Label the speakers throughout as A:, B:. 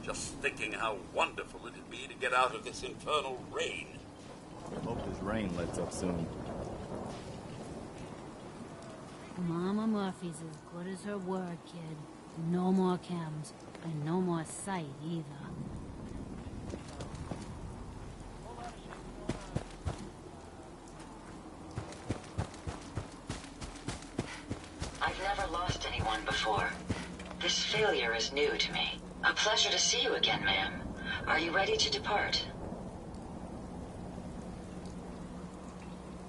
A: Just thinking how wonderful it'd be to get out of this infernal rain.
B: Hope this rain lets up soon.
C: Mama Murphy's as good as her word, kid. No more chems, and no more sight either.
D: I've never lost anyone before. This failure is new to me. A pleasure to see you again, ma'am. Are you ready to depart?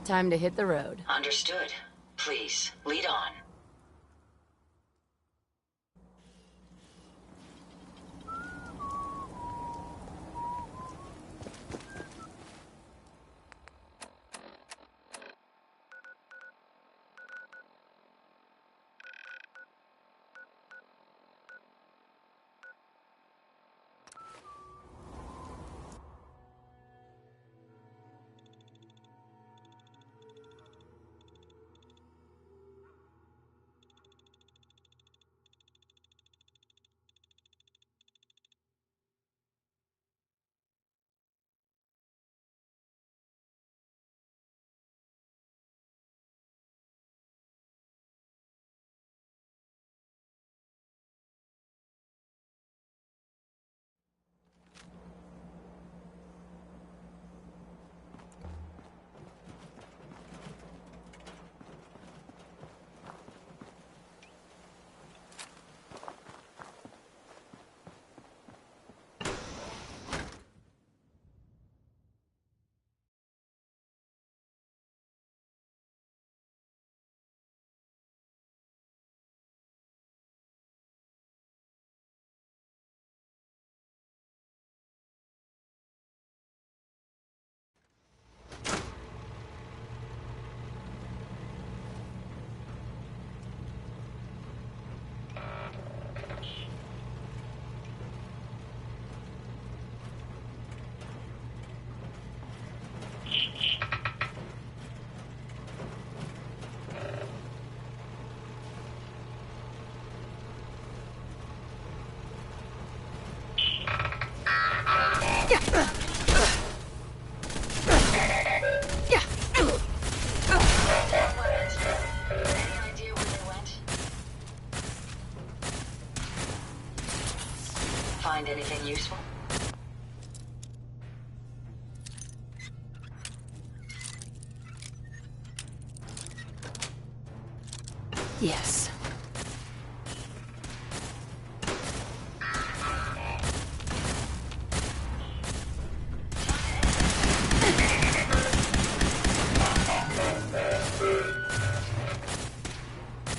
E: Time to hit the road.
D: Understood. Please, lead on. Find anything useful?
E: Yes.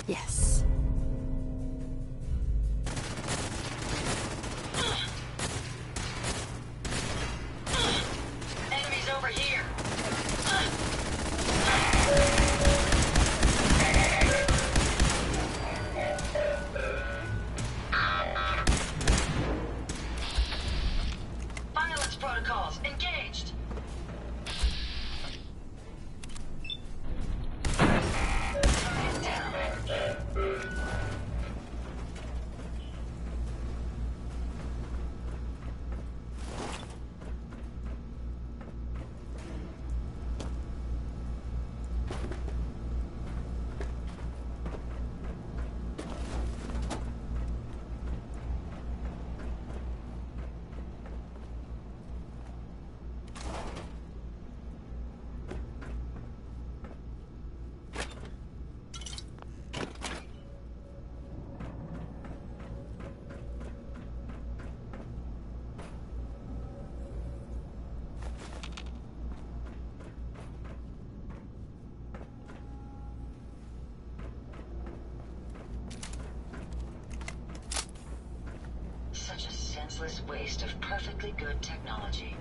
E: Yes.
D: Enemies over here! Violence protocols engaged! Target down. Such a senseless waste of perfectly good technology.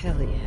E: Hell yeah.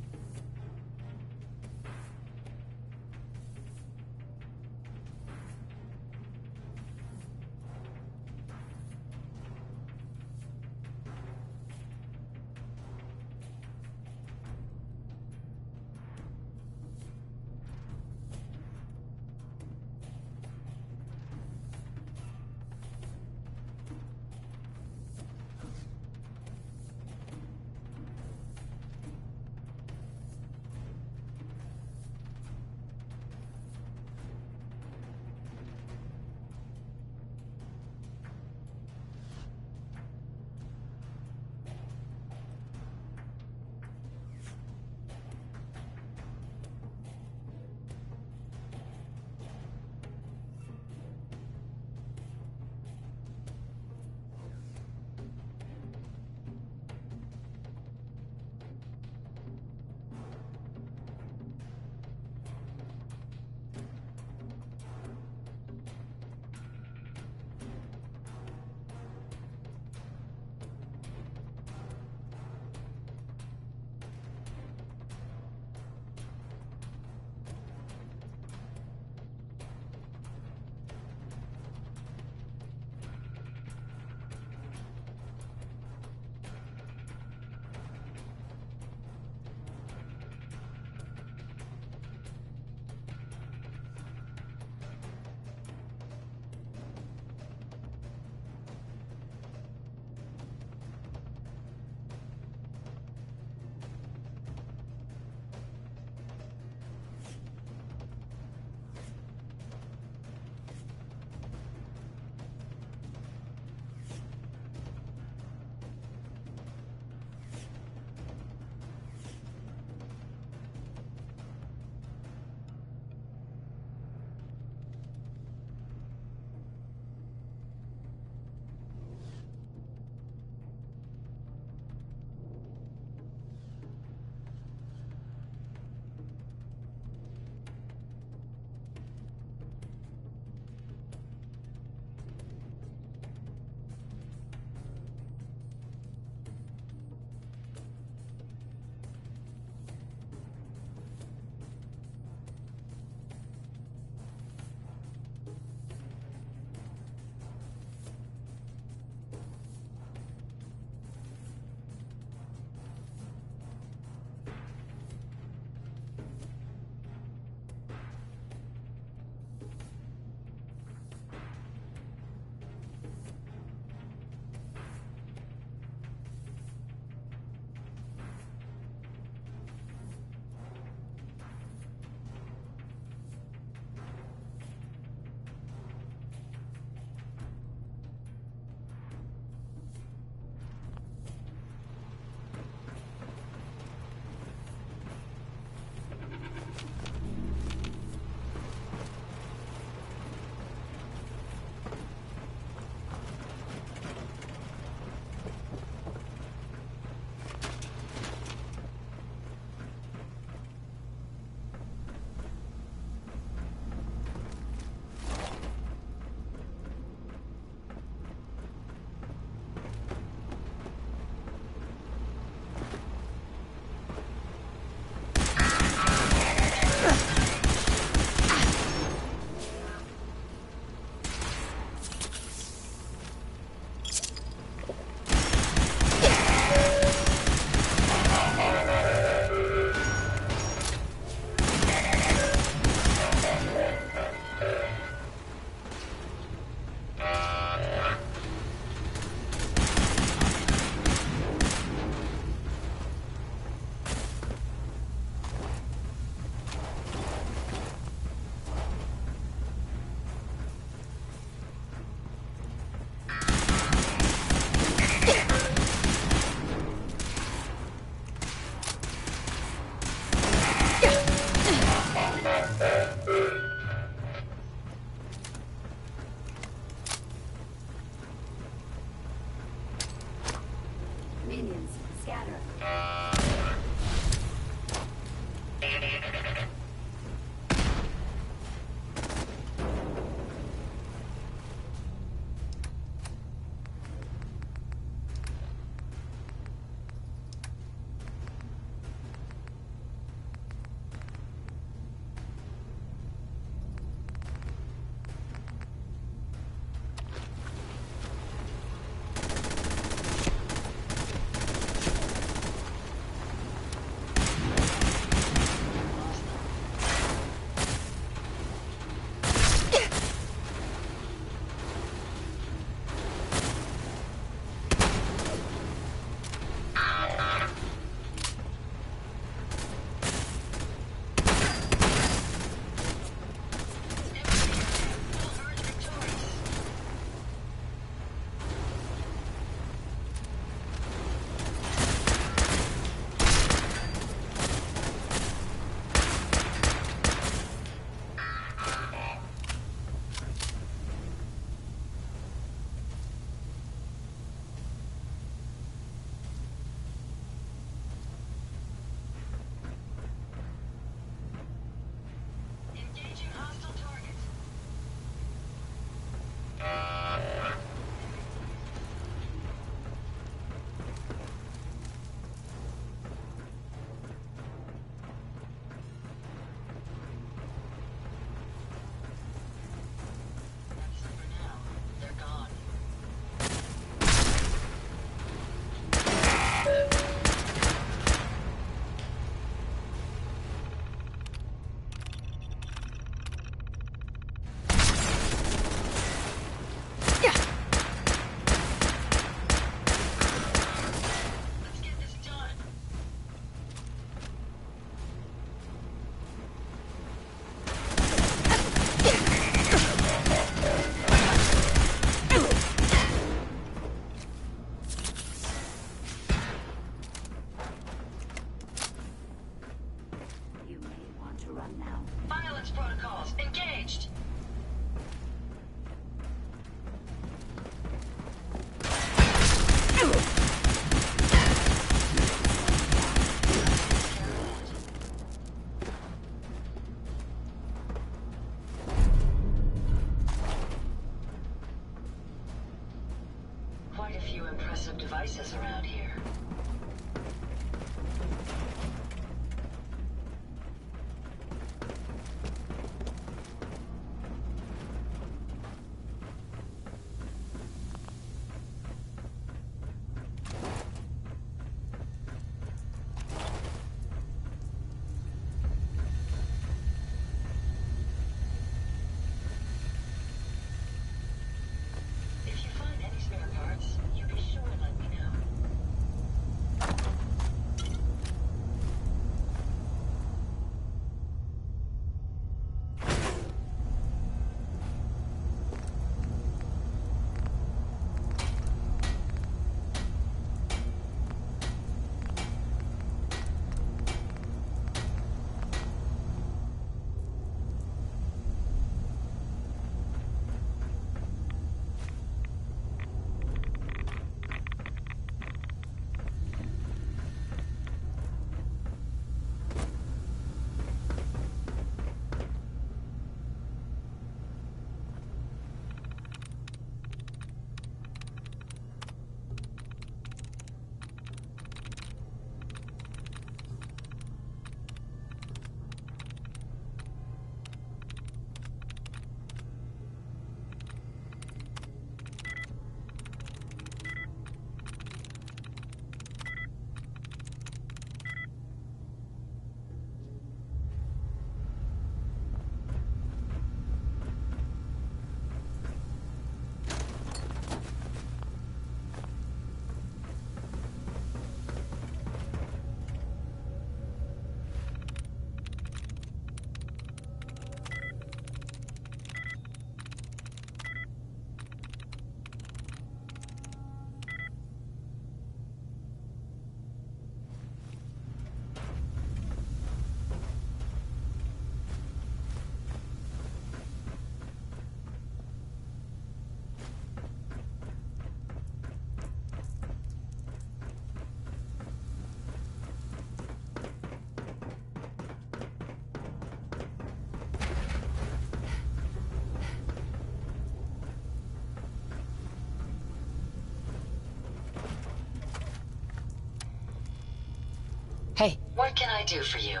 E: Hey,
D: What can I do for you?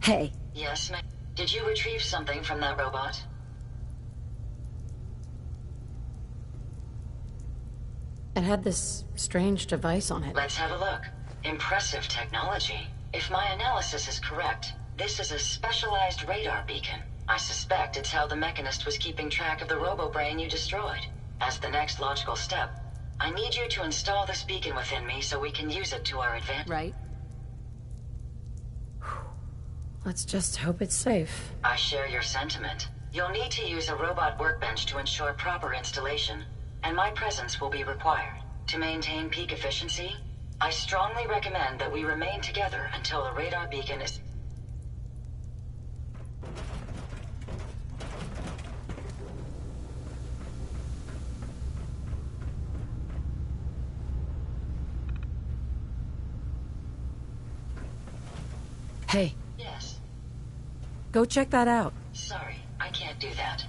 E: Hey.
D: Yes, ma'am. Did you retrieve something from that robot?
E: It had this strange device on it.
D: Let's have a look. Impressive technology. If my analysis is correct, this is a specialized radar beacon. I suspect it's how the Mechanist was keeping track of the robo-brain you destroyed. As the next logical step, I need you to install this beacon within me so we can use it to our advantage.
E: Right? Let's just hope it's safe.
D: I share your sentiment. You'll need to use a robot workbench to ensure proper installation, and my presence will be required. To maintain peak efficiency, I strongly recommend that we remain together until the radar beacon is...
E: Hey,
D: Yes.
E: go check that out.
D: Sorry, I can't do that.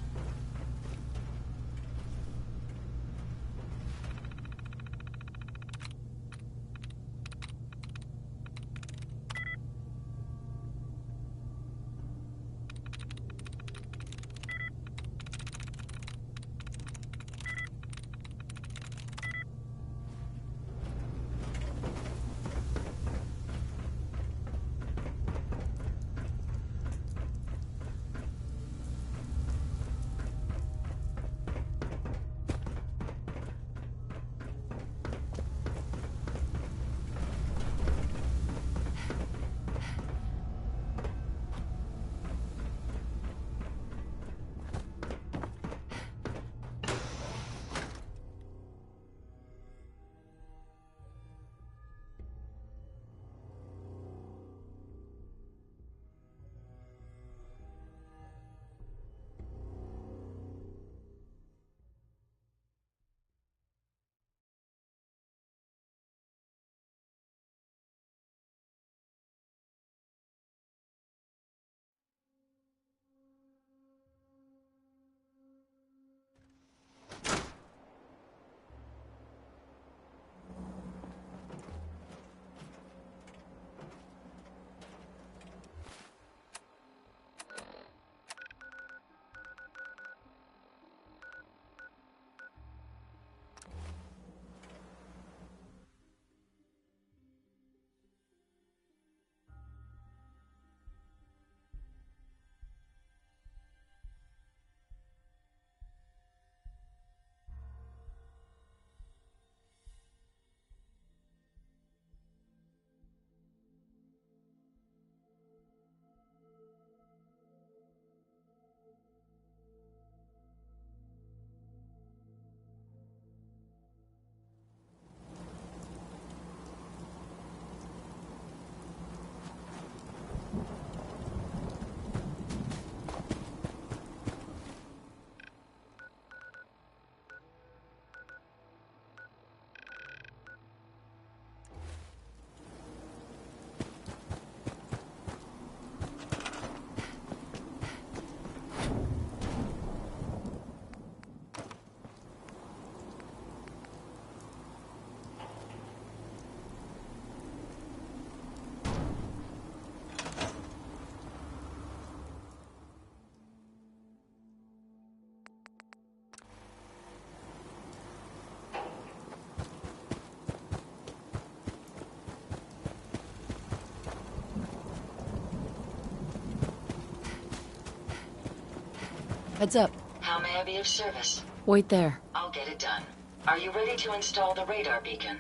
E: Heads up.
D: How may I be of service?
E: Wait there.
D: I'll get it done. Are you ready to install the radar beacon?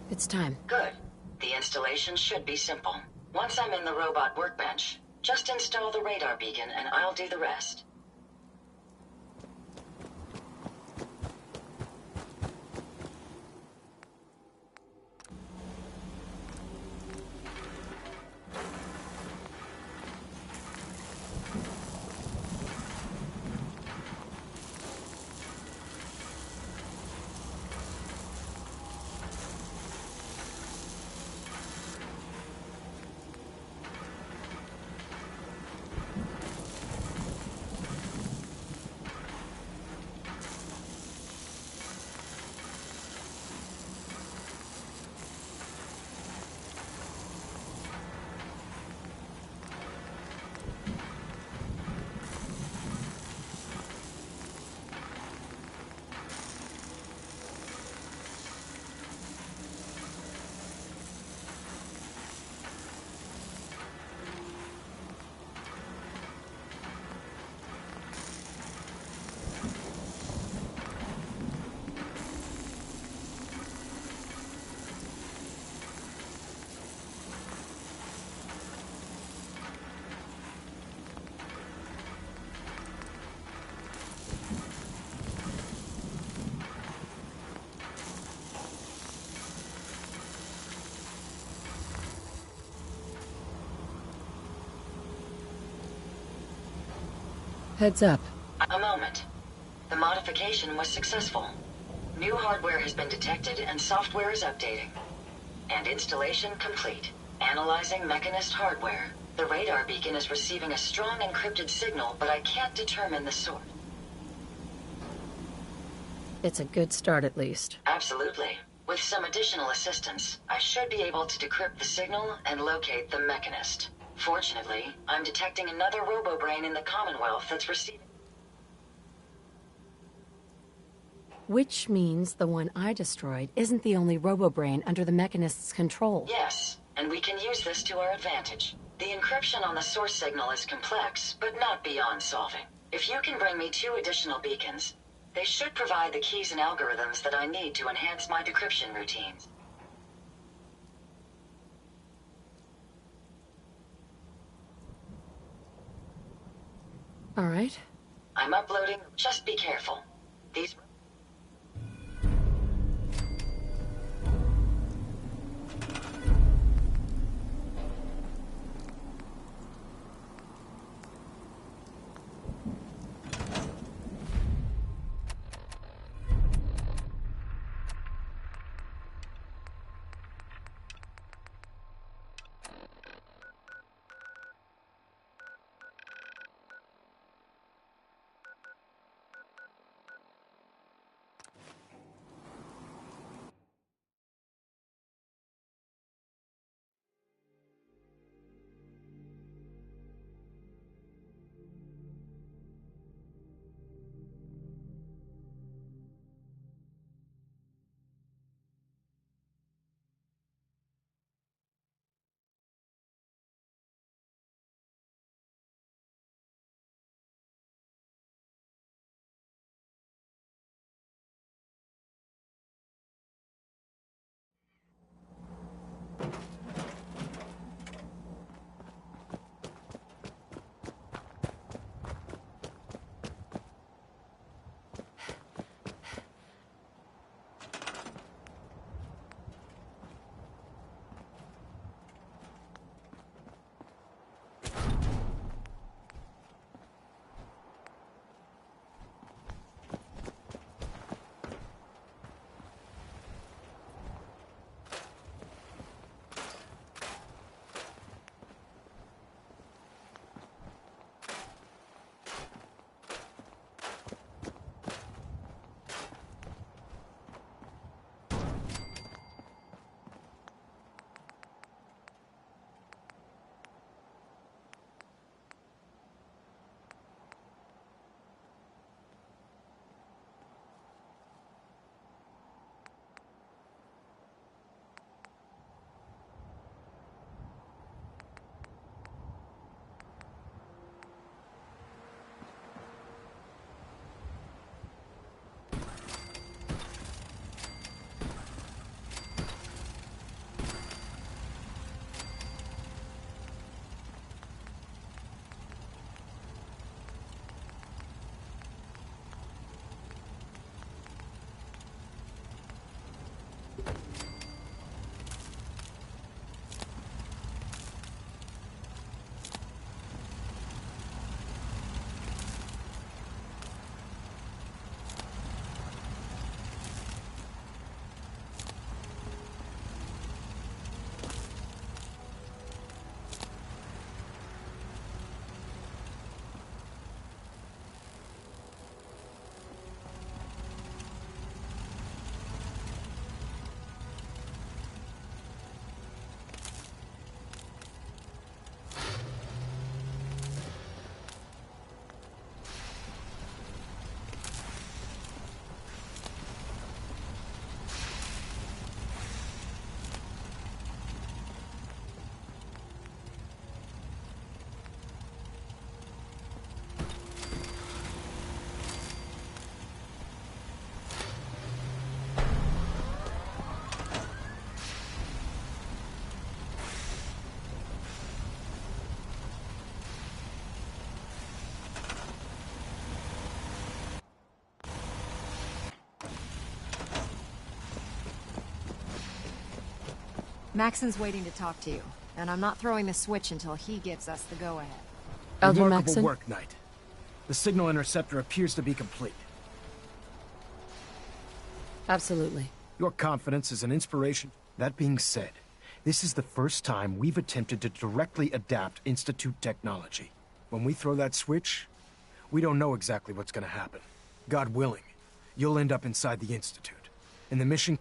E: It's time.
D: Good. The installation should be simple. Once I'm in the robot workbench, just install the radar beacon and I'll do the rest.
E: Heads up.
D: A moment. The modification was successful. New hardware has been detected and software is updating. And installation complete. Analyzing Mechanist hardware. The radar beacon is receiving a strong encrypted signal, but I can't determine the source.
E: It's a good start, at least.
D: Absolutely. With some additional assistance, I should be able to decrypt the signal and locate the Mechanist. Fortunately, I'm detecting another robo-brain in the Commonwealth that's receiving...
E: Which means the one I destroyed isn't the only robo-brain under the Mechanist's control.
D: Yes, and we can use this to our advantage. The encryption on the source signal is complex, but not beyond solving. If you can bring me 2 additional beacons, they should provide the keys and algorithms that I need to enhance my decryption routines.
E: All right.
D: I'm uploading. Just be careful. These...
F: Maxon's waiting to talk to you, and I'm not throwing the switch until he gives us the go-ahead.
E: Elder
G: Remarkable
E: Maxon?
G: work, Knight.
F: The signal interceptor appears to be complete.
E: Absolutely.
F: Your confidence is an inspiration. That being said, this is the first time we've attempted to directly adapt Institute technology. When we throw that switch, we don't know exactly what's gonna happen. God willing, you'll end up inside the Institute. And the mission...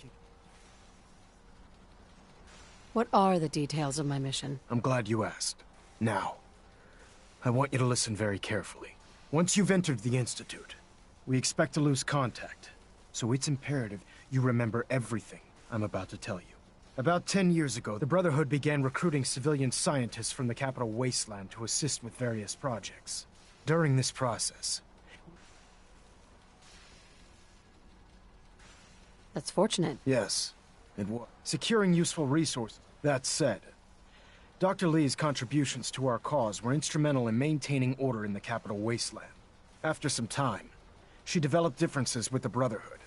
E: What are the details of my mission?
F: I'm glad you asked. Now, I want you to listen very carefully. Once you've entered the Institute, we expect to lose contact. So it's imperative you remember everything I'm about to tell you. About 10 years ago, the Brotherhood began recruiting civilian scientists from the capital wasteland to assist with various projects. During this process...
E: That's fortunate.
F: Yes, it was. Securing useful resources. That said, Dr. Lee's contributions to our cause were instrumental in maintaining order in the capital wasteland. After some time, she developed differences with the Brotherhood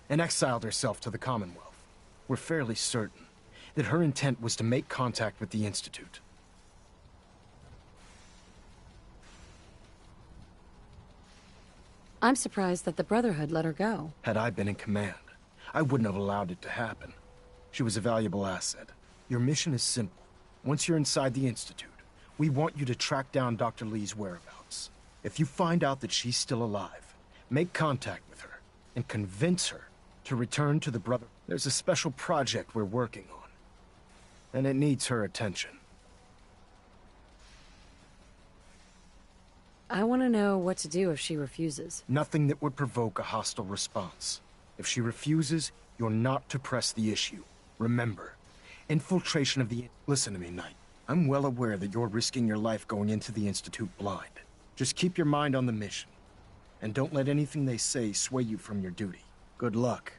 F: and exiled herself to the Commonwealth. We're fairly certain that her intent was to make contact with the Institute.
E: I'm surprised that the Brotherhood let her go.
F: Had I been in command, I wouldn't have allowed it to happen. She was a valuable asset. Your mission is simple. Once you're inside the Institute, we want you to track down Dr. Lee's whereabouts. If you find out that she's still alive, make contact with her and convince her to return to the Brother. There's a special project we're working on, and it needs her attention.
E: I want to know what to do if she refuses.
F: Nothing that would provoke a hostile response. If she refuses, you're not to press the issue. Remember, infiltration of the... Listen to me, Knight. I'm well aware that you're risking your life going into the Institute blind. Just keep your mind on the mission, and don't let anything they say sway you from your duty. Good luck.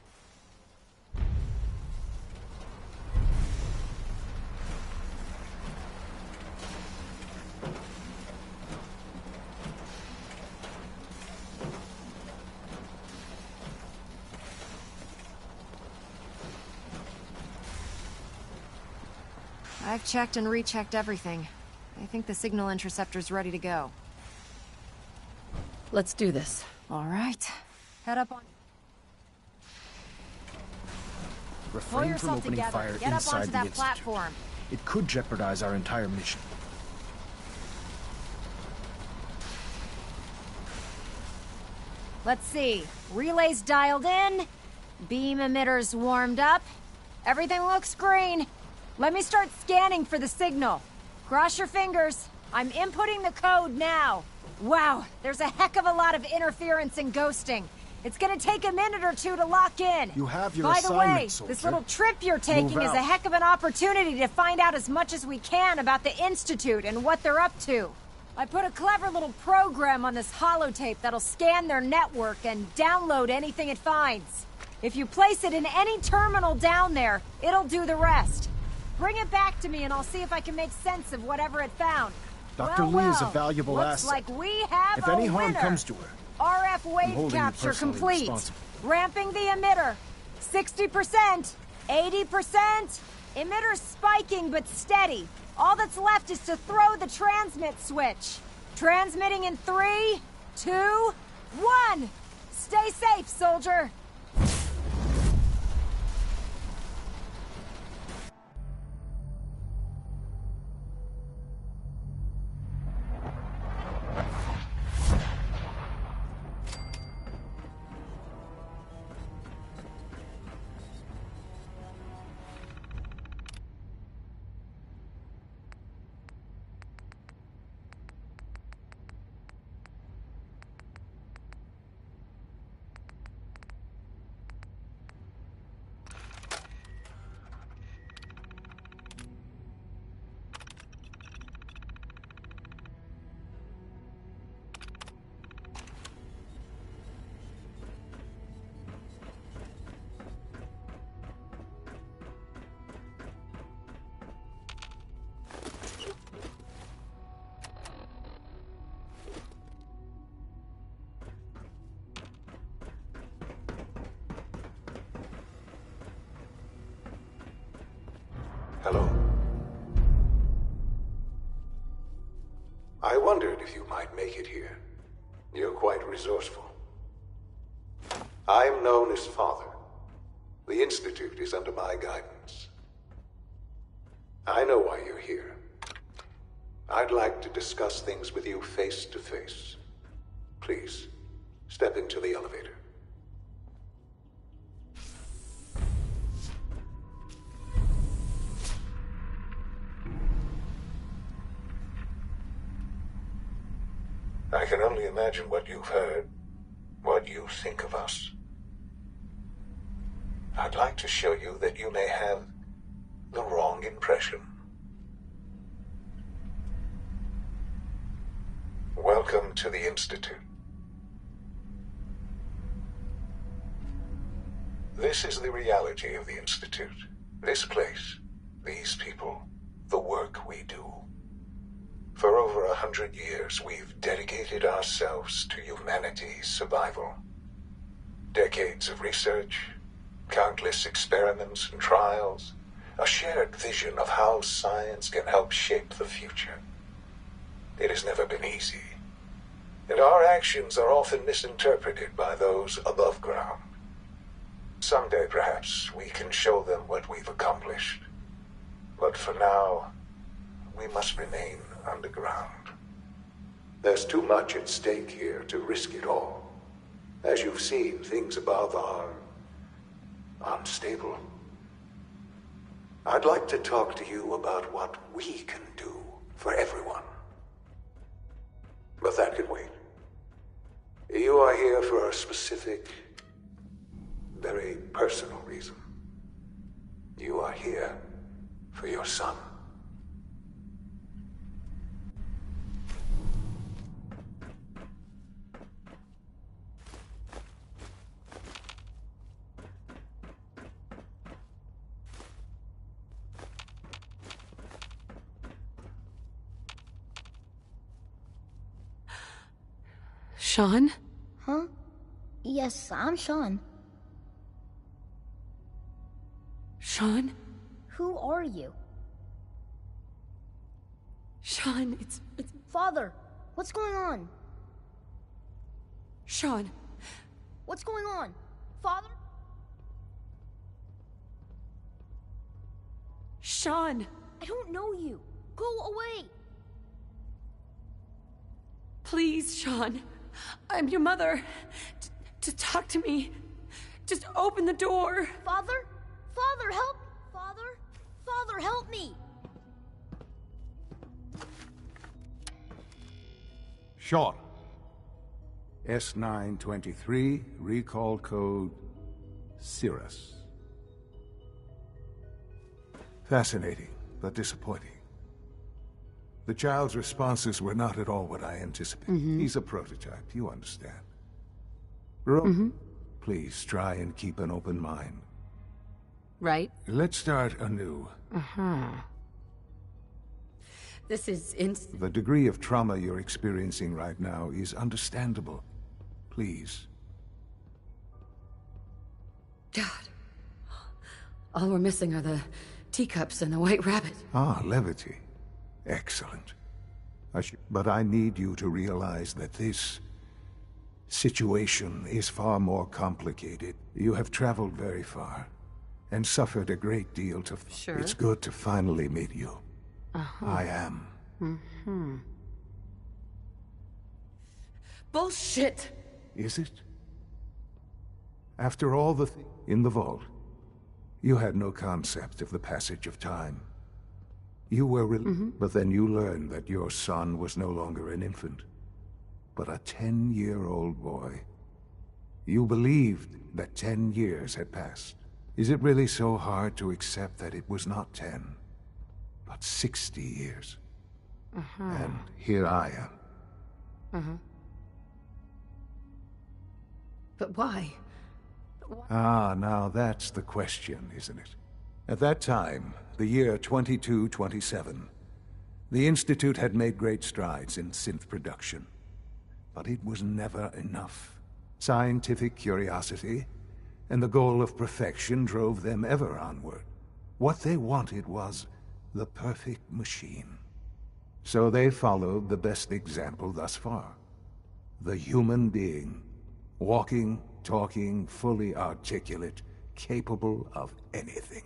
G: I've checked and rechecked everything. I think the signal interceptor's ready to go.
E: Let's do this.
G: All right. Head up on... Pull
F: Refrain from
G: yourself
F: opening
G: together.
F: fire
G: Get up
F: inside
G: onto
F: the
G: that
F: Institute.
G: platform.
F: It could jeopardize our entire mission.
G: Let's see. Relays dialed in. Beam emitters warmed up. Everything looks green. Let me start scanning for the signal. Cross your fingers. I'm inputting the code now. Wow, there's a heck of a lot of interference and ghosting. It's gonna take a minute or two to lock in.
F: You have your
G: By the
F: assignment,
G: way,
F: soldier.
G: this little trip you're taking
F: Move
G: is a
F: out.
G: heck of an opportunity to find out as much as we can about the Institute and what they're up to. I put a clever little program on this holotape that'll scan their network and download anything it finds. If you place it in any terminal down there, it'll do the rest. Bring it back to me and I'll see if I can make sense of whatever it found.
F: Dr.
G: Well,
F: Lee is a
G: well,
F: valuable
G: looks
F: asset.
G: like we have
F: If
G: a
F: any harm
G: winner.
F: comes to her,
G: RF
F: I'm
G: wave
F: holding you
G: capture
F: personally
G: complete.
F: responsible.
G: Ramping the emitter. 60%, 80%. Emitter's spiking but steady. All that's left is to throw the transmit switch. Transmitting in 3, 2, 1. Stay safe, soldier.
H: Hello. I wondered if you might make it here. You're quite resourceful. I'm known as Father. The Institute is under my guidance. I know why you're here. I'd like to discuss things with you face to face. Please, step into the elevator. I can only imagine what you've heard, what you think of us. I'd like to show you that you may have the wrong impression. Welcome to the Institute. This is the reality of the Institute. This place, these people, the work we do. For over 100 years, we've dedicated ourselves to humanity's survival. Decades of research, countless experiments and trials, a shared vision of how science can help shape the future. It has never been easy, and our actions are often misinterpreted by those above ground. Someday, perhaps, we can show them what we've accomplished. But for now, we must remain underground. There's too much at stake here to risk it all. As you've seen, things above are unstable. I'd like to talk to you about what we can do for everyone. But that can wait. You are here for a specific, very personal reason. You are here for your son.
E: Sean?
I: Huh? Yes, I'm Sean.
E: Sean?
I: Who are you?
E: Sean, it's...
I: Father, what's going on?
E: Sean.
I: What's going on? Father?
E: Sean!
I: I don't know you. Go away!
E: Please, Sean. I'm your mother. To talk to me. Just open the door.
I: Father? Father, help! Father? Father, help me!
H: Sean. S923, recall code Cirrus. Fascinating, but disappointing. The child's responses were not at all what I anticipated. He's a prototype, you understand. Please try and keep an open mind.
E: Right?
H: Let's start anew.
E: This is
H: The degree of trauma you're experiencing right now is understandable. Please.
E: God. All we're missing are the teacups and the white rabbit.
H: Ah, levity. Excellent. But I need you to realize that this situation is far more complicated. You have traveled very far and suffered a great deal to...
E: Sure.
H: It's good to finally meet you. I am.
E: Bullshit!
H: Is it? After all the in the vault, you had no concept of the passage of time. You were but then you learned that your son was no longer an infant, but a 10-year-old boy. You believed that 10 years had passed. Is it really so hard to accept that it was not 10, but 60 years? And here I am.
E: But why?
H: Ah, now that's the question, isn't it? At that time, the year 2227, the Institute had made great strides in synth production. But it was never enough. Scientific curiosity and the goal of perfection drove them ever onward. What they wanted was the perfect machine. So they followed the best example thus far. The human being. Walking, talking, fully articulate, capable of anything.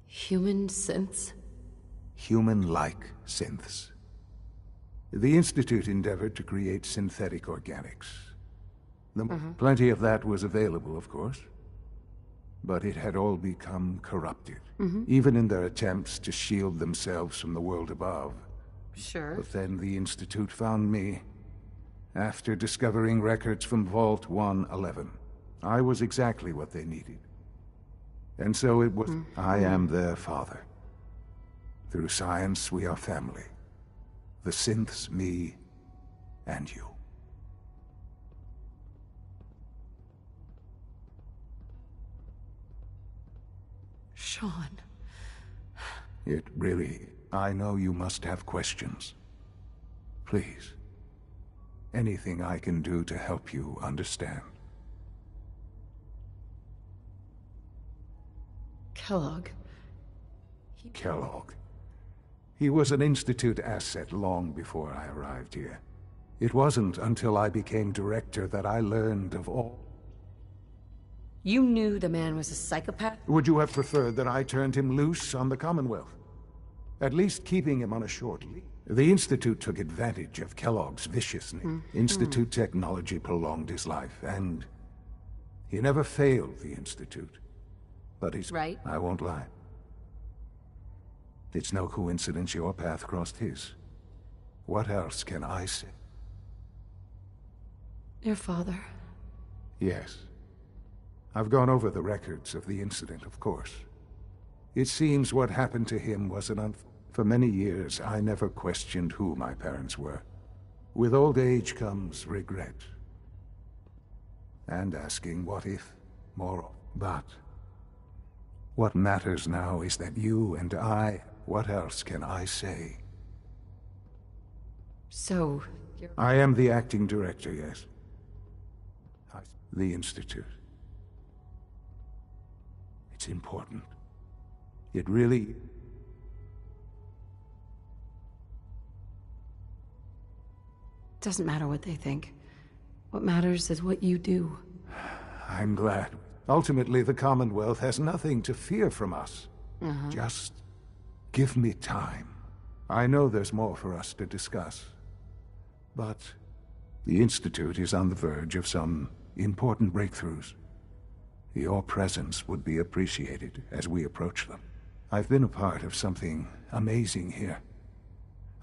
E: Human synths?
H: Human-like synths. The Institute endeavored to create synthetic organics. Plenty of that was available, of course. But it had all become corrupted, even in their attempts to shield themselves from the world above.
E: Sure.
H: But then the Institute found me. After discovering records from Vault 111, I was exactly what they needed. And so it was. I am their father. Through science, we are family. The synths, me, and you.
E: Sean.
H: It really... I know you must have questions. Please. Anything I can do to help you understand.
E: Kellogg.
H: Kellogg. He was an Institute asset long before I arrived here. It wasn't until I became director that I learned of all.
E: You knew the man was a psychopath?
H: Would you have preferred that I turned him loose on the Commonwealth? At least keeping him on a short leash. The Institute took advantage of Kellogg's viciousness. Institute technology prolonged his life, and he never failed the Institute. But he's...
E: Right.
H: I won't lie. It's no coincidence your path crossed his. What else can I say?
E: Your father.
H: Yes. I've gone over the records of the incident, of course. It seems what happened to him was an For many years, I never questioned who my parents were. With old age comes regret. And asking what if, more. But what matters now is that you and I... What else can I say?
E: So, you're...
H: I am the acting director, yes. The Institute. It's important. It really...
E: Doesn't matter what they think. What matters is what you do.
H: I'm glad. Ultimately, the Commonwealth has nothing to fear from us. Just give me time. I know there's more for us to discuss. But the Institute is on the verge of some important breakthroughs. Your presence would be appreciated as we approach them. I've been a part of something amazing here.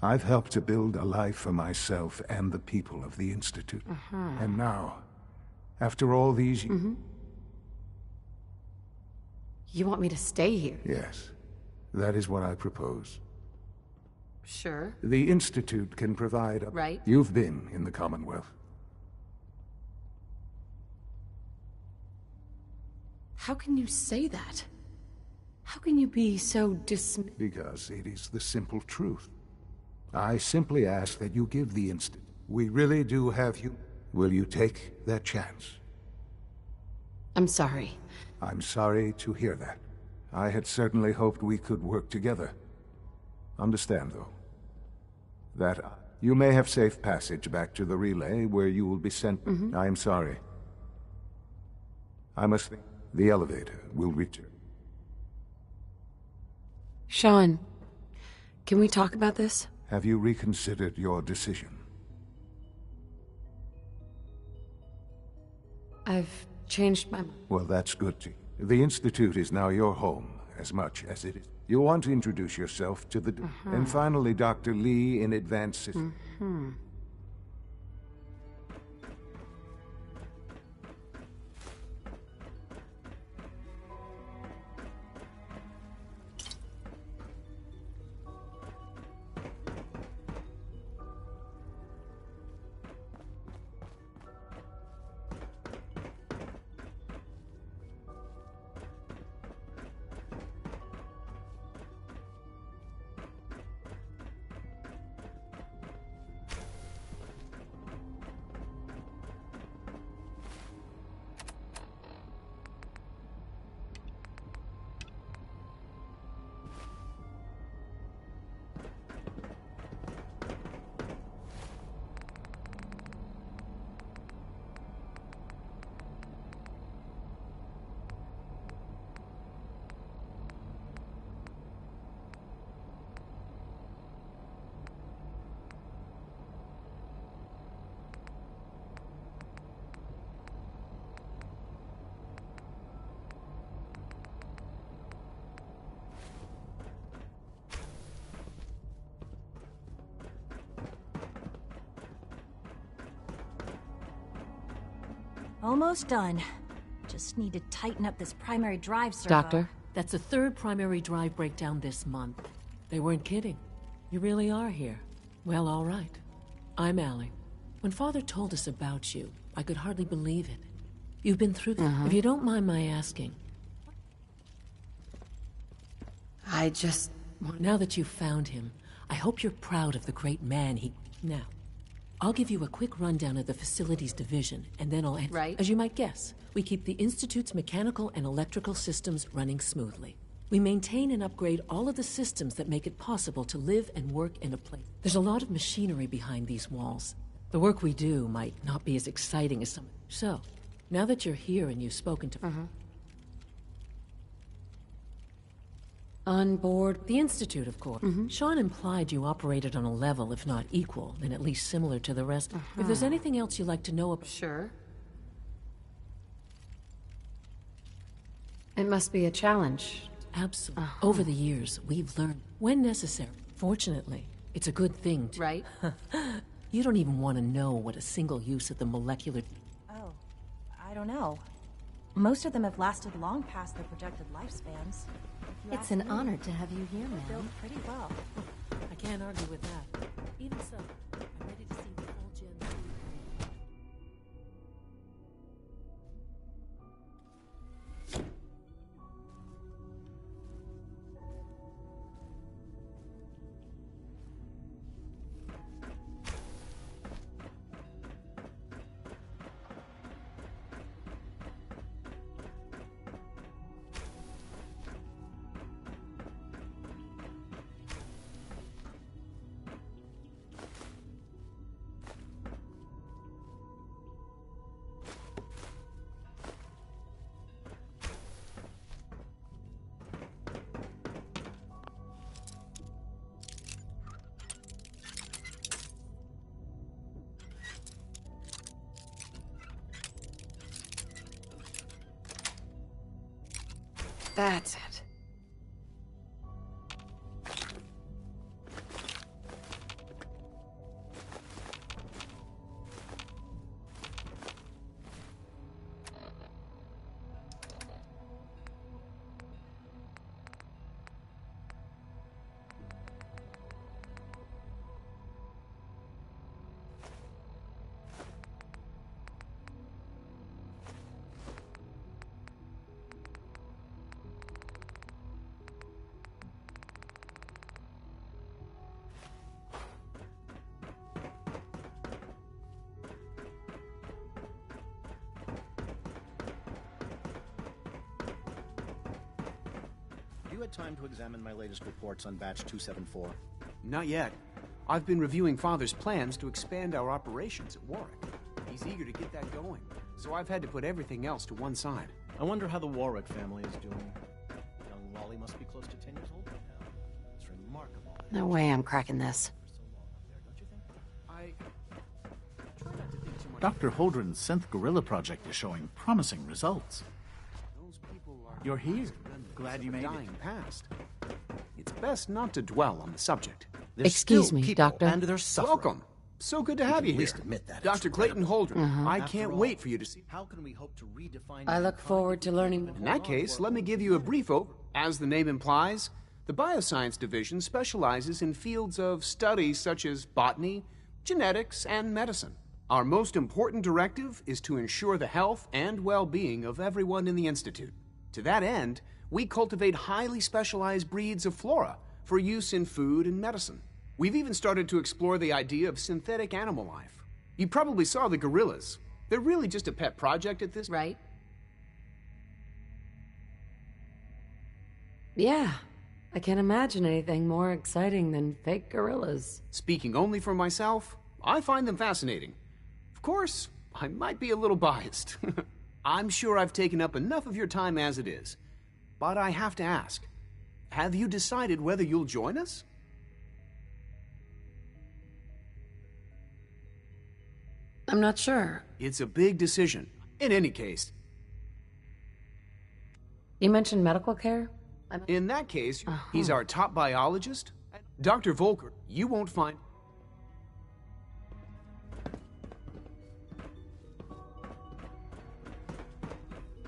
H: I've helped to build a life for myself and the people of the Institute. And now, after all these...
E: You want me to stay here?
H: Yes, that is what I propose.
E: Sure.
H: The Institute can provide a...
E: Right.
H: You've been in the Commonwealth.
E: How can you say that? How can you be so
H: Because it is the simple truth. I simply ask that you give the Institute. We really do have you. Will you take that chance?
E: I'm sorry.
H: I'm sorry to hear that. I had certainly hoped we could work together. Understand, though, that you may have safe passage back to the relay where you will be sent. I am sorry. I must think. The elevator will return.
E: Sean, can we talk about this?
H: Have you reconsidered your decision?
E: I've changed my mind.
H: Well, that's good too. The Institute is now your home, as much as it is. You want to introduce yourself to the... And finally, Dr. Lee in advance...
J: Almost done. Just need to tighten up this primary drive servo.
K: Doctor, that's the third primary drive breakdown this month. They weren't kidding. You really are here. Well, all right. I'm Allie. When Father told us about you, I could hardly believe it. You've been through this. If you don't mind my asking.
E: I just...
K: Now that you've found him, I hope you're proud of the great man he... Now, I'll give you a quick rundown of the facilities division, and then I'll...
E: Right.
K: As you might guess, we keep the Institute's mechanical and electrical systems running smoothly. We maintain and upgrade all of the systems that make it possible to live and work in a place. There's a lot of machinery behind these walls. The work we do might not be as exciting as some... So, now that you're here and you've spoken to... On board the Institute, of course. Sean implied you operated on a level, if not equal, then at least similar to the rest. If there's anything else you'd like to know about...
E: Sure. It must be a challenge.
K: Absolutely. Over the years, we've learned, when necessary. Fortunately, it's a good thing to...
E: Right?
K: You don't even want to know what a single use of the molecular...
J: Oh, I don't know. Most of them have lasted long past their projected lifespans.
C: It's an honor to have you here,
J: Built
C: ma'am.
J: pretty well.
K: I can't argue with that. Even so, I'm ready to see the full gem.
E: That's it.
L: You had time to examine my latest reports on Batch 274?
M: Not yet. I've been reviewing Father's plans to expand our operations at Warwick. He's eager to get that going, so I've had to put everything else to one side.
L: I wonder how the Warwick family is doing. Young Wally must be close to 10 years old by now. It's remarkable.
E: No way I'm cracking this.
N: Dr. Holdren's synth gorilla project is showing promising results.
M: You're here.
N: Glad you made
M: dying past. It's best not to dwell on the subject.
L: There's
K: Excuse
L: still
K: me,
L: people,
K: Doctor.
L: And they're suffering.
M: Welcome. So good to have
L: can
M: you
L: at
M: here.
L: least admit that.
M: Dr.
L: It's
M: Clayton
L: incredible.
M: Holdren. I
L: After
M: can't
L: all,
M: wait for you to see.
L: How can we hope to redefine...
E: I look forward to learning
M: In that case, let me give you a brief overview. As the name implies, the Bioscience Division specializes in fields of study such as botany, genetics, and medicine. Our most important directive is to ensure the health and well-being of everyone in the Institute. To that end, we cultivate highly specialized breeds of flora for use in food and medicine. We've even started to explore the idea of synthetic animal life. You probably saw the gorillas. They're really just a pet project at this...
E: Right? Yeah. I can't imagine anything more exciting than fake gorillas.
M: Speaking only for myself, I find them fascinating. Of course, I might be a little biased. I'm sure I've taken up enough of your time as it is. But I have to ask, have you decided whether you'll join us?
E: I'm not sure.
M: It's a big decision. In any case...
E: You mentioned medical care?
M: In that case, he's our top biologist. Dr. Volker, you won't find...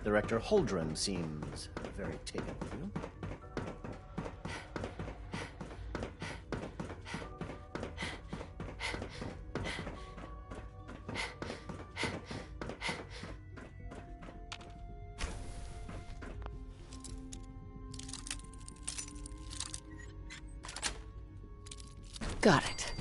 L: Director Holdren seems very taken with you.
K: Got it.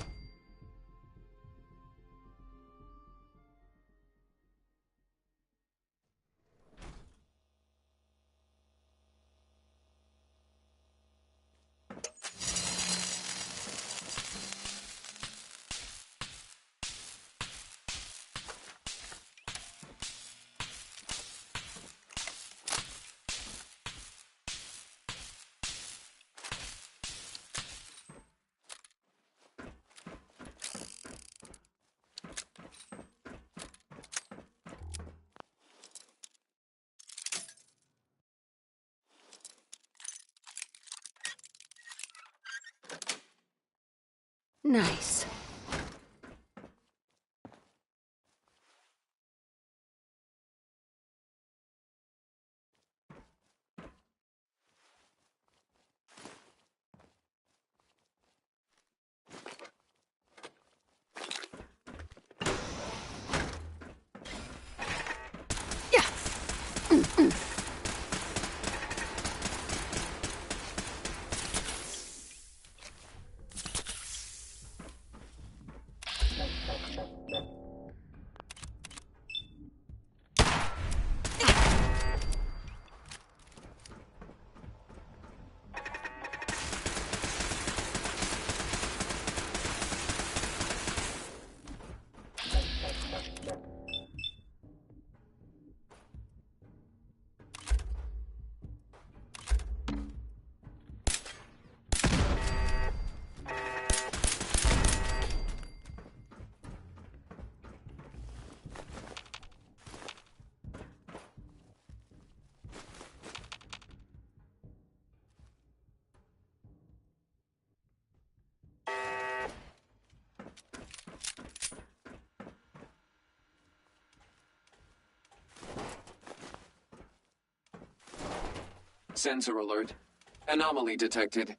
K: Nice.
O: Sensor alert. Anomaly detected.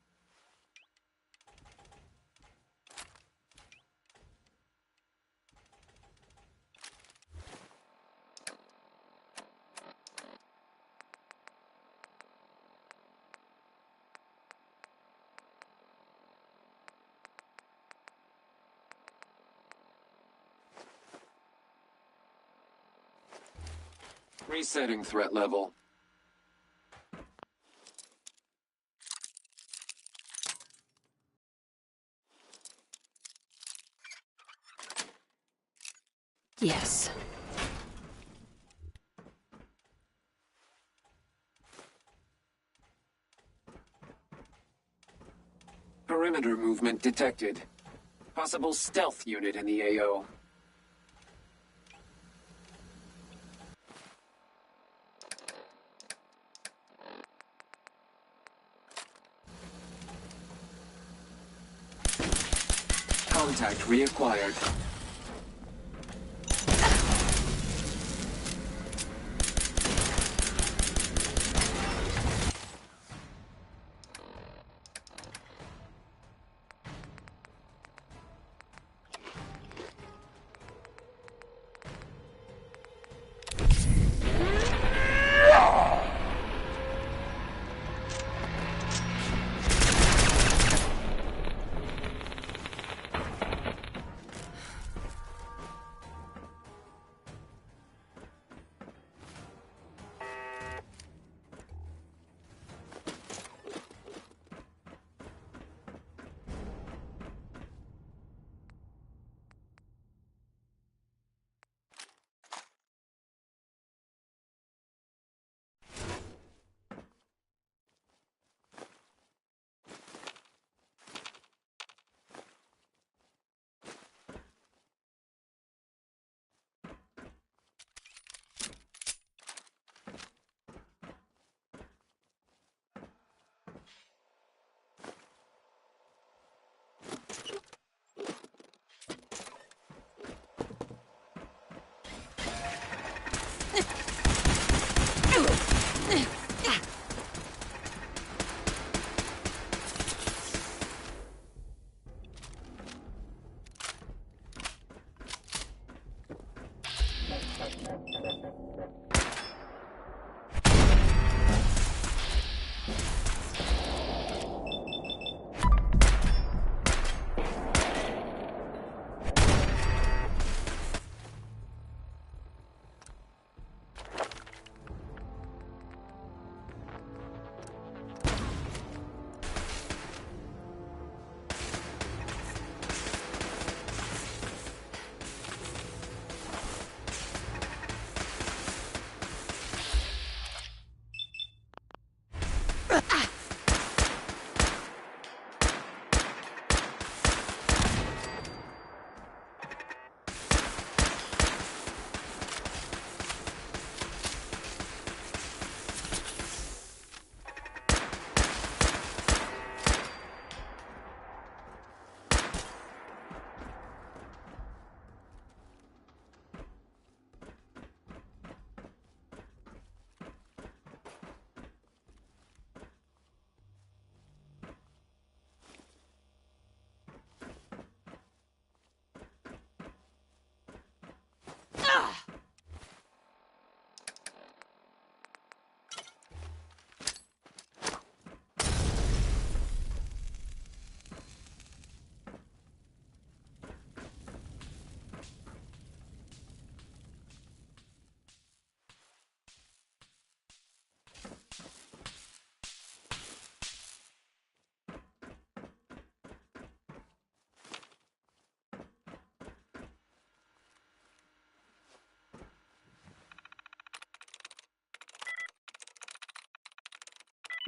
O: Resetting threat level.
K: Yes.
O: Perimeter movement detected. Possible stealth unit in the AO. Contact reacquired.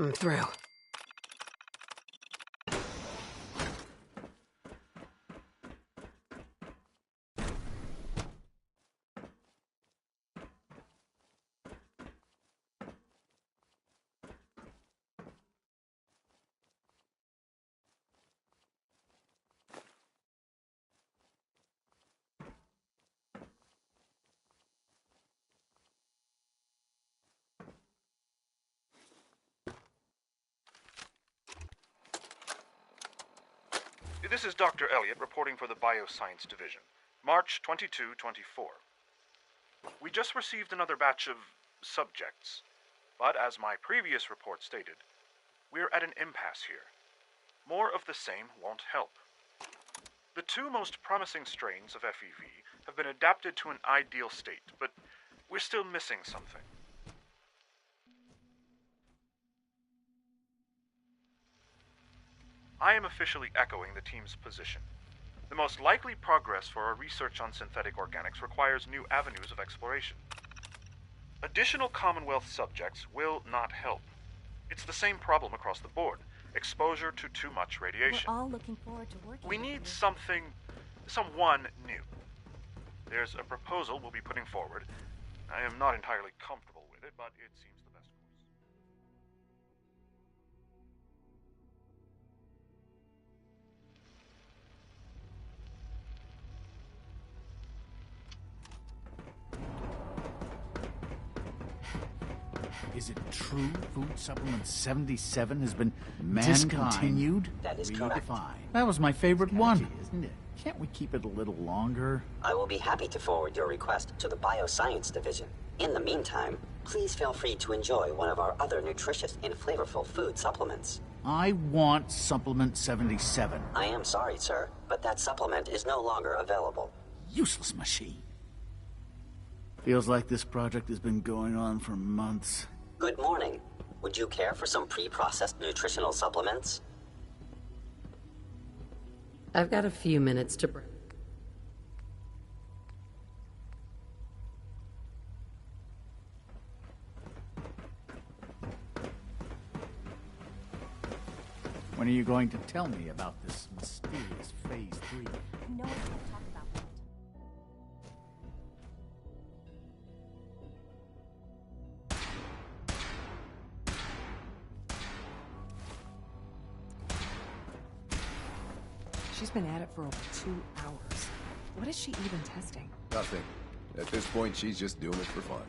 P: I'm through.
Q: This is Dr. Elliot reporting for the Bioscience Division, March 22-24. We just received another batch of subjects, but as my previous report stated, we're at an impasse here. More of the same won't help. The two most promising strains of FEV have been adapted to an ideal state, but we're still missing something. I am officially echoing the team's position. The most likely progress for our research on synthetic organics requires new avenues of exploration. Additional Commonwealth subjects will not help. It's the same problem across the board. Exposure to too much radiation.
J: We're all looking forward to working
Q: We
J: with
Q: need
J: you.
Q: someone new. There's a proposal we'll be putting forward. I am not entirely comfortable with it, but it seems the best course.
N: Is it true Food Supplement 77 has been
R: Mankind.
N: discontinued?
R: That is correct.
N: Redefined. That was my favorite one, isn't it? Can't we keep it a little longer?
R: I will be happy to forward your request to the Bioscience Division. In the meantime, please feel free to enjoy one of our other nutritious and flavorful food supplements.
N: I want Supplement 77.
R: I am sorry, sir, but that supplement is no longer available.
N: Useless machine. Feels like this project has been going on for months.
R: Good morning. Would you care for some pre-processed nutritional supplements?
P: I've got a few minutes to break.
N: When are you going to tell me about this mysterious Phase 3?
J: No one can talk about that.
S: She's been at it for over 2 hours. What is she even testing?
T: Nothing. At this point, she's just doing it for fun.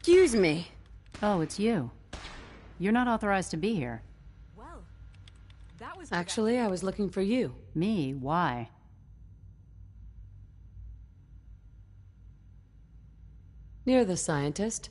E: Excuse me.
U: Oh, it's you. You're not authorized to be here.
S: Well, that was...
E: Actually, I was looking for you.
U: Me? Why?
E: You're the scientist.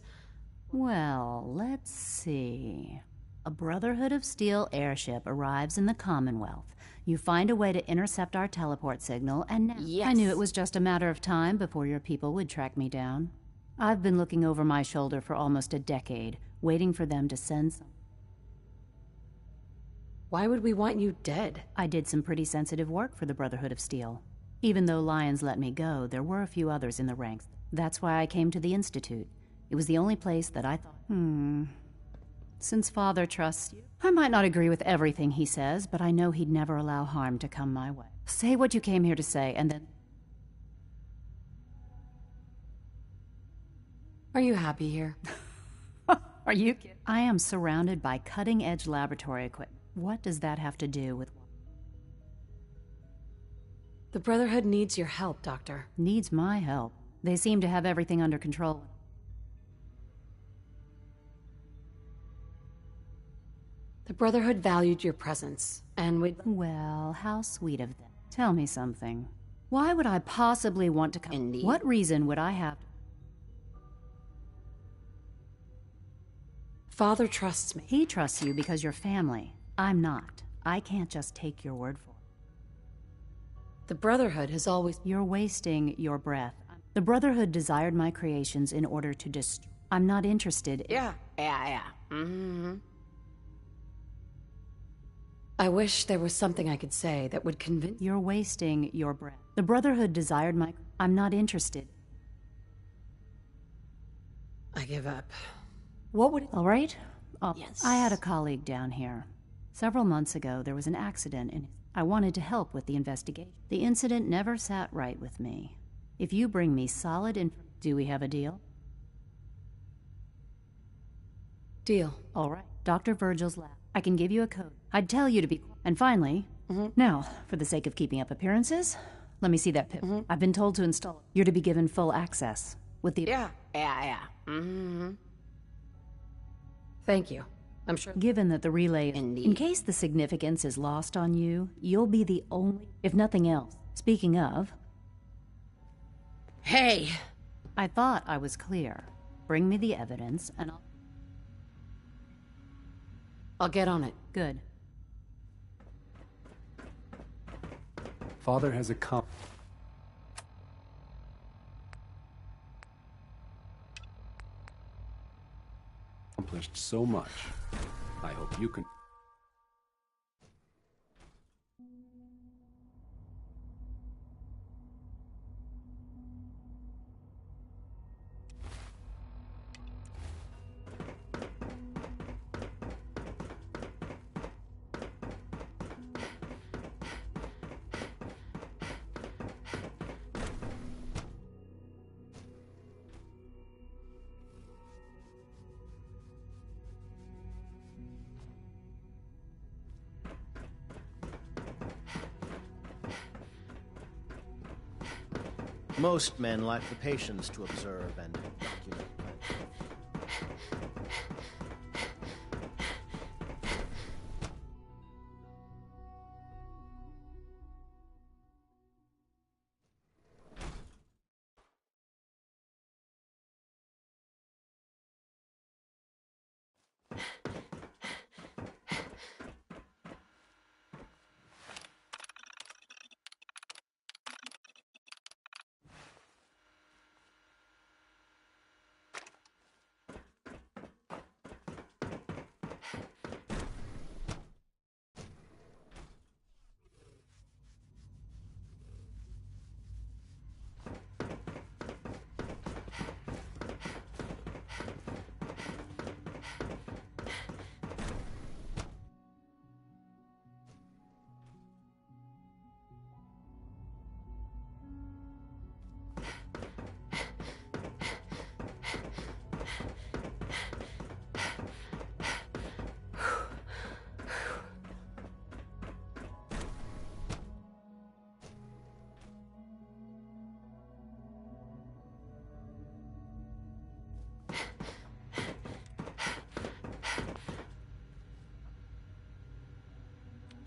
U: Well, let's see. A Brotherhood of Steel airship arrives in the Commonwealth. You find a way to intercept our teleport signal, and now
E: Yes.
U: I knew it was just a matter of time before your people would track me down. I've been looking over my shoulder for almost a decade, waiting for them to send some.
E: Why would we want you dead?
U: I did some pretty sensitive work for the Brotherhood of Steel. Even though Lyons let me go, there were a few others in the ranks. That's why I came to the Institute. It was the only place that I thought, since Father trusts you, I might not agree with everything he says, but I know he'd never allow harm to come my way. Say what you came here to say, and then...
E: Are you happy here?
U: Are Are you kidding? I am surrounded by cutting-edge laboratory equipment. What does that have to do with...
P: The Brotherhood needs your help, Doctor.
U: Needs my help. They seem to have everything under control.
P: The Brotherhood valued your presence, and we'd...
U: Well, how sweet of them. Tell me something. Why would I possibly want to come?
P: Indeed.
U: What reason would I have?
P: Father trusts me.
U: He trusts you because you're family. I'm not. I can't just take your word for it.
P: The Brotherhood has always...
U: You're wasting your breath. The Brotherhood desired my creations in order to destroy... I'm not interested in...
P: Yeah. Mm-hmm. I wish there was something I could say that would convince...
U: You're wasting your breath. The Brotherhood desired my... I'm not interested.
P: I give up. What would...
U: All right? Oh,
P: yes.
U: I had a colleague down here. Several months ago, there was an accident and I wanted to help with the investigation. The incident never sat right with me. If you bring me solid information... Do we have a deal?
P: Deal.
U: All right. Dr. Virgil's lab. I can give you a code. I'd tell you to be... And finally, now, for the sake of keeping up appearances, let me see that pip. I've been told to install it. You're to be given full access with the...
P: Yeah. Mm-hmm. Thank you. I'm sure...
U: Given that the relay...
P: Indeed.
U: In case the significance is lost on you, you'll be the only... If nothing else. Speaking of...
P: Hey!
U: I thought I was clear. Bring me the evidence and
P: I'll get on it.
U: Good.
A: Father has accomplished so much. I hope you can...
L: Most men lack the patience to observe and document.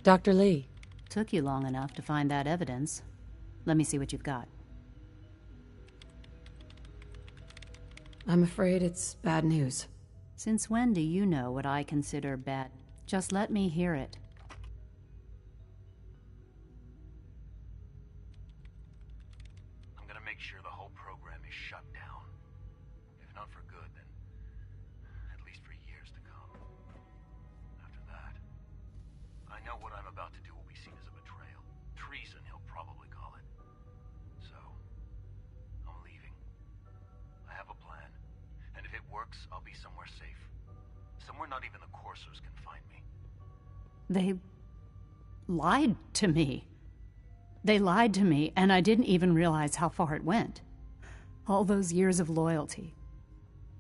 P: Dr. Lee.
U: Took you long enough to find that evidence. Let me see what you've got.
P: I'm afraid it's bad news.
U: Since when do you know what I consider bad? Just let me hear it.
V: I'm gonna make sure the whole program is shut down. If not for good, then at least for years to come. After that, I know what I'm about to do will be seen as a betrayal. Treason, he'll probably call it. So, I'm leaving. I have a plan. And if it works, I'll be somewhere safe. Somewhere not even the Coursers can find me.
U: They lied to me. They lied to me, and I didn't even realize how far it went. All those years of loyalty.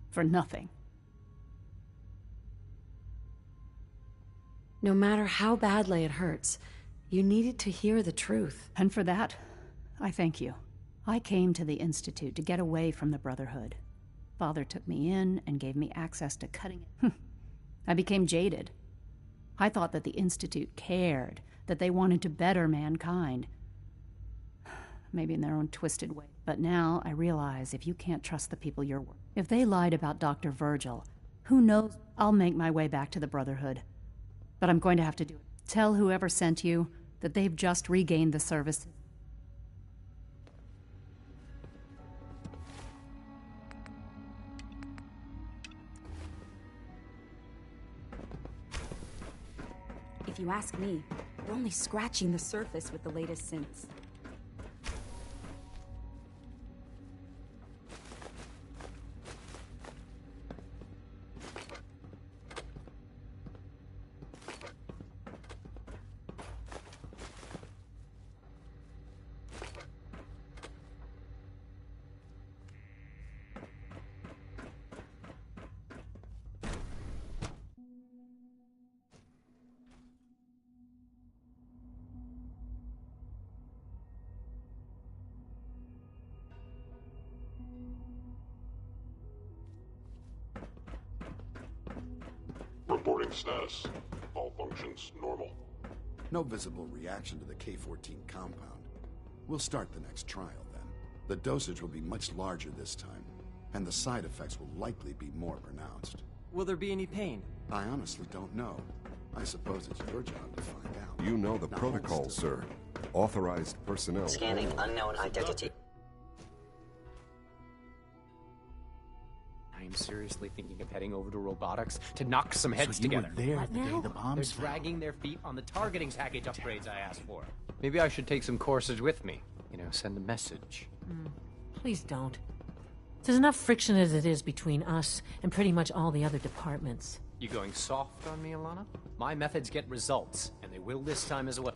U: For nothing.
P: No matter how badly it hurts, you needed to hear the truth.
U: And for that, I thank you. I came to the Institute to get away from the Brotherhood. Father took me in and gave me access to cutting it. I became jaded. I thought that the Institute cared, that they wanted to better mankind. Maybe in their own twisted way. But now I realize if you can't trust the people you're with, if they lied about Dr. Virgil, who knows? I'll make my way back to the Brotherhood. But I'm going to have to do it. Tell whoever sent you that they've just regained the service.
B: If you ask me, we're only scratching the surface with the latest synths.
D: Reporting status. All functions normal.
W: No visible reaction to the K-14 compound. We'll start the next trial then. The dosage will be much larger this time, and the side effects will likely be more pronounced.
X: Will there be any pain?
W: I honestly don't know. I suppose it's your job to find out.
T: You know the
W: Not
T: protocol,
W: hold still.
T: sir. Authorized personnel.
R: Scanning unknown identity.
Y: I am seriously thinking of heading over to robotics to knock some heads
N: So you were
Y: together.
N: there the day the bombs
Y: They're dragging their feet on the targeting package upgrades I asked for. Maybe I should take some courses with me. You know, send a message.
K: Please don't. There's enough friction as it is between us and pretty much all the other departments.
Y: You going soft on me, Alana? My methods get results, and they will this time as well.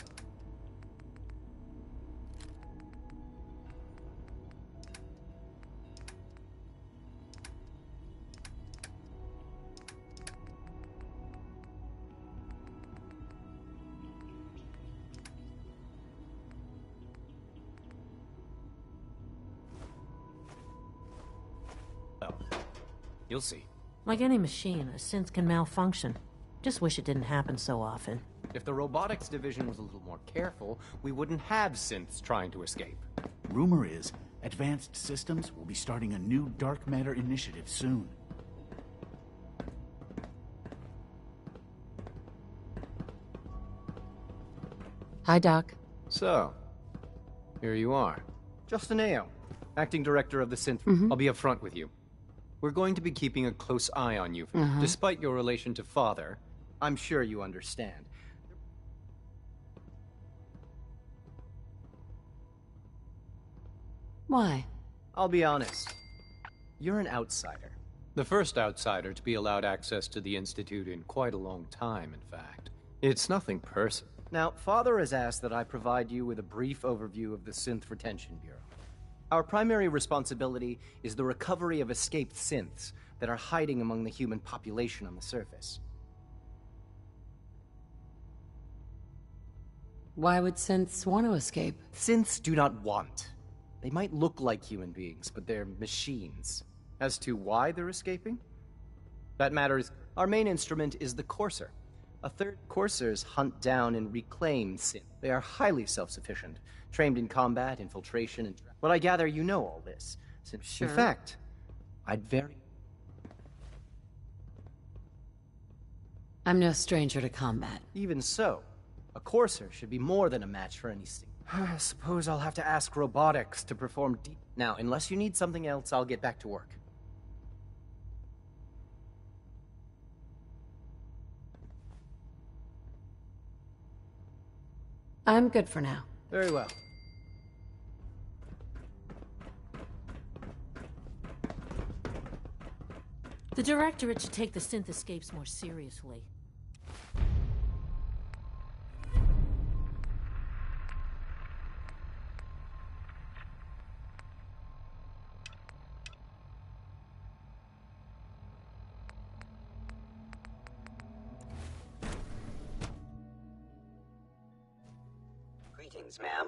Y: Well, you'll see.
K: Like any machine, a synth can malfunction. Just wish it didn't happen so often.
Y: If the robotics division was a little more careful, we wouldn't have synths trying to escape.
N: Rumor is, Advanced Systems will be starting a new dark matter initiative soon.
P: Hi, Doc.
Y: So, here you are. Justin Ao, acting director of the synth. I'll be upfront with you. We're going to be keeping a close eye on you. Despite your relation to Father, I'm sure you understand.
P: Why?
Y: I'll be honest. You're an outsider. The first outsider to be allowed access to the Institute in quite a long time, in fact. It's nothing personal. Now, Father has asked that I provide you with a brief overview of the Synth Retention Bureau. Our primary responsibility is the recovery of escaped synths that are hiding among the human population on the surface.
P: Why would synths want to escape?
Y: Synths do not want. They might look like human beings, but they're machines. As to why they're escaping? That matters. Our main instrument is the Courser. A third Coursers hunt down and reclaim synths. They are highly self-sufficient, trained in combat, infiltration, and... But I gather you know all this. Since,
P: Sure.
Y: In fact, I'd very...
P: I'm no stranger to combat.
Y: Even so, a Courser should be more than a match for any synth. I suppose I'll have to ask robotics to perform deep... Now, unless you need something else, I'll get back to work.
P: I'm good for now.
Y: Very well.
K: The Directorate should take the synth escapes more seriously.
R: briefings, ma'am.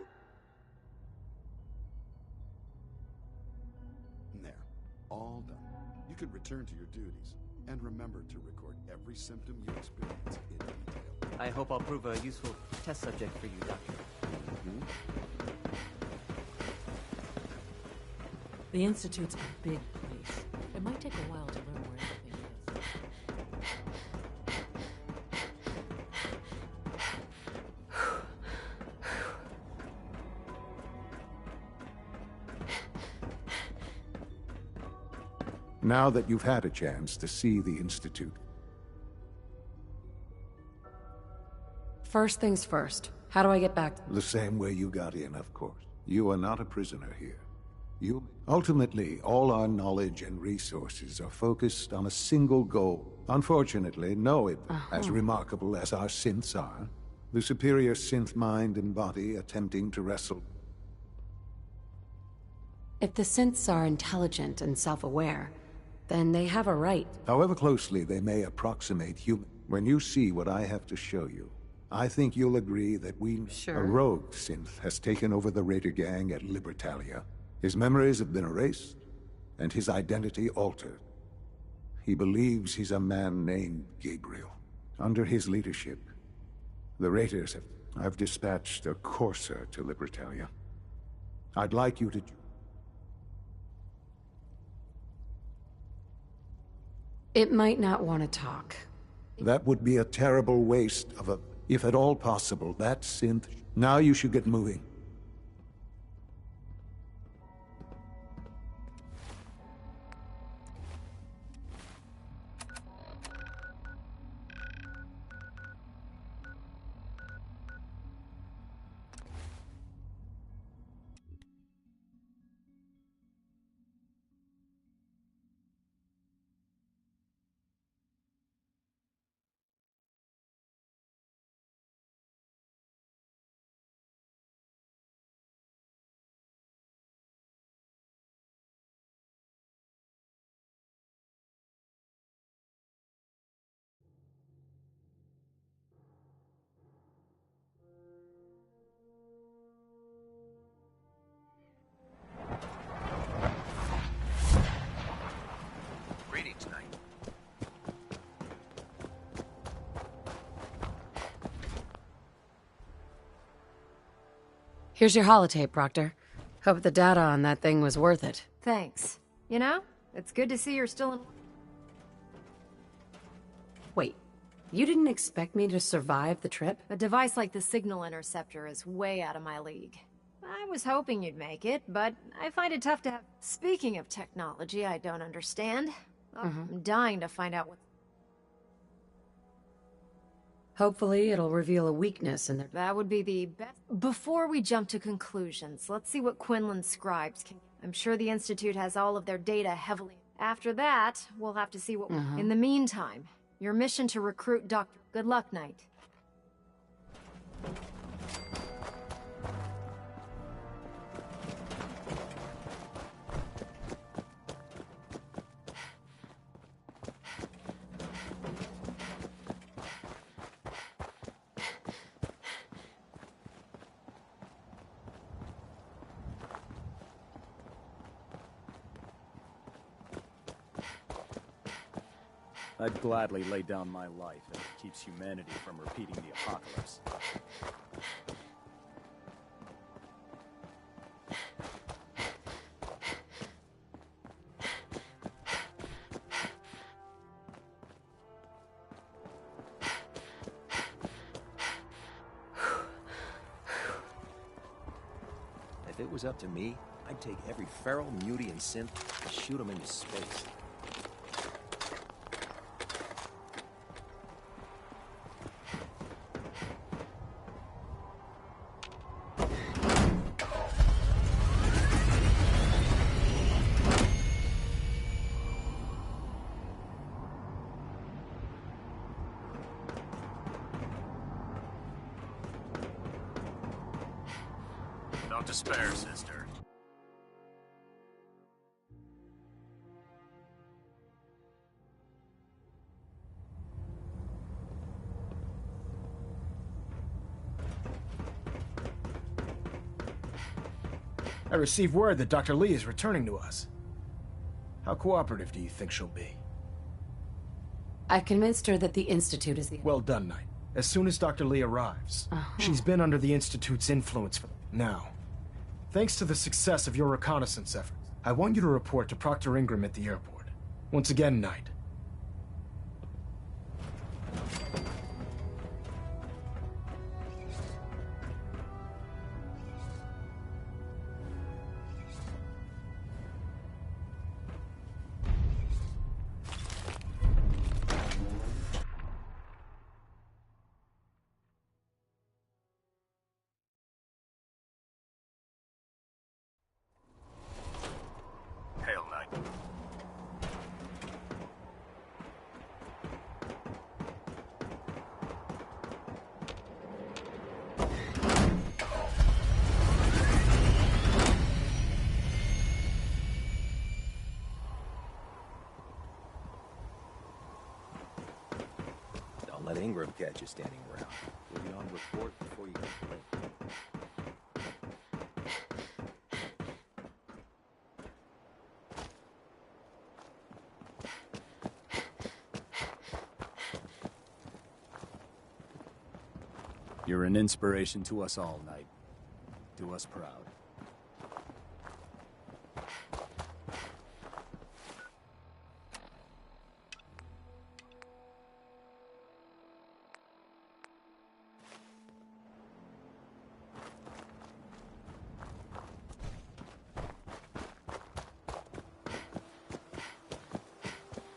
W: There. All done. You can return to your duties. And remember to record every symptom you experience in detail.
F: I hope I'll prove a useful test subject for you, Doctor.
K: The Institute's a big place. It might take a while to learn where everything is.
G: Now that you've had a chance to see the Institute,
P: First things first. How do I get back?
G: the same way you got in, of course. You are not a prisoner here. Ultimately, all our knowledge and resources are focused on a single goal. Unfortunately, know it, as remarkable as our synths are, the superior synth mind and body attempting to wrestle.
P: If the synths are intelligent and self-aware, then they have a right.
G: However closely they may approximate human, when you see what I have to show you, I think you'll agree that a rogue synth has taken over the Raider gang at Libertalia. His memories have been erased, and his identity altered. He believes he's a man named Gabriel. Under his leadership, the Raiders I've dispatched a courser to Libertalia. I'd like you to...
P: It might not want to talk.
G: That would be a terrible waste of if at all possible, that synth... Now you should get moving.
L: Greetings, Knight.
P: Here's your holotape, Proctor. Hope the data on that thing was worth it.
H: Thanks. You know, it's good to see you're still in...
P: Wait, you didn't expect me to survive the trip?
H: A device like the Signal Interceptor is way out of my league. I was hoping you'd make it, but I find it tough to have... Speaking of technology I don't understand, I'm dying to find out what...
P: Hopefully it'll reveal a weakness in their...
H: That would be the best... Before we jump to conclusions, let's see what Quinlan's scribes can... I'm sure the Institute has all of their data heavily... After that, we'll have to see what... In the meantime, your mission to recruit Dr. Good luck, Knight.
L: I'd gladly lay down my life if it keeps humanity from repeating the apocalypse.
I: If it was up to me, I'd take every feral, mutie, and synth and shoot them into space.
V: Don't despair, sister.
C: I received word that Dr. Lee is returning to us. How cooperative do you think she'll be?
P: I convinced her that the Institute is the...
C: Well done, Knight. As soon as Dr. Lee arrives, she's been under the Institute's influence for now. Thanks to the success of your reconnaissance efforts, I want you to report to Proctor Ingram at the airport. Once again, Knight.
V: Hail, Knight.
I: Don't let Ingram catch you standing around. We'll be on report before you complain.
A: You're an inspiration to us all, Knight. Do us proud.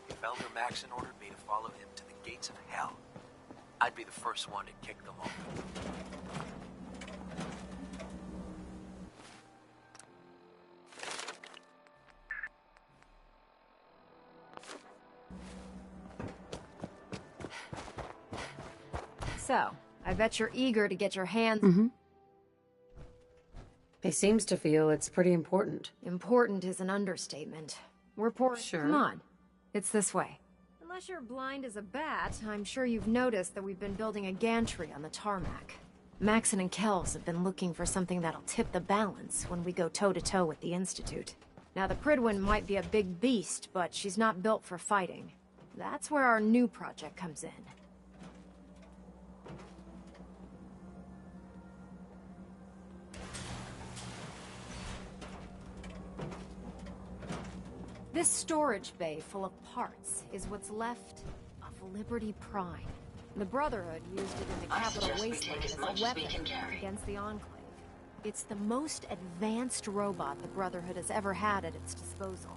V: If Elder Maxon ordered me to follow him to the gates of hell, I'd be the first one to kick them open.
H: So, I bet you're eager to get your hands...
P: He seems to feel it's pretty important.
H: Important is an understatement. We're poor...
P: Sure.
H: Come on. It's this way. Unless you're blind as a bat, I'm sure you've noticed that we've been building a gantry on the tarmac. Maxon and Kells have been looking for something that'll tip the balance when we go toe-to-toe with the Institute. Now, the Prydwen might be a big beast, but she's not built for fighting. That's where our new project comes in. This storage bay full of parts is what's left of Liberty Prime. The Brotherhood used it in the Capital Wasteland as a weapon against the Enclave. It's the most advanced robot the Brotherhood has ever had at its disposal.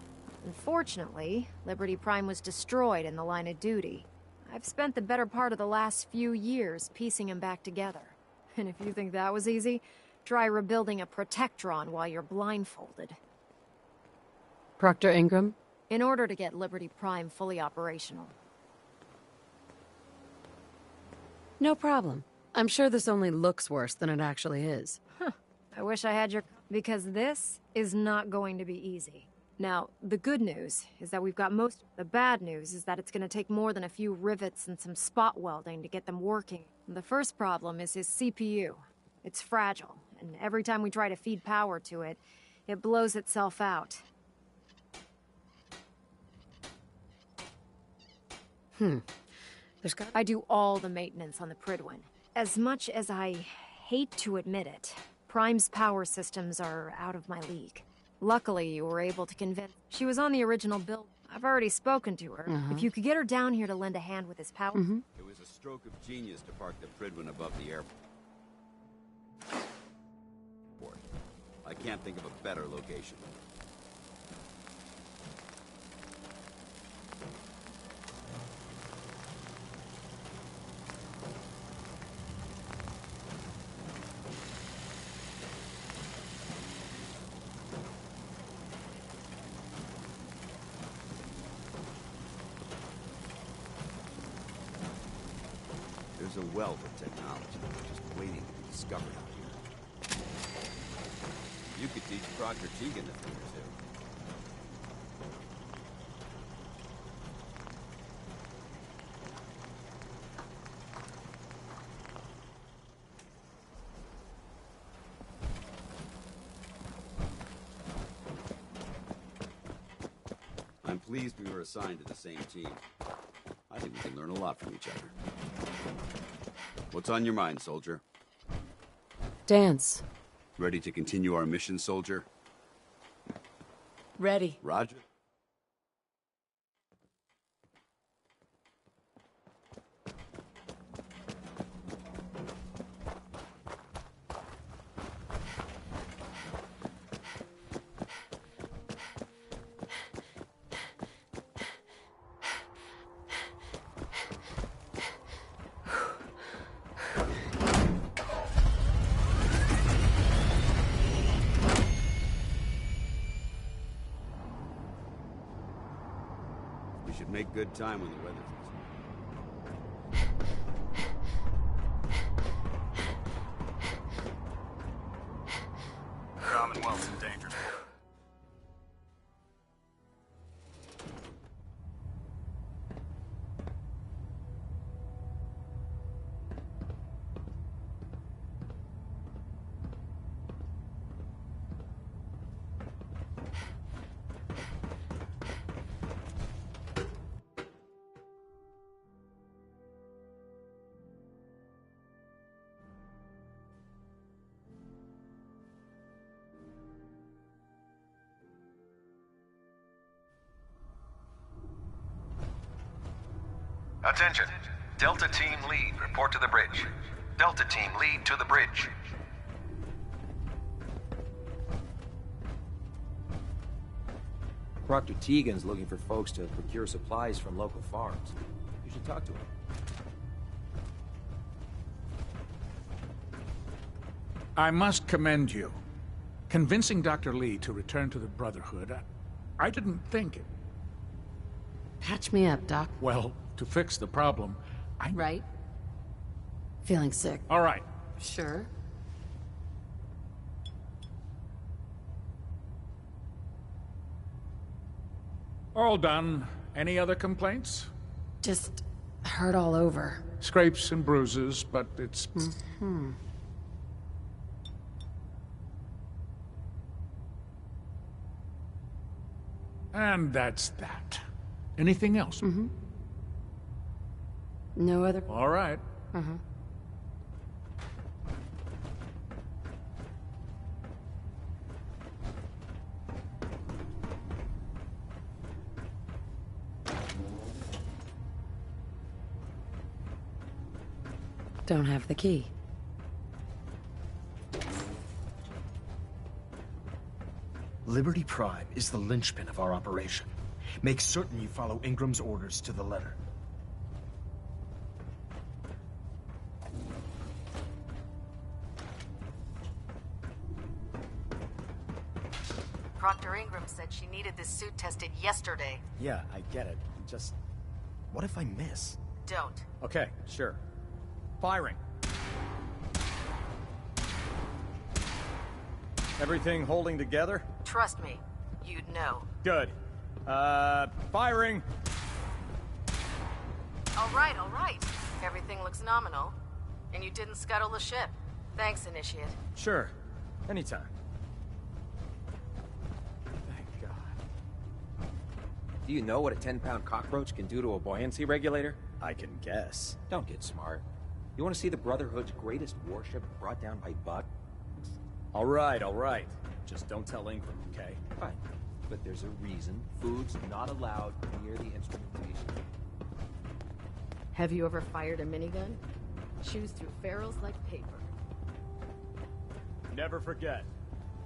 H: Unfortunately, Liberty Prime was destroyed in the line of duty. I've spent the better part of the last few years piecing him back together. And if you think that was easy, try rebuilding a Protectron while you're blindfolded.
P: Proctor Ingram?
H: In order to get Liberty Prime fully operational.
P: No problem. I'm sure this only looks worse than it actually is.
H: Huh. I wish I had your... Because this is not going to be easy. Now, the good news is that we've got most... The bad news is that it's going to take more than a few rivets and some spot welding to get them working. The first problem is his CPU. It's fragile, and every time we try to feed power to it, it blows itself out. I do all the maintenance on the Prydwen. As much as I hate to admit it, Prime's power systems are out of my league. Luckily, you were able to convince... She was on the original build. I've already spoken to her. If you could get her down here to lend a hand with his power...
M: It was a stroke of genius to park the Prydwen above the airport. I can't think of a better location. There's a wealth of technology just waiting to be discovered out here. You could teach Proctor Teagan a thing or two. pleased we were assigned to the same team. I think we can learn a lot from each other. What's on your mind, soldier?
P: Dance.
M: Ready to continue our mission, soldier?
P: Ready.
M: Roger. We should make good time when the weather's
V: Commonwealth's in danger.
J: Attention. Delta Team Lead, report to the bridge. Delta Team Lead to the bridge.
I: Proctor Tegan's looking for folks to procure supplies from local farms. You should talk to him.
O: I must commend you. Convincing Dr. Lee to return to the Brotherhood, I didn't think it.
P: Patch me up, Doc.
O: Well, to fix the problem,
P: Right. Feeling sick.
O: All right.
P: Sure.
O: All done. Any other complaints?
P: Just hurt all over.
O: Scrapes and bruises, but it's...
P: Mm-hmm.
O: And that's that. Anything else?
P: Mm-hmm. No other...
O: All right.
P: Uh-huh. Don't have the key.
C: Liberty Prime is the linchpin of our operation. Make certain you follow Ingram's orders to the letter.
Q: Proctor Ingram said she needed this suit tested yesterday.
L: Yeah, I get it. Just... what if I miss?
Q: Don't.
L: Okay, sure. Firing. Everything holding together?
Q: Trust me, you'd know.
L: Good. Firing!
Q: All right. Everything looks nominal. And you didn't scuttle the ship. Thanks, Initiate.
L: Sure. Anytime. Thank God.
I: Do you know what a 10-pound cockroach can do to a buoyancy regulator?
L: I can guess.
I: Don't get smart. You want to see the Brotherhood's greatest warship brought down by bugs?
L: All right. Just don't tell Ingram, okay?
I: Fine. But there's a reason food's not allowed near the instrumentation.
Q: Have you ever fired a minigun? Chews through ferrules like paper.
L: Never forget,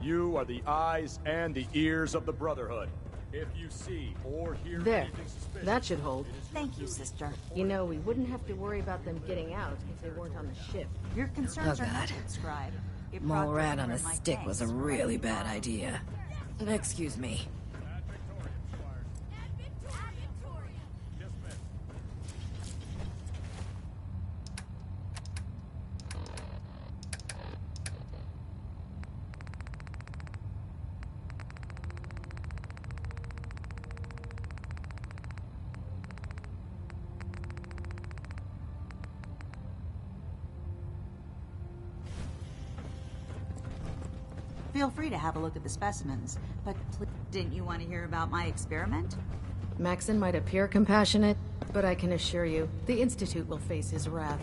L: you are the eyes and the ears of the Brotherhood. If you see or hear
Q: There.
L: anything suspicious...
Q: That should hold. Thank you, sister. You know, we wouldn't have to worry about them getting out if they weren't on the ship.
S: Your concerns
Q: Oh,
S: are
Q: God.
S: noted, Scribe. It
Q: Mole
S: brought
Q: rat
S: the
Q: on a
S: Ingram my
Q: stick was a
S: thanks for
Q: really
S: letting
Q: bad
S: me
Q: idea. Excuse me.
S: Feel free to have a look at the specimens, but didn't you want to hear about my experiment?
Q: Maxon might appear compassionate, but I can assure you, the Institute will face his wrath.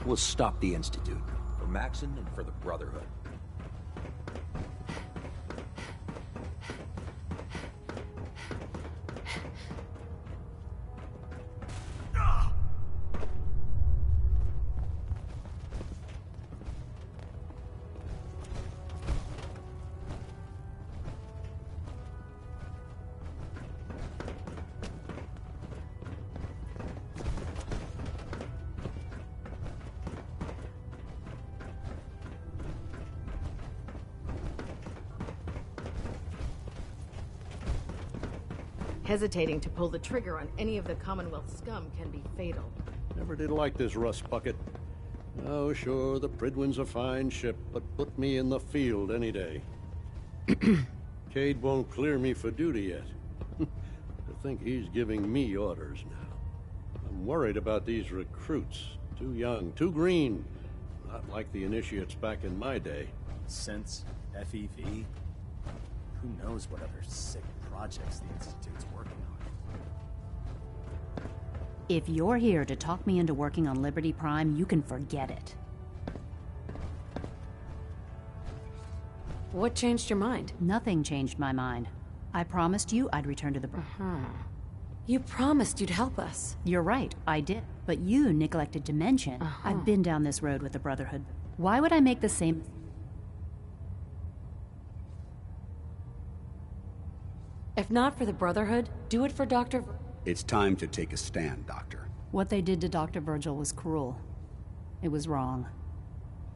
I: We'll stop the Institute. For Maxon and for the Brotherhood.
Q: Hesitating to pull the trigger on any of the Commonwealth scum can be fatal.
B: Never did like this rust bucket. Oh, sure, the Prydwen's a fine ship, but put me in the field any day. Cade won't clear me for duty yet. I think he's giving me orders now. I'm worried about these recruits. Too young, too green. Not like the initiates back in my day.
L: Sense, FEV. Who knows what other sick projects the Institute's working on.
S: If you're here to talk me into working on Liberty Prime, you can forget it.
P: What changed your mind?
S: Nothing changed my mind. I promised you I'd return to the...
P: You promised you'd help us.
S: You're right, I did. But you neglected to mention I've been down this road with the Brotherhood. Why would I make the same...
P: If not for the Brotherhood, do it for Dr.
D: It's time to take a stand, Doctor.
S: What they did to Dr. Virgil was cruel. It was wrong.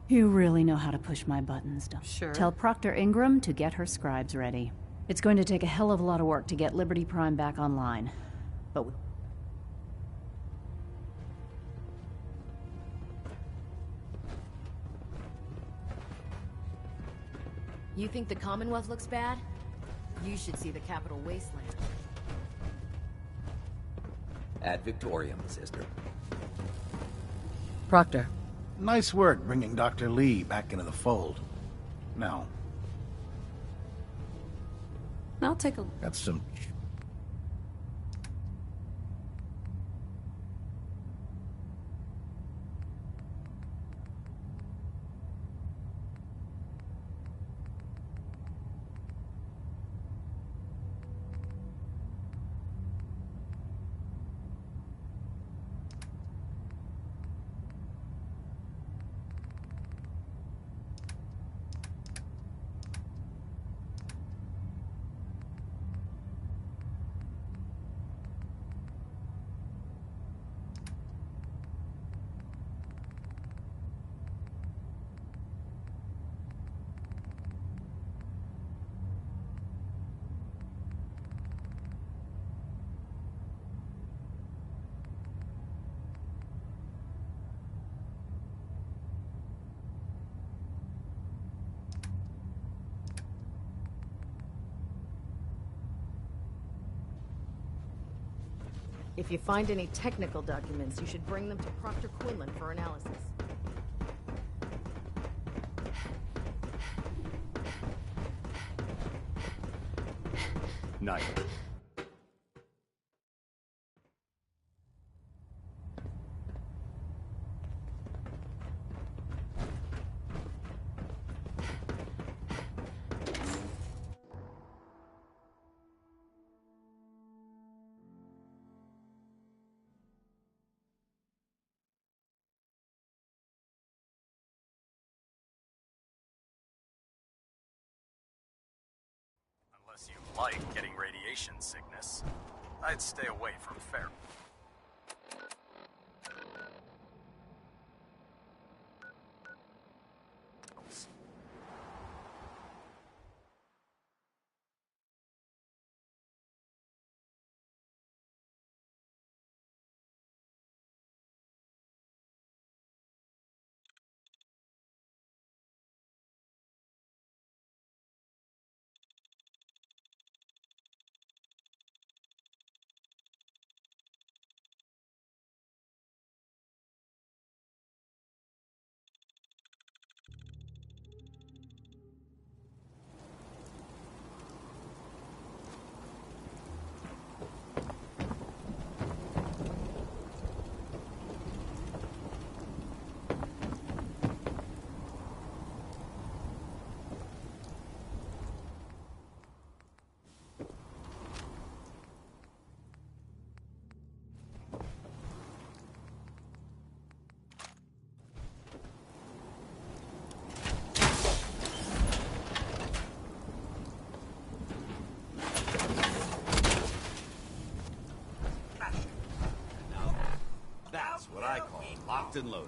S: You really know how to push my buttons, don't you?
P: Sure.
S: Tell Proctor Ingram to get her scribes ready. It's going to take a hell of a lot of work to get Liberty Prime back online. But...
Q: You think the Commonwealth looks bad? You should see the Capital Wasteland.
I: Ad Victoriam, sister.
N: Proctor. Nice work bringing Dr. Lee back into the fold. Now,
P: I'll take a...
N: that's some...
Q: If you find any technical documents, you should bring them to Proctor Quinlan for analysis.
D: Night.
L: Unless you like getting radiation sickness, I'd stay away from Fair.
M: Locked and loaded.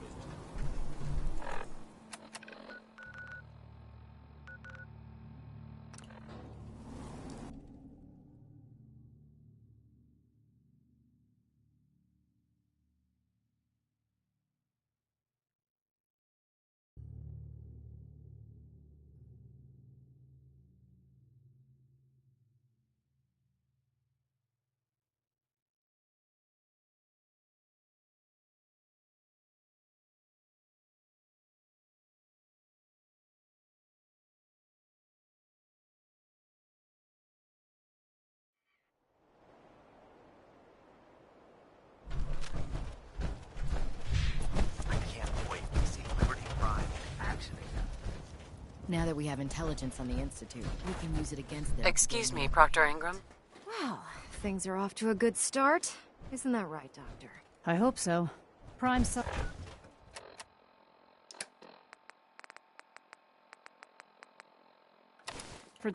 E: Now that we have intelligence on the Institute, we can use it against them.
Q: Excuse me, Proctor Ingram.
H: Well, things are off to a good start. Isn't that right, Doctor?
S: I hope so. Prime suffered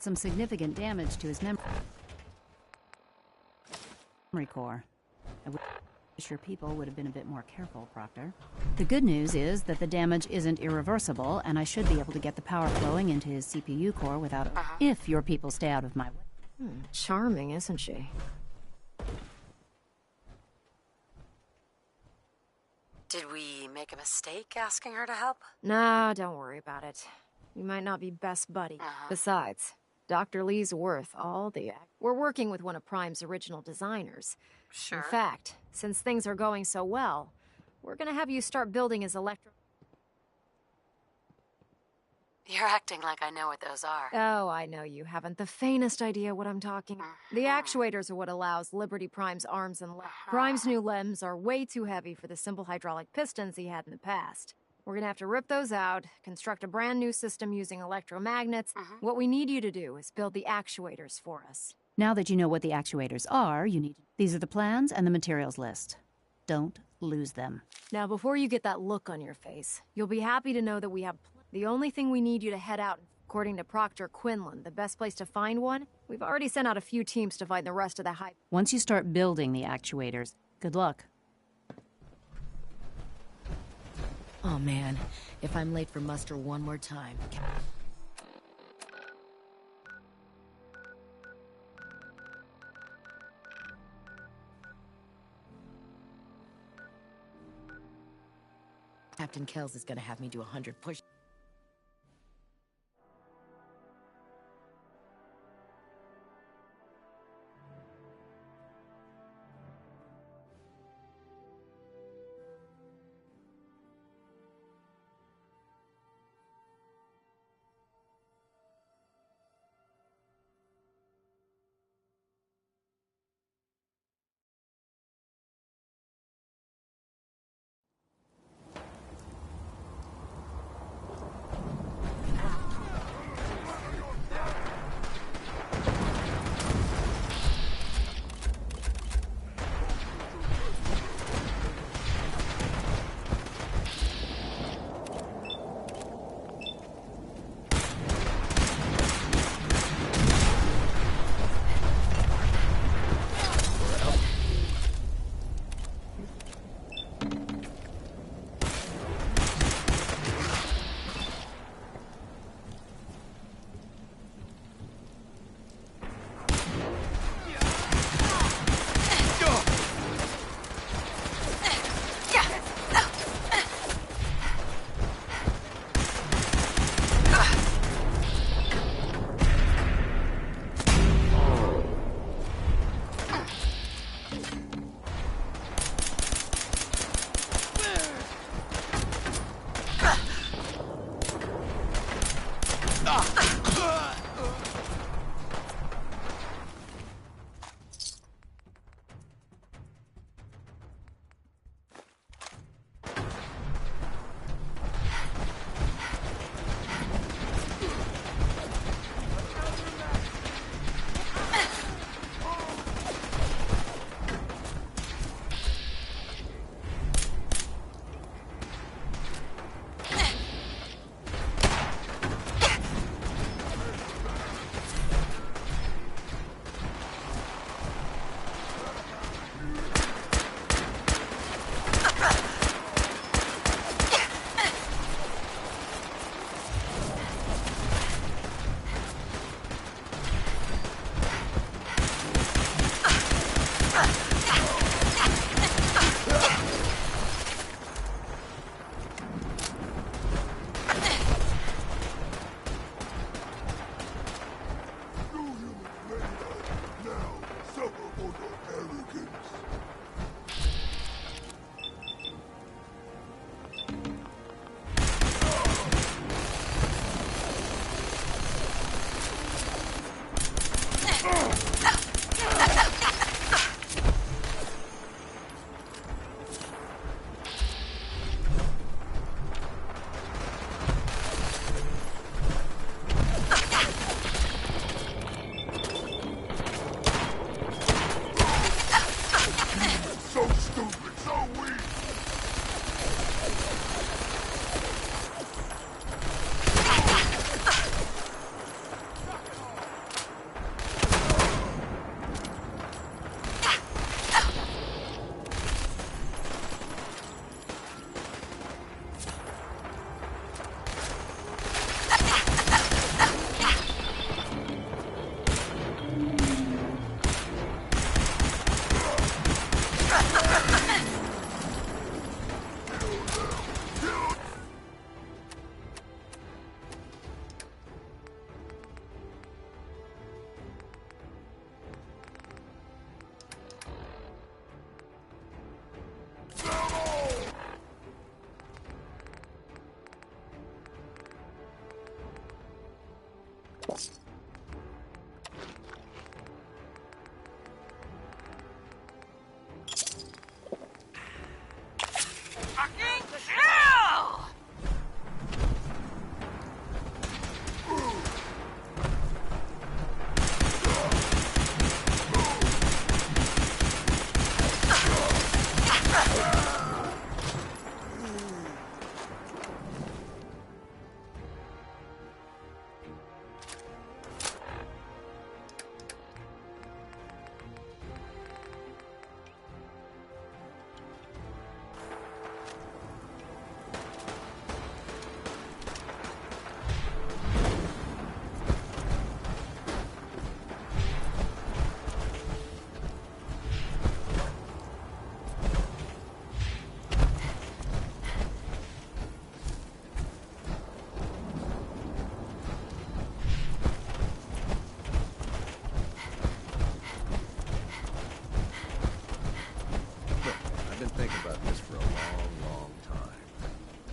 S: some significant damage to his memory core. I wish your people would have been a bit more careful, Proctor. The good news is that the damage isn't irreversible, and I should be able to get the power flowing into his CPU core without if your people stay out of my way.
H: Charming, isn't she?
Q: Did we make a mistake asking her to help?
H: No, don't worry about it. We might not be best buddies. Besides, Dr. Lee's worth all the... We're working with one of Prime's original designers.
Q: Sure.
H: In fact, since things are going so well, we're gonna have you start building his electro...
Q: You're acting like I know what those are.
H: Oh, I know you haven't the faintest idea what I'm talking about. The actuators are what allows Liberty Prime's arms and legs. Prime's new limbs are way too heavy for the simple hydraulic pistons he had in the past. We're gonna have to rip those out, construct a brand new system using electromagnets. What we need you to do is build the actuators for us.
S: Now that you know what the actuators are, you need... These are the plans and the materials list. Don't lose them.
H: Now, before you get that look on your face, you'll be happy to know that we have... The only thing we need you to head out, according to Proctor Quinlan, the best place to find one, we've already sent out a few teams to find the rest of the hype.
S: Once you start building the actuators, good luck.
E: Oh man, if I'm late for muster one more time... Captain Kells is gonna have me do 100 push...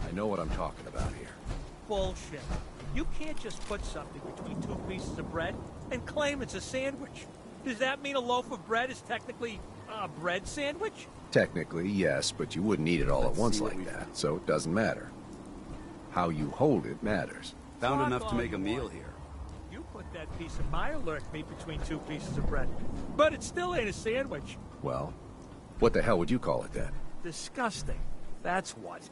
A: I know what I'm talking about here.
R: Bullshit. You can't just put something between two pieces of bread and claim it's a sandwich. Does that mean a loaf of bread is technically a bread sandwich?
A: Technically, yes, but you wouldn't eat it all at once like that, so it doesn't matter. How you hold it matters.
D: Found enough to make a meal here.
R: You put that piece of Mirelurk meat between two pieces of bread, but it still ain't a sandwich.
A: Well, what the hell would you call it then?
R: Disgusting. That's what.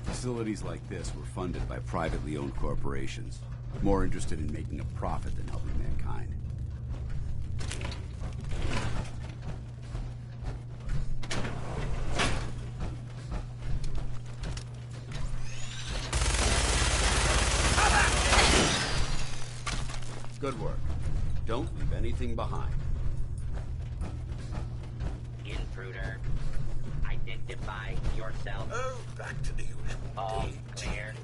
D: Facilities like this were funded by privately owned corporations, more interested in making a profit than helping mankind. Good work. Don't leave anything behind.
T: Intruder. Identify yourself.
U: Oh, back to the usual.
T: All clear.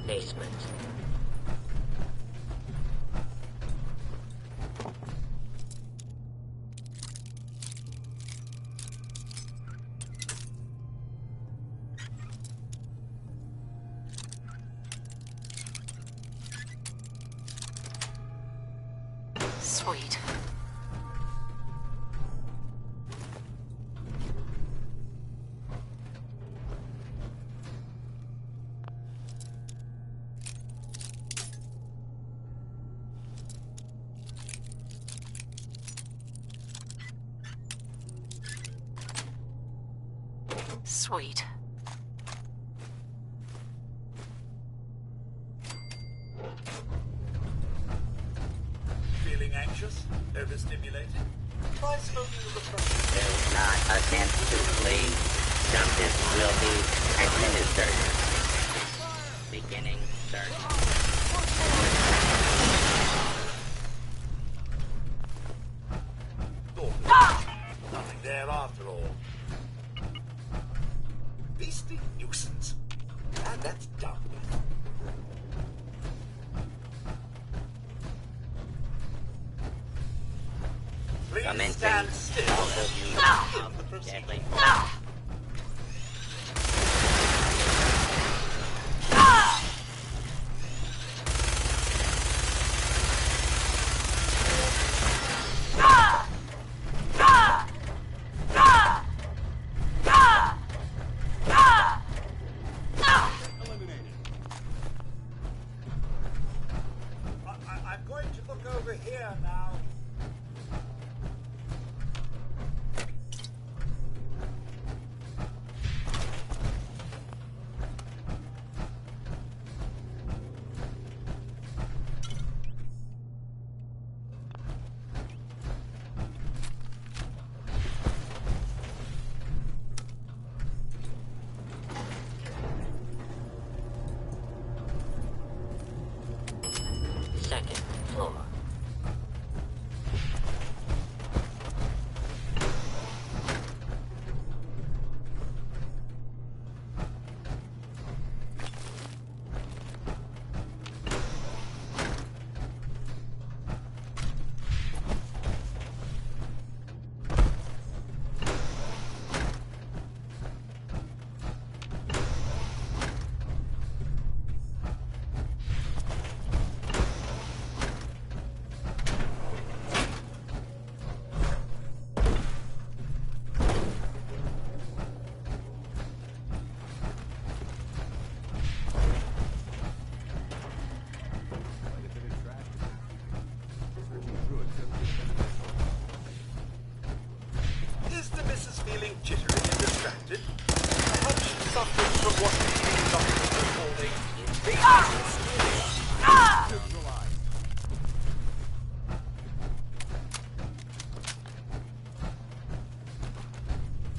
T: Basement.
Q: Sweet. Sweet.
U: Feeling
F: Feeling anxious? Overstimulated? Try smoking of the front.
T: Do not attempt to flee. Justice will be administered. Beginning search.
F: Nothing there after all. Beastly nuisance. And that's done with. Please stand still as you begin the proceeding. I'm going to look over here now.
T: Second floor. Is the missus feeling jittery and distracted? Perhaps she suffers from what the doctors are calling invasive hysteria. Neutralized.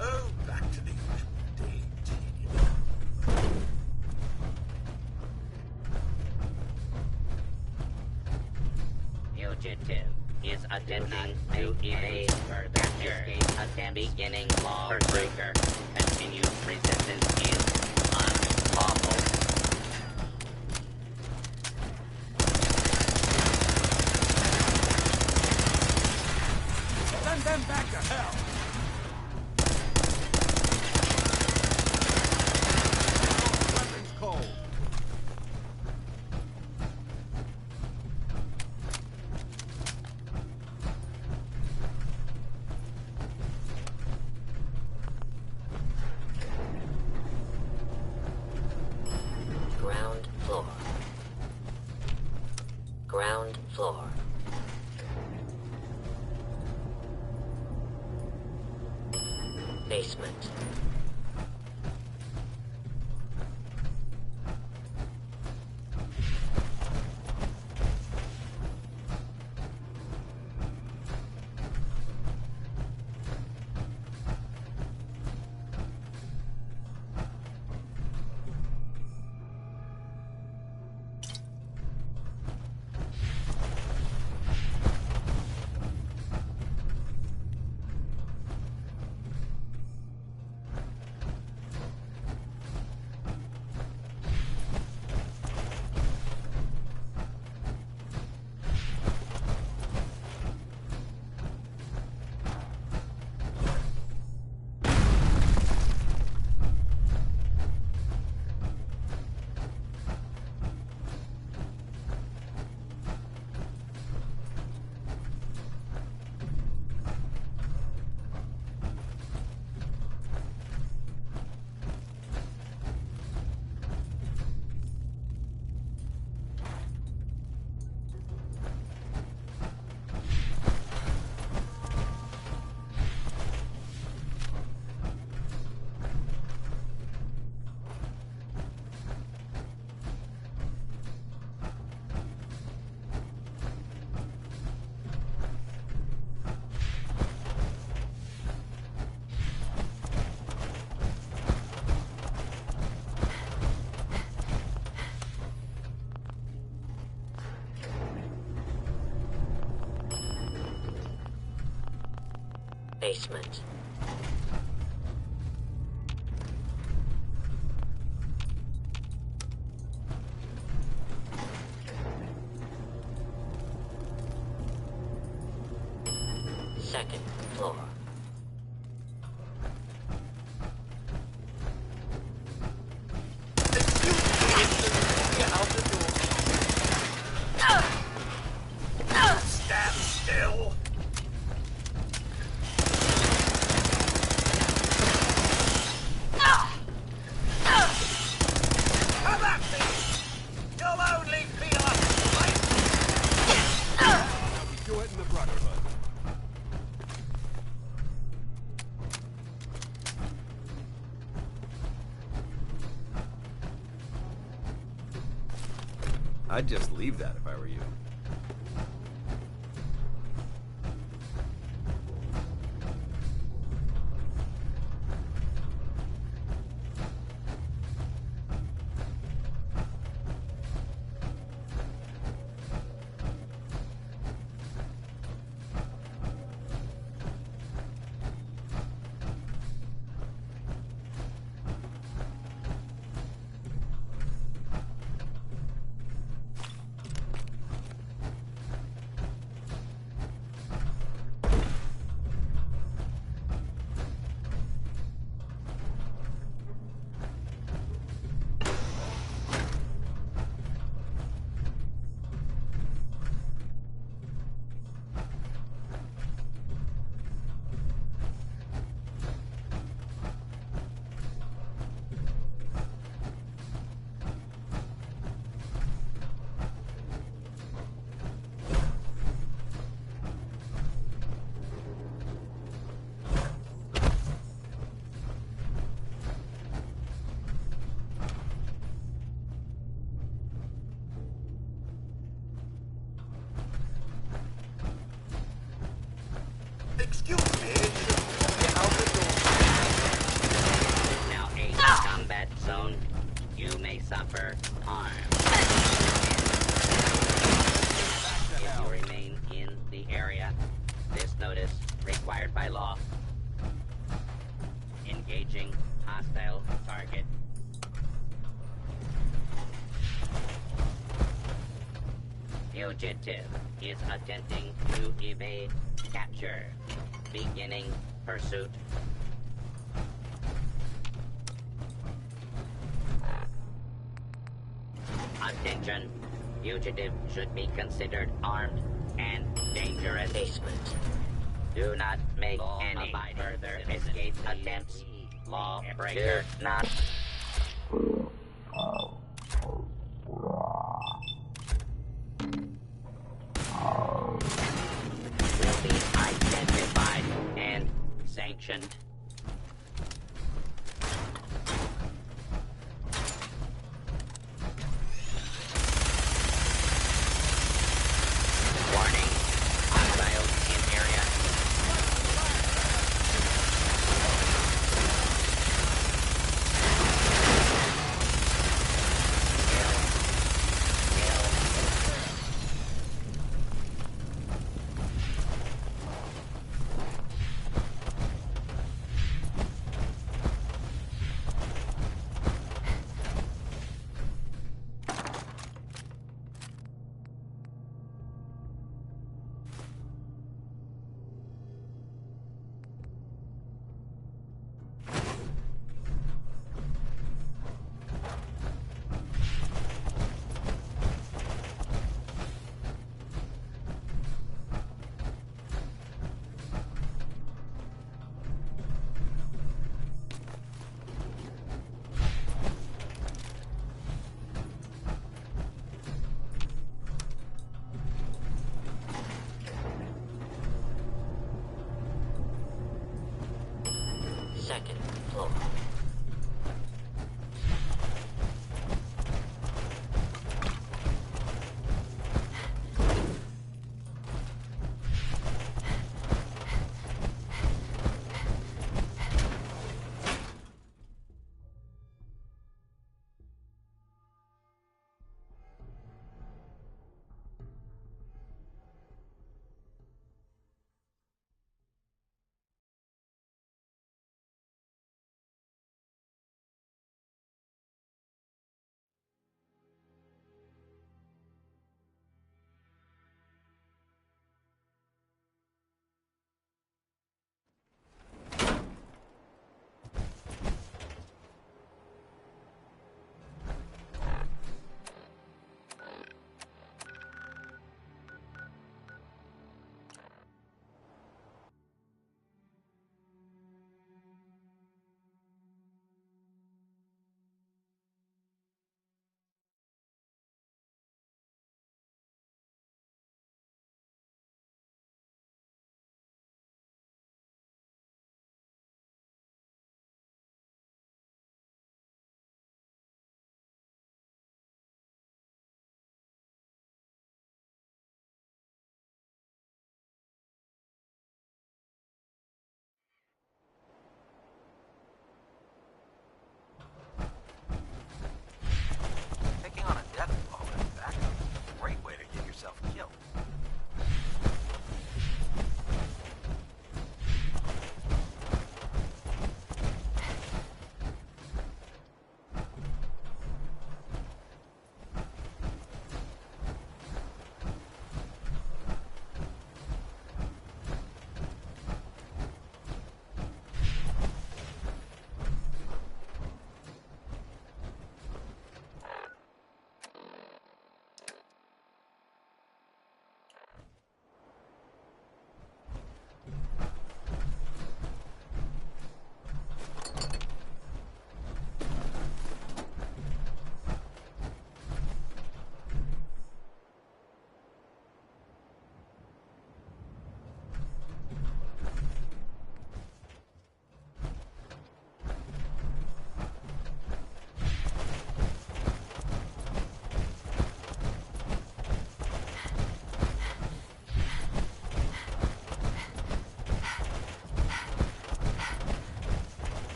T: Oh, back to the usual day. Fugitive is attempting to evade further escape attempt. Beginning law breaker. Continued resistance is unlawful.
F: Send them back to hell. Weapons cold.
T: Ground floor. Ground floor. Basement.
K: Basement. Second floor.
T: Stand still. Come at me. You'll only feel a fight.
M: Do it in the Brotherhood. I'd just leave that if I were you.
T: Excuse me. Get out the door.
K: Now a combat zone. You may suffer harm. If you remain in the area, this notice required by law. Engaging hostile target. Fugitive is attempting to evade capture. Beginning pursuit. Attention. Fugitive should be considered armed and dangerous. Basement. Do not make any further escape attempts. Lawbreaker not. Will be identified and sanctioned. Warning. Hostiles in area.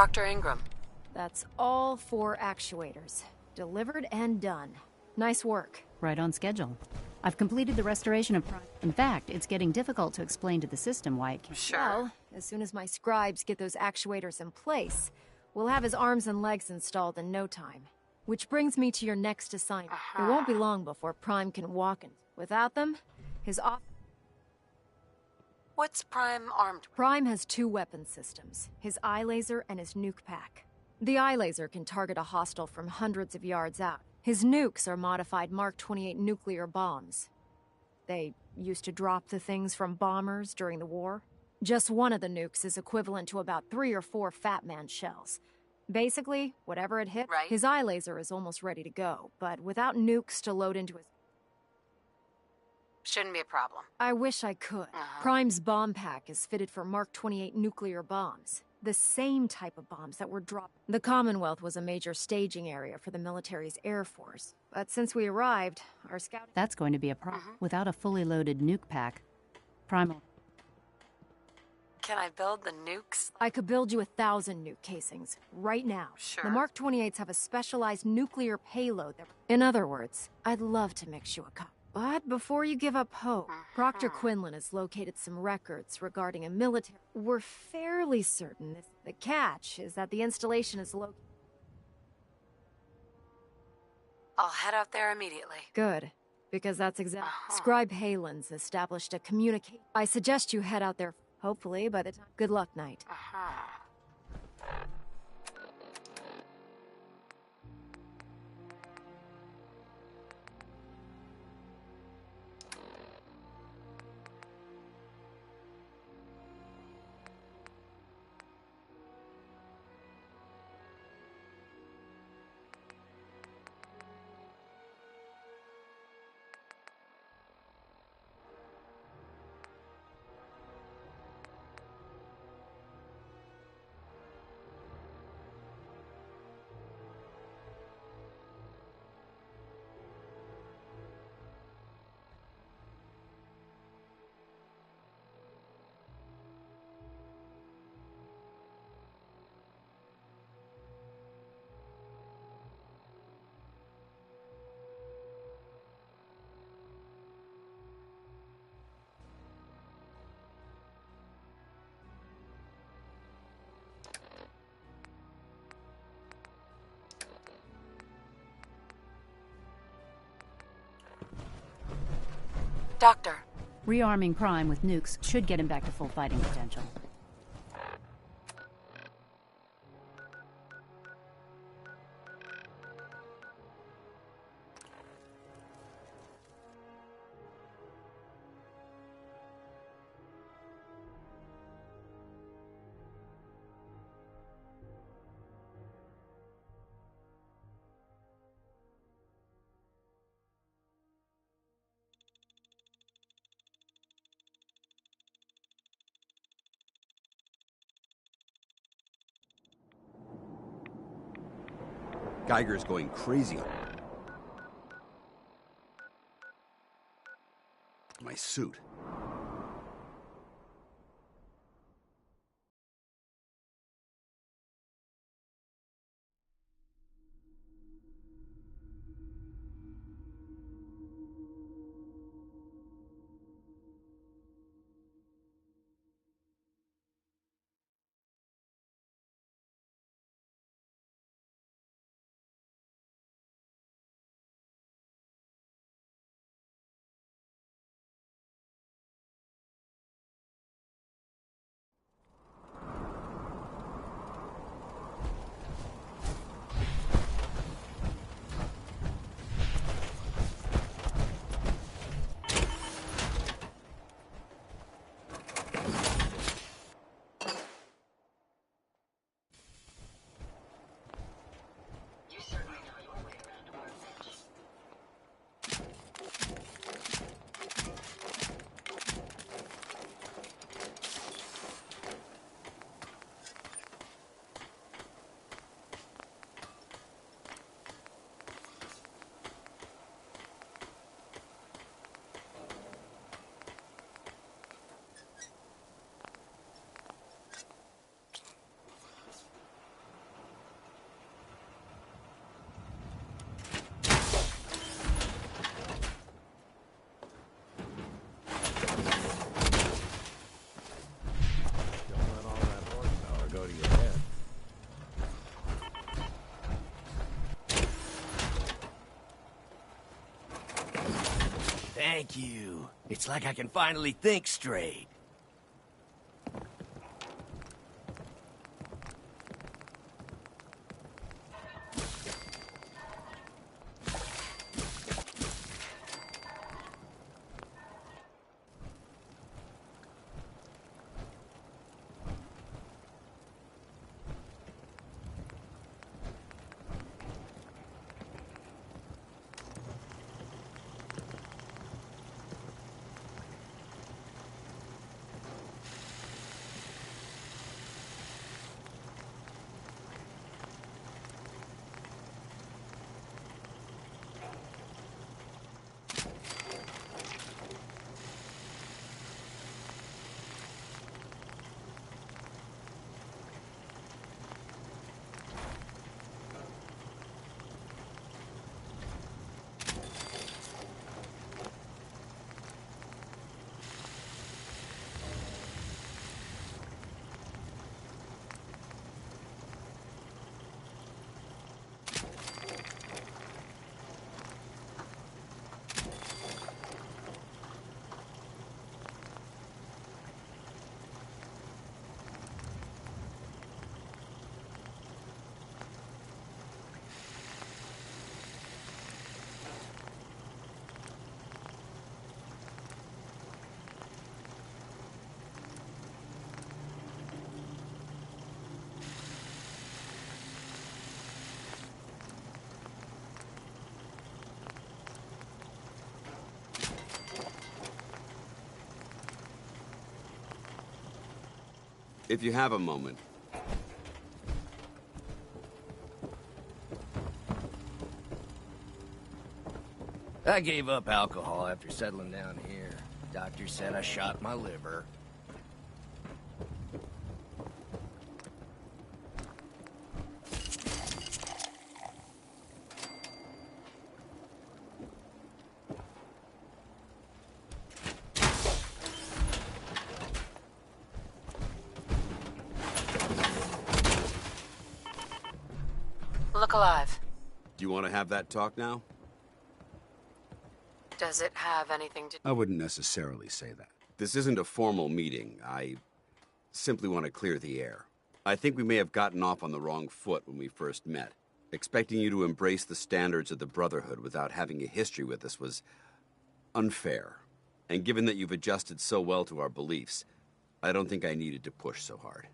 Q: Proctor Ingram.
H: That's all 4 actuators. Delivered and done. Nice work.
S: Right on schedule. I've completed the restoration of Prime. In fact, it's getting difficult to explain to the system why it can't.
H: Well, as soon as my scribes get those actuators in place, we'll have his arms and legs installed in no time. Which brings me to your next assignment. It won't be long before Prime can walk, and without them, his off...
Q: What's Prime armed with?
H: Prime has 2 weapon systems, his eye laser and his nuke pack. The eye laser can target a hostile from hundreds of yards out. His nukes are modified Mark 28 nuclear bombs. They used to drop the things from bombers during the war. Just one of the nukes is equivalent to about 3 or 4 Fat Man shells. Basically, whatever it hit, his eye laser is almost ready to go, but without nukes to load into his...
Q: Shouldn't be a problem.
H: I wish I could. Prime's bomb pack is fitted for Mark 28 nuclear bombs. The same type of bombs that were dropped. The Commonwealth was a major staging area for the military's Air Force. But since we arrived, our scout...
S: That's going to be a problem. Without a fully loaded nuke pack, Prime...
Q: Can I build the nukes?
H: I could build you 1,000 nuke casings, right now.
Q: Sure.
H: The Mark 28s have a specialized nuclear payload that... In other words, I'd love to mix you a cup. But before you give up hope, Proctor Quinlan has located some records regarding a military... We're fairly certain this... The catch is that the installation is located...
Q: I'll head out there immediately.
H: Good, because that's exactly... Scribe Halen's established a communicate... I suggest you head out there, hopefully by the time... Good luck, Knight.
Q: Doctor.
S: Rearming Prime with nukes should get him back to full fighting potential.
D: Geiger's going crazy on my suit.
I: Thank you. It's like I can finally think straight.
M: If you have a moment.
I: I gave up alcohol after settling down here. Doctor said I shot my liver.
Q: Look alive.
M: Do you want to have that talk now?
Q: Does it have anything to...
M: I wouldn't necessarily say that. This isn't a formal meeting. I simply want to clear the air. I think we may have gotten off on the wrong foot when we first met. Expecting you to embrace the standards of the Brotherhood without having a history with us was unfair. And given that you've adjusted so well to our beliefs, I don't think I needed to push so hard.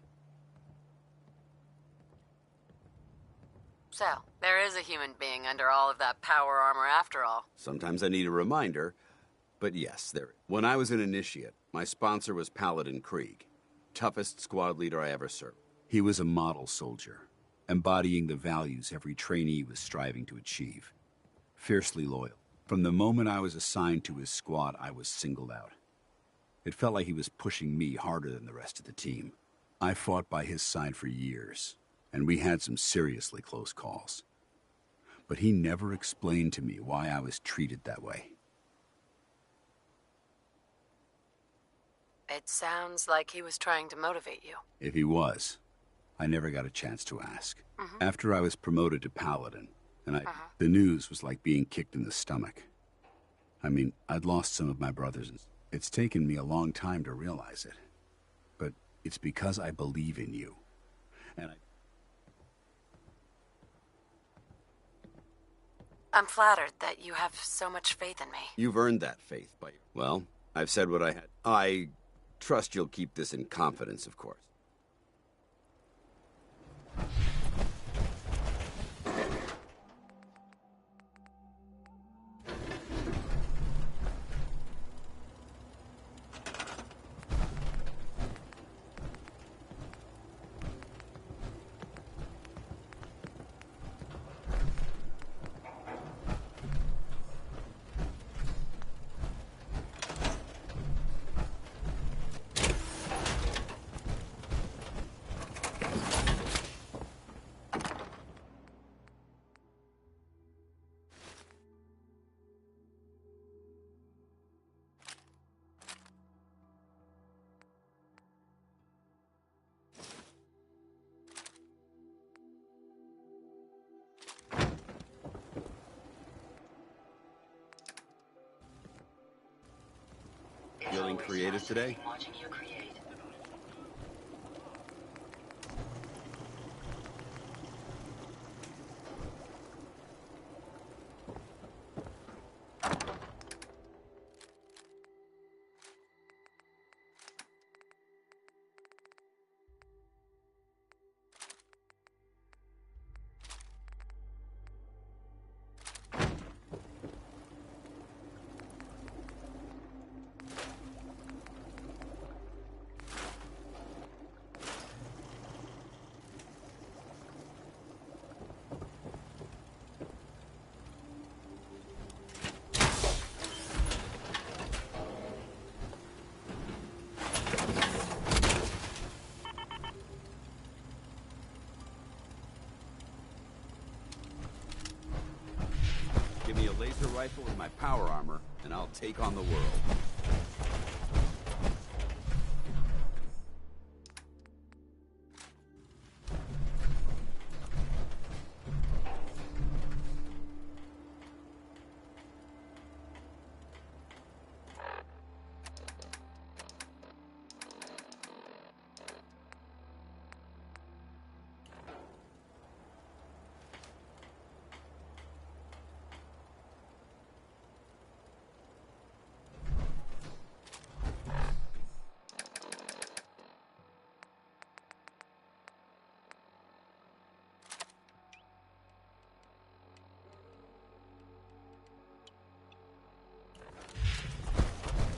Q: So, there is a human being under all of that power armor after all.
M: Sometimes I need a reminder, but yes, there. When I was an initiate, my sponsor was Paladin Krieg, toughest squad leader I ever served. He was a model soldier, embodying the values every trainee was striving to achieve. Fiercely loyal. From the moment I was assigned to his squad, I was singled out. It felt like he was pushing me harder than the rest of the team. I fought by his side for years, and we had some seriously close calls. But he never explained to me why I was treated that way.
Q: It sounds like he was trying to motivate you.
M: If he was, I never got a chance to ask. After I was promoted to Paladin, and the news was like being kicked in the stomach. I mean, I'd lost some of my brothers. It's taken me a long time to realize it. But it's because I believe in you. And
Q: I'm flattered that you have so much faith in me.
M: You've earned that faith by... Well, I've said what I had. I trust you'll keep this in confidence, of course. Feeling creative today? Give me a laser rifle and my power armor, and I'll take on the world.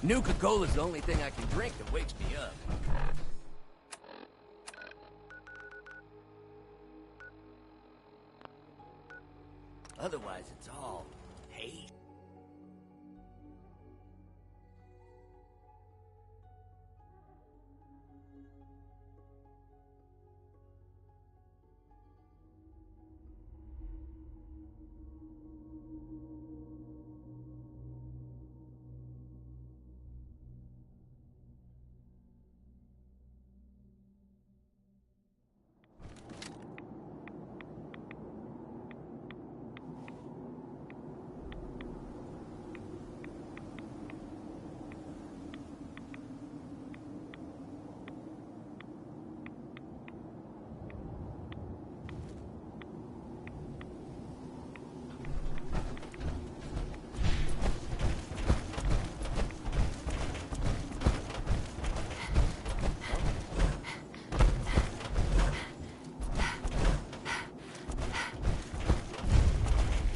I: Nuka-Cola's the only thing I can drink that wakes me up. Otherwise, it's all hate.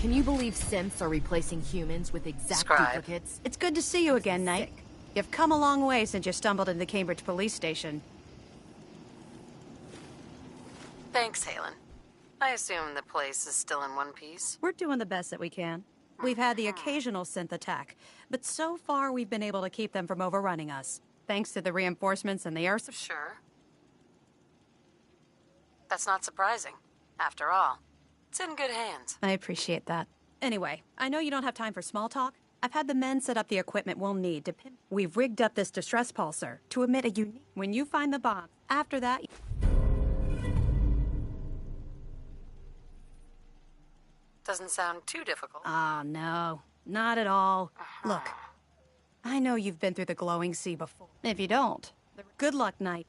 E: Can you believe synths are replacing humans with exact duplicates?
G: It's good to see you again, Knight. You've come a long way since you stumbled into the Cambridge police station.
Q: Thanks, Halen. I assume the place is still in one piece.
G: We're doing the best that we can. We've had the occasional synth attack, but so far we've been able to keep them from overrunning us, thanks to the reinforcements and the air support.
Q: Sure. That's not surprising. After all, it's in good hands.
G: I appreciate that. Anyway, I know you don't have time for small talk. I've had the men set up the equipment we'll need to pin. We've rigged up this distress pulsar to emit a unique... When you find the bomb, after that...
Q: Doesn't sound too difficult.
G: Ah, no. Not at all. Look, I know you've been through the glowing sea before. If you don't, good luck, Knight.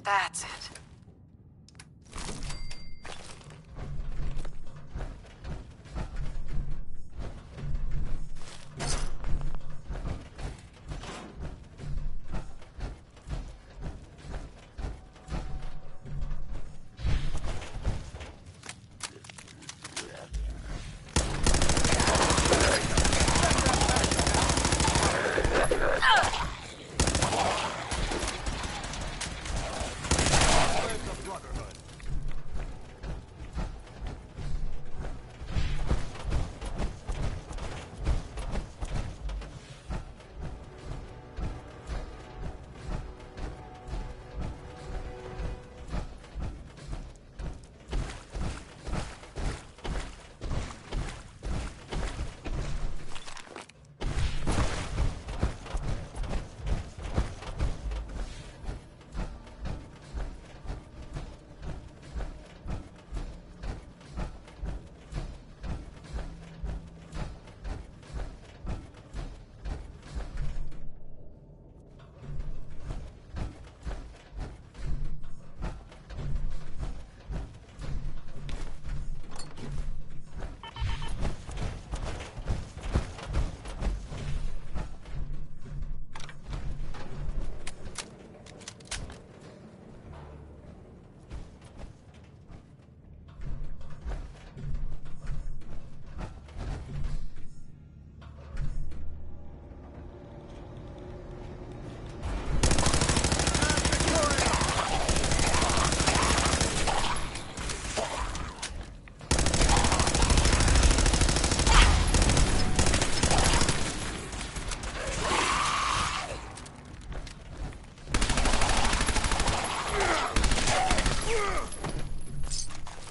Q: That's it.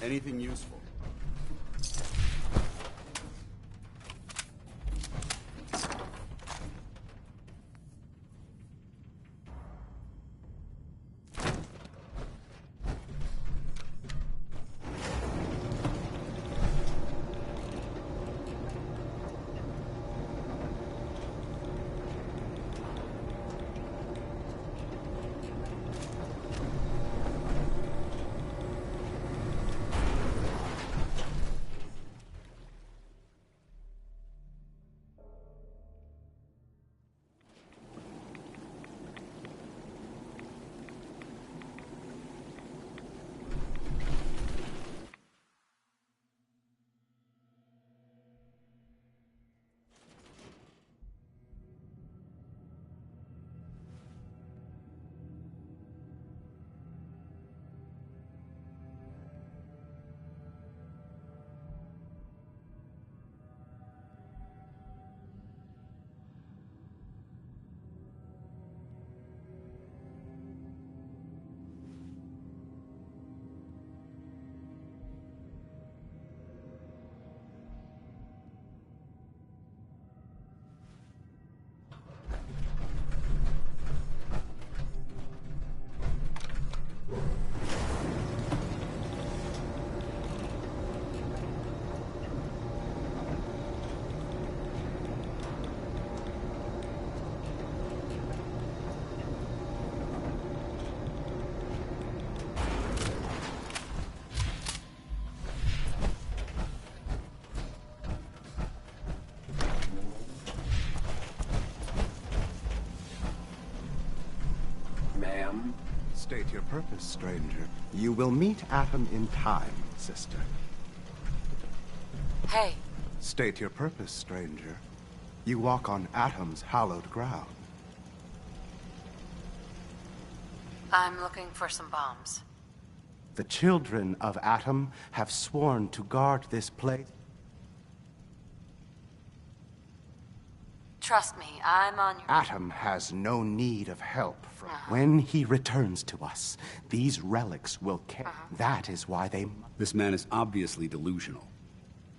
M: Anything useful?
U: Ma'am? State your purpose, stranger. You will meet Atom in time, sister.
Q: Hey.
U: State your purpose, stranger. You walk on Atom's hallowed ground.
Q: I'm looking for some bombs.
U: The children of Atom have sworn to guard this place.
Q: Trust me, I'm on your...
U: Atom has no need of help from... When he returns to us, these relics will care. That is why they...
M: This man is obviously delusional.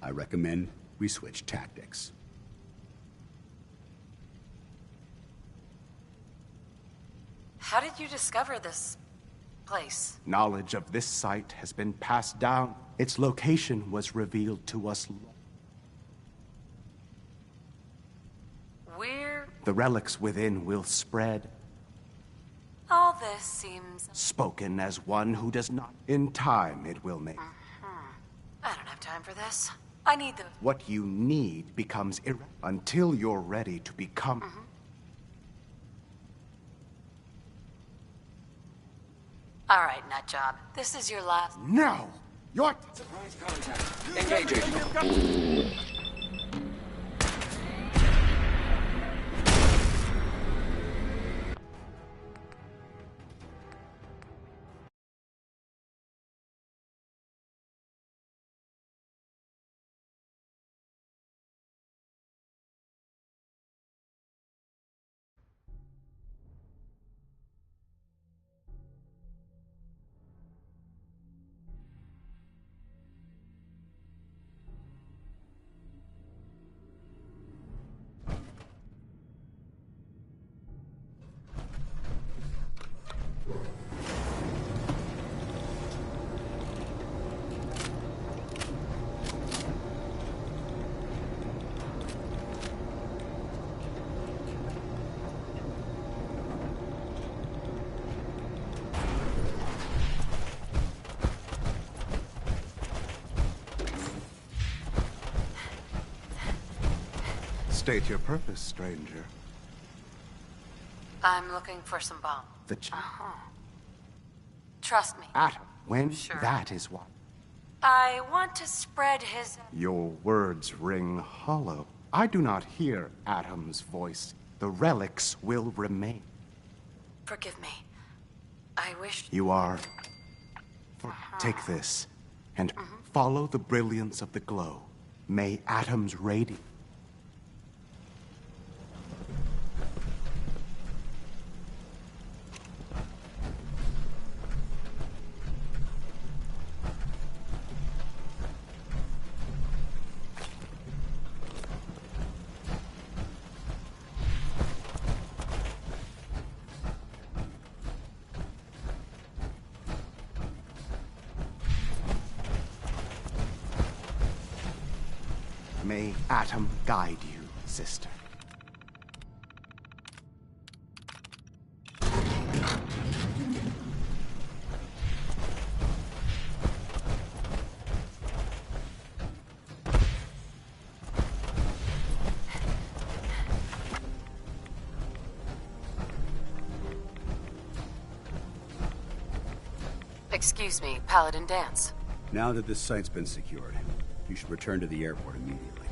M: I recommend we switch tactics.
Q: How did you discover this place?
U: Knowledge of this site has been passed down. Its location was revealed to us.
Q: We're...
U: The relics within will spread.
Q: All this seems...
U: Spoken as one who does not. In time, it will make.
Q: I don't have time for this. I need the...
U: What you need becomes until you're ready to become...
Q: All right, nutjob. This is your last...
U: No! You're...
I: Surprise contact. Engaging.
U: State your purpose, stranger.
Q: I'm looking for some bomb.
U: The
Q: Trust me.
U: Atom. When?
Q: Sure.
U: That is what.
Q: I want to spread his...
U: Your words ring hollow. I do not hear Atom's voice. The relics will remain.
Q: Forgive me. I wish...
U: You are... Take this, and follow the brilliance of the glow. May Atom's radiance... May Atom guide you, sister.
Q: Excuse me, Paladin Dance.
M: Now that this site's been secured, you should return to the airport immediately.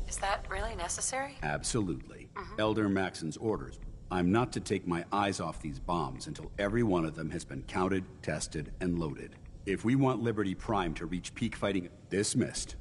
Q: Is that really necessary?
M: Absolutely. Elder Maxon's orders. I'm not to take my eyes off these bombs until every one of them has been counted, tested, and loaded. If we want Liberty Prime to reach peak fighting, dismissed.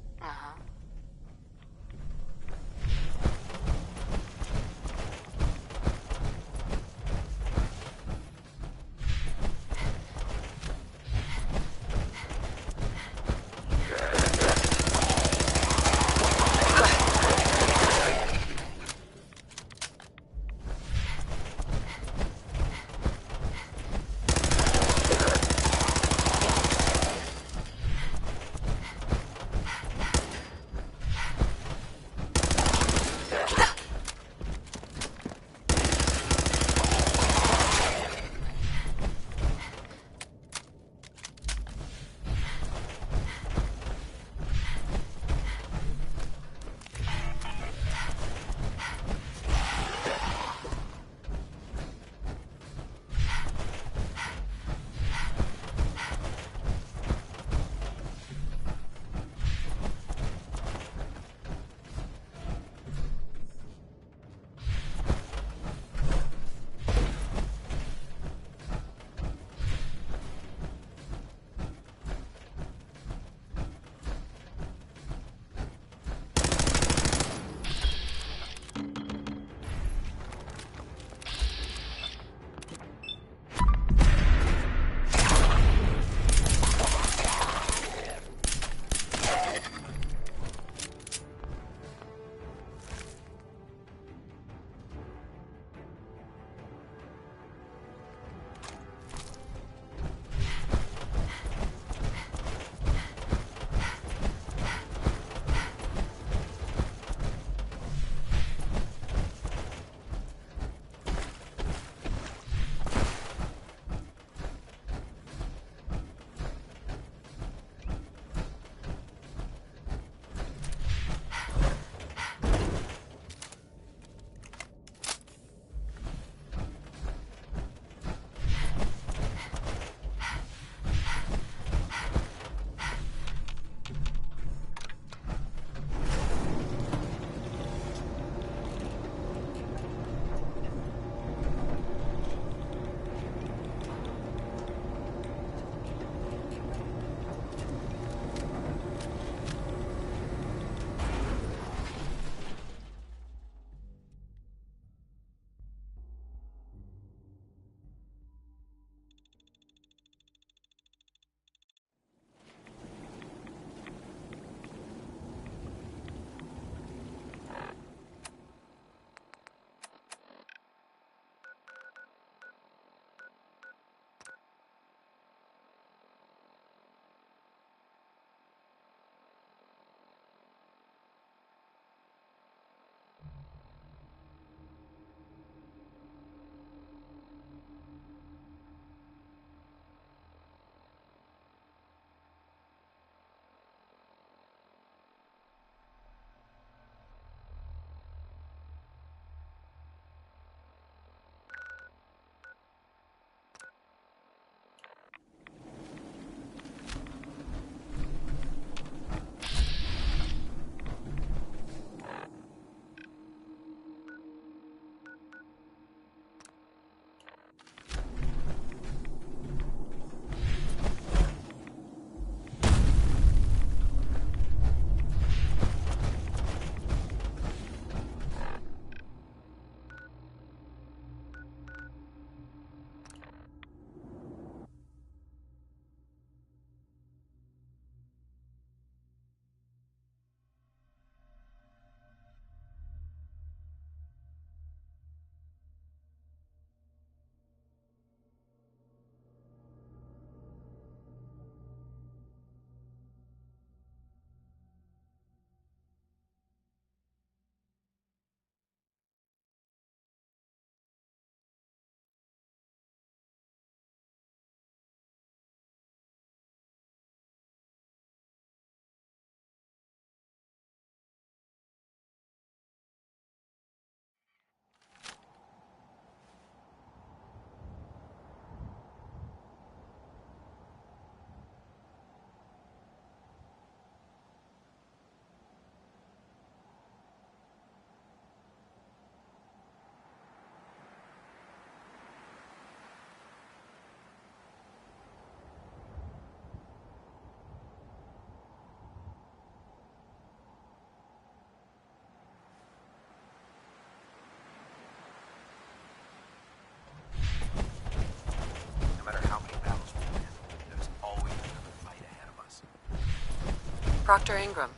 Q: Proctor Ingram.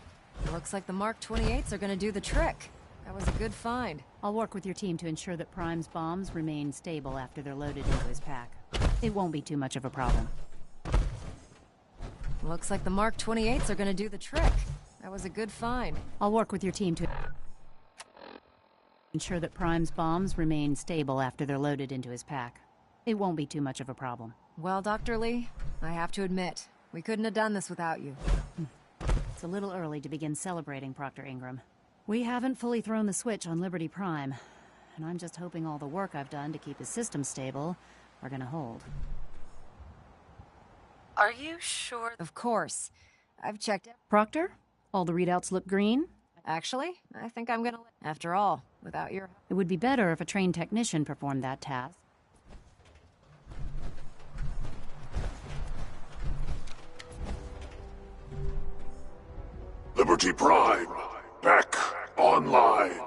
Q: Looks like the Mark 28s are gonna do the trick. That was a good find.
S: I'll work with your team to ensure that Prime's bombs remain stable after they're loaded into his pack. It won't be too much of a problem.
Q: Looks like the Mark 28s are gonna do the trick. That was a good find.
S: I'll work with your team to ensure that Prime's bombs remain stable after they're loaded into his pack. It won't be too much of a problem.
Q: Well, Dr. Lee, I have to admit, we couldn't have done this without you.
S: It's a little early to begin celebrating, Proctor Ingram. We haven't fully thrown the switch on Liberty Prime, and I'm just hoping all the work I've done to keep his system stable are gonna hold.
Q: Are you sure? Of course. I've checked.
S: Proctor? All the readouts look green?
Q: Actually, I think I'm gonna... After all, without your...
S: It would be better if a trained technician performed that task.
J: Liberty Prime, back online.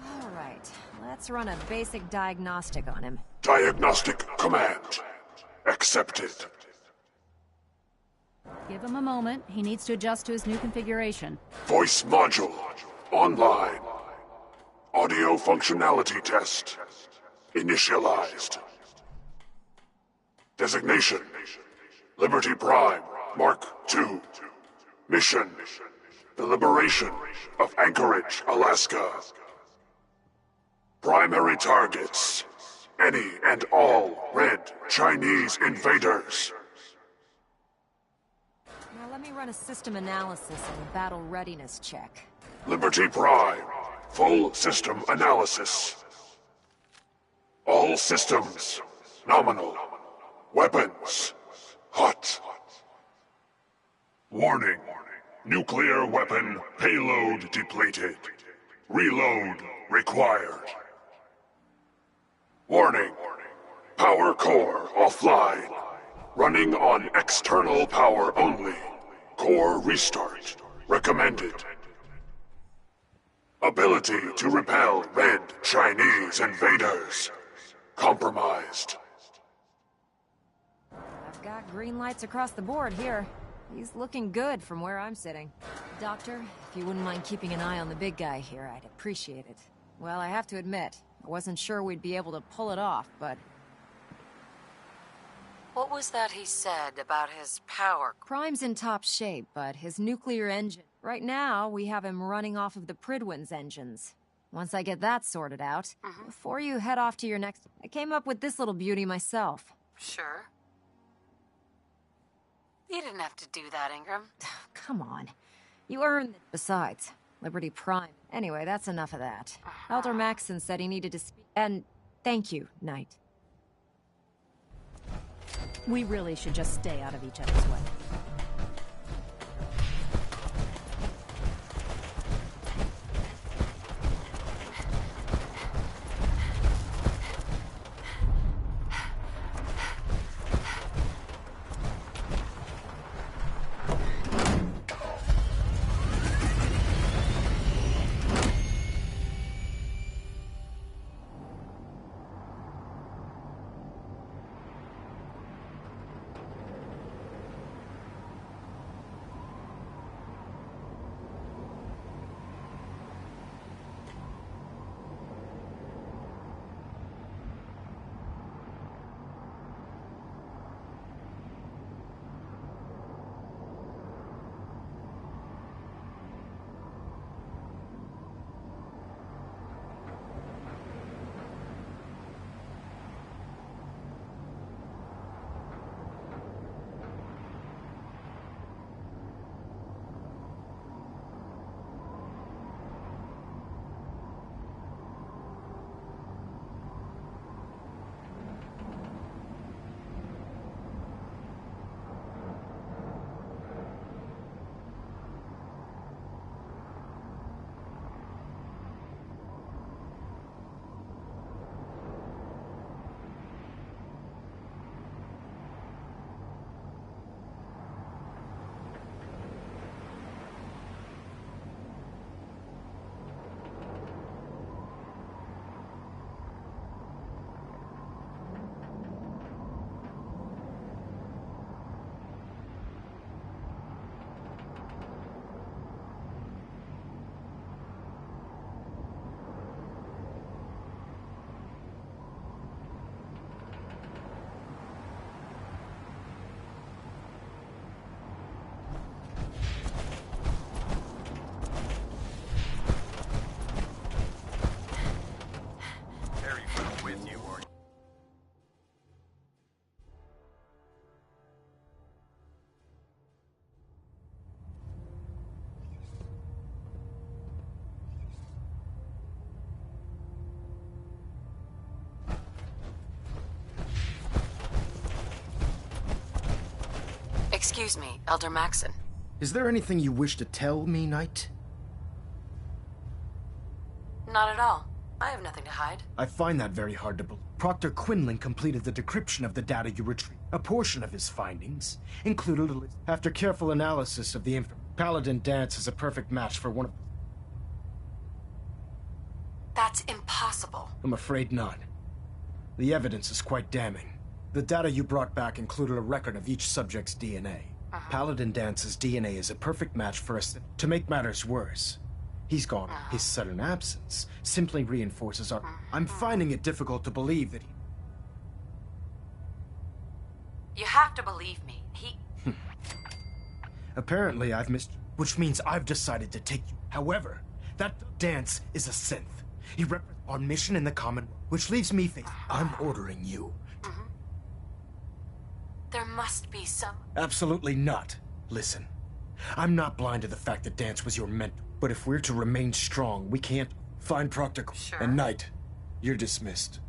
Q: All right, let's run a basic diagnostic on him.
J: Diagnostic command accepted.
S: Give him a moment. He needs to adjust to his new configuration.
J: Voice module online. Audio functionality test initialized. Designation: Liberty Prime Mark II. Mission: the liberation of Anchorage, Alaska. Primary targets: any and all red Chinese invaders.
Q: Now let me run a system analysis and battle readiness check.
J: Liberty Prime, full system analysis. All systems nominal. Weapons hot. Warning. Nuclear weapon payload depleted. Reload required. Warning. Power core offline. Running on external power only. Core restart recommended. Ability to repel red Chinese invaders compromised.
Q: I've got green lights across the board here. He's looking good from where I'm sitting. Doctor, if you wouldn't mind keeping an eye on the big guy here, I'd appreciate it. Well, I have to admit, I wasn't sure we'd be able to pull it off, but... What was that he said about his power? Prime's in top shape, but his nuclear engine... Right now, we have him running off of the Prydwen's engines. Once I get that sorted out, before you head off to your next... I came up with this little beauty myself.
V: Sure. You didn't have to do that, Ingram.
Q: Come on. You earned it. Besides, Liberty Prime. Anyway, that's enough of that. Elder Maxson said he needed to speak... And thank you, Knight.
S: We really should just stay out of each other's way.
V: Excuse me, Elder Maxon.
L: Is there anything you wish to tell me, Knight?
V: Not at all. I have nothing to hide.
L: I find that very hard to believe. Proctor Quinlan completed the decryption of the data you retrieved. A portion of his findings included a list. After careful analysis of the Paladin Danse is a perfect match for one of...
V: That's impossible.
L: I'm afraid not. The evidence is quite damning. The data you brought back included a record of each subject's DNA. Paladin Dance's DNA is a perfect match for us. To make matters worse, he's gone. His sudden absence simply reinforces our... I'm finding it difficult to believe that he...
V: You have to believe me. He...
L: Apparently I've missed... Which means I've decided to take you. However, that Danse is a synth. He represents our mission in the Commonwealth, which leaves me facing... I'm ordering you.
V: There must be some...
L: Absolutely not. Listen, I'm not blind to the fact that Danse was your mentor, but if we're to remain strong, we can't find Proctor...
V: Sure.
L: And Knight, you're dismissed.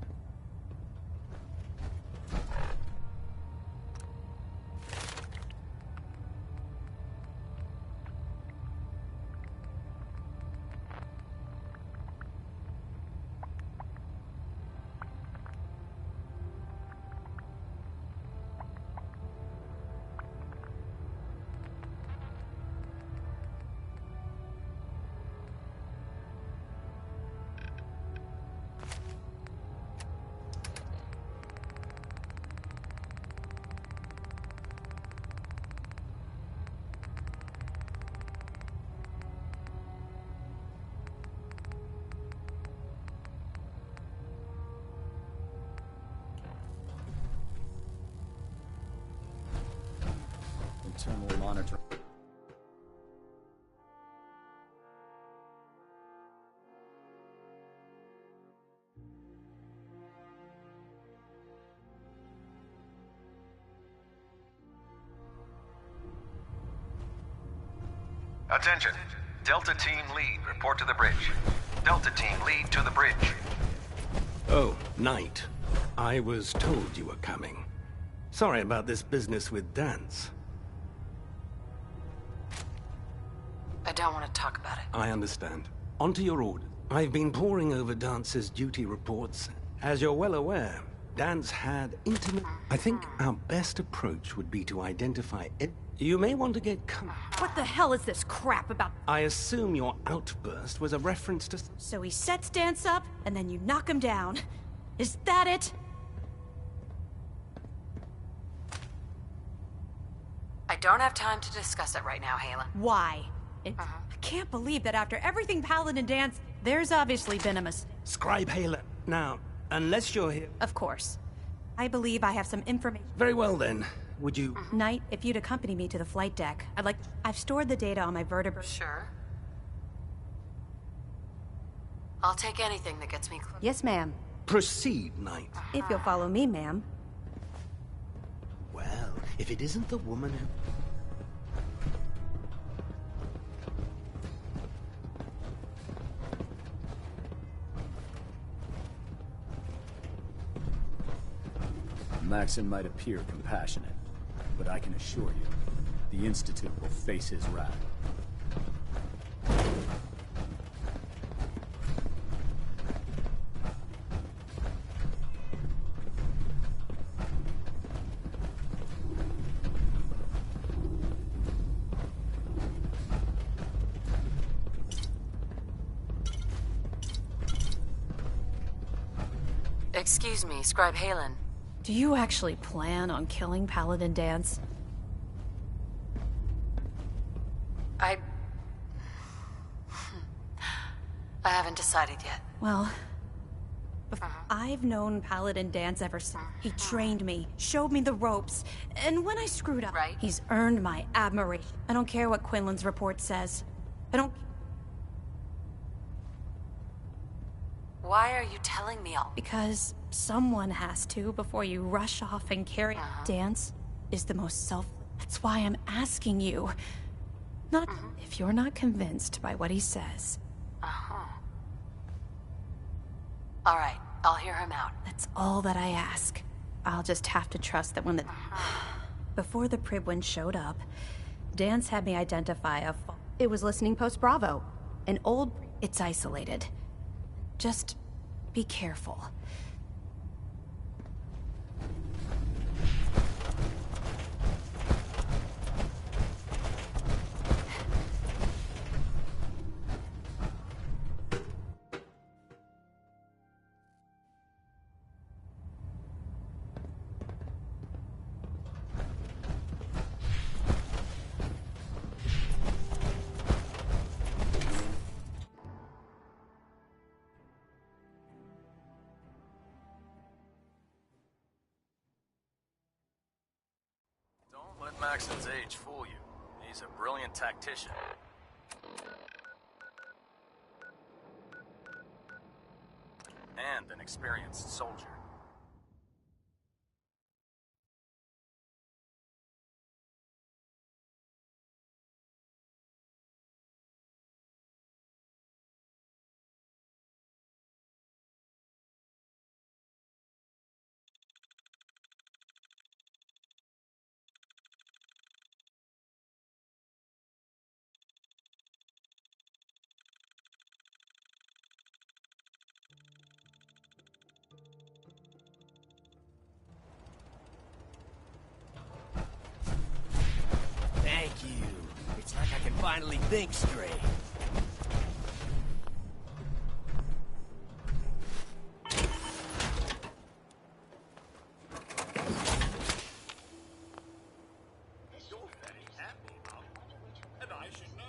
C: Internal monitor.
O: Attention. Delta Team Lead, report to the bridge. Delta Team Lead to the bridge.
B: Oh, Knight. I was told you were coming. Sorry about this business with Danse.
V: I don't want to talk about it.
B: I understand. On to your order. I've been poring over Dance's duty reports. As you're well aware, Danse had intimate... I think our best approach would be to identify it. You may want to get...
G: What the hell is this crap about...
B: I assume your outburst was a reference to...
G: So he sets Danse up, and then you knock him down. Is that it?
V: I don't have time to discuss it right now, Haylen.
G: Why? I can't believe that after everything Paladin Danse, there's obviously been a mistake.
B: Scribe Haylen. Now, unless you're here...
G: Of course. I believe I have some information.
B: Very well, then. Would you...
G: Knight, if you'd accompany me to the flight deck, I've stored the data on my vertebrae.
V: Sure. I'll take anything that gets me close.
G: Yes, ma'am.
B: Proceed, Knight.
G: If you'll follow me, ma'am.
B: Well, if it isn't the woman who...
C: Maxon might appear compassionate, but I can assure you, the Institute will face his wrath.
V: Excuse me, Scribe Haylen.
G: Do you actually plan on killing Paladin Danse?
V: I haven't decided yet.
G: Well, I've known Paladin Danse ever since. He trained me, showed me the ropes, and when I screwed up, he's earned my admiration. I don't care what Quinlan's report says. I don't...
V: Why are you telling me all?
G: Because someone has to before you rush off and carry... Danse is the most self... That's why I'm asking you. Not if you're not convinced by what he says.
V: All right, I'll hear him out.
G: That's all that I ask. I'll just have to trust that when the... Before the Prydwens showed up, Dance had me identify a... It was listening post Bravo. An old... It's isolated. Just be careful.
N: Let Maxon's age fool you. He's a brilliant tactician. And an experienced soldier.
I: Thank you. It's like I can finally think straight.
T: You're very happy, Mom. And I should know.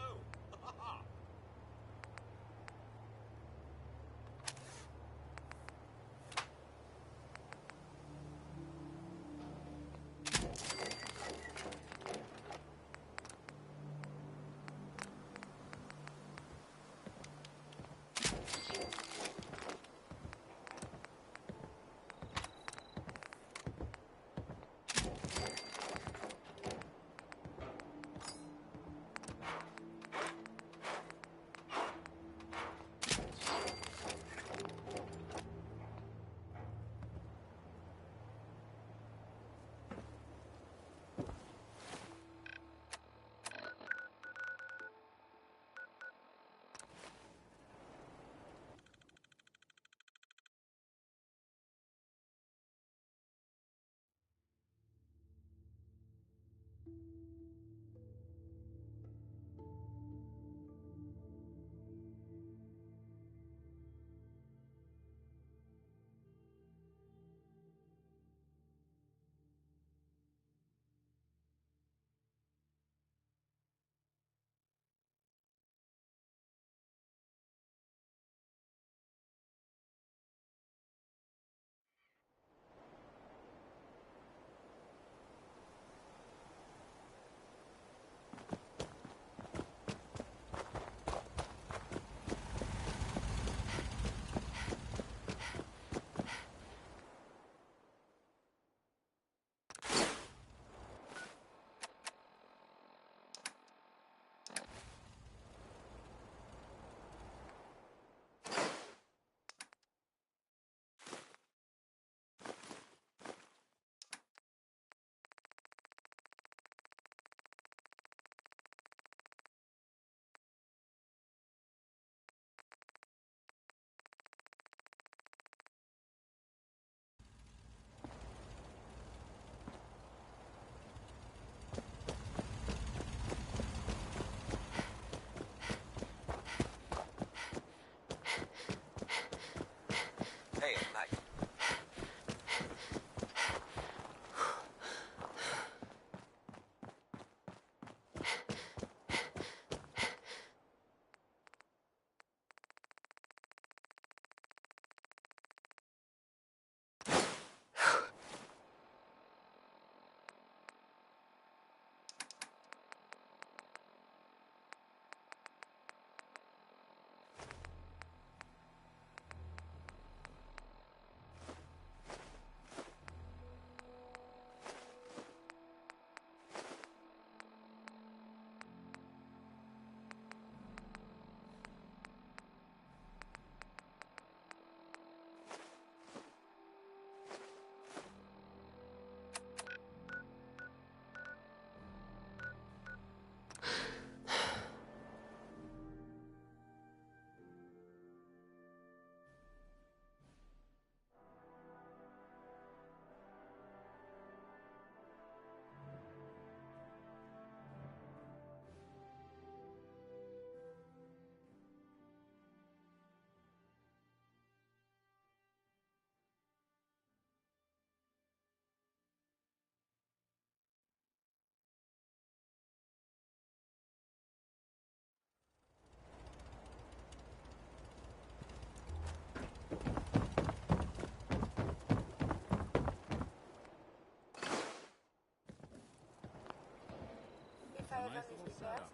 A: a nice little setup.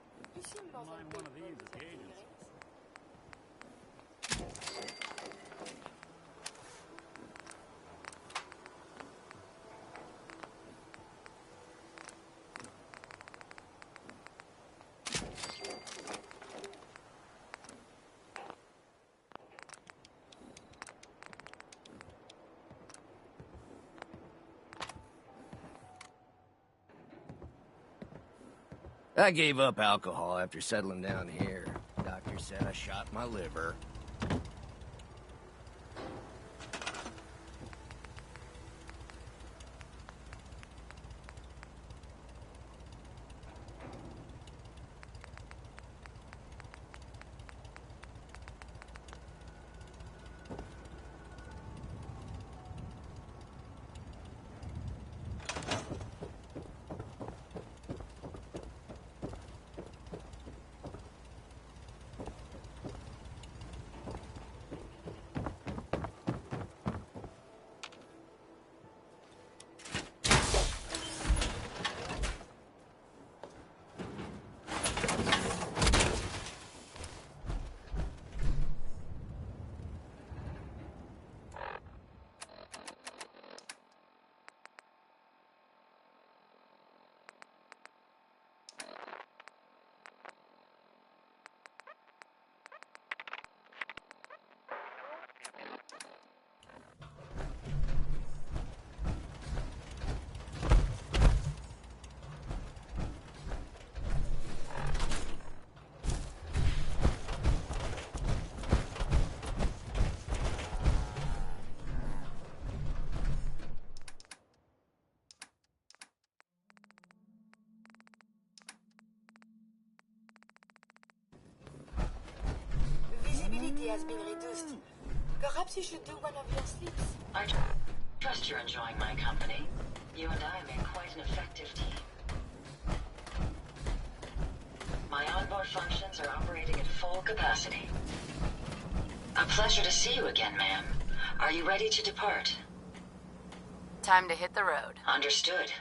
A: Don't mind one of these occasions.
I: I gave up alcohol after settling down here. Doctor said I shot my liver.
P: Visibility has been reduced. Perhaps you should do one of your sleeps.
W: I trust you're enjoying my company. You and I make quite an effective team. My onboard functions are operating at full capacity. A pleasure to see you again, ma'am. Are you ready to depart?
V: Time to hit the road.
W: Understood.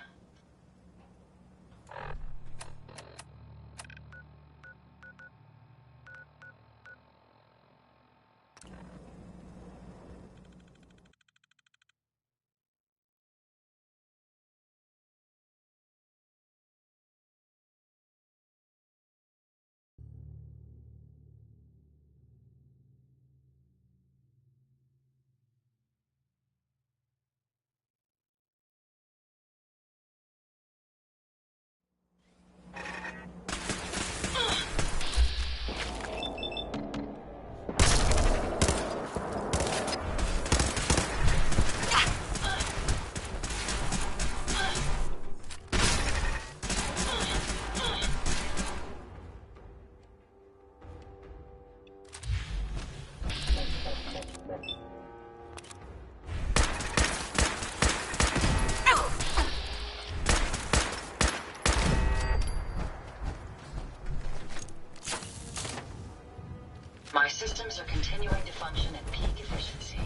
W: My systems are continuing to function at peak efficiency.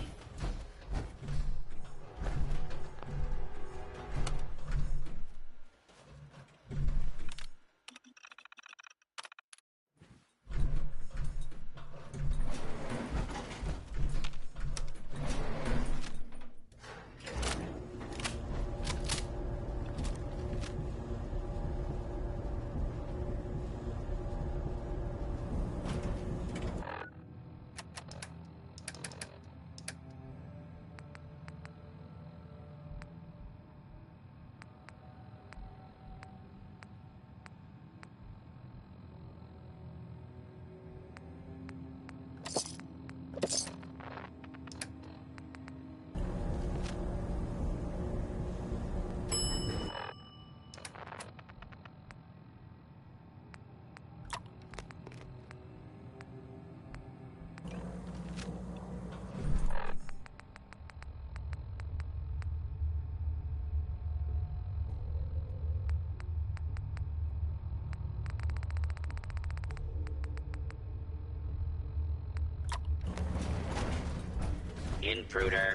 K: Intruder.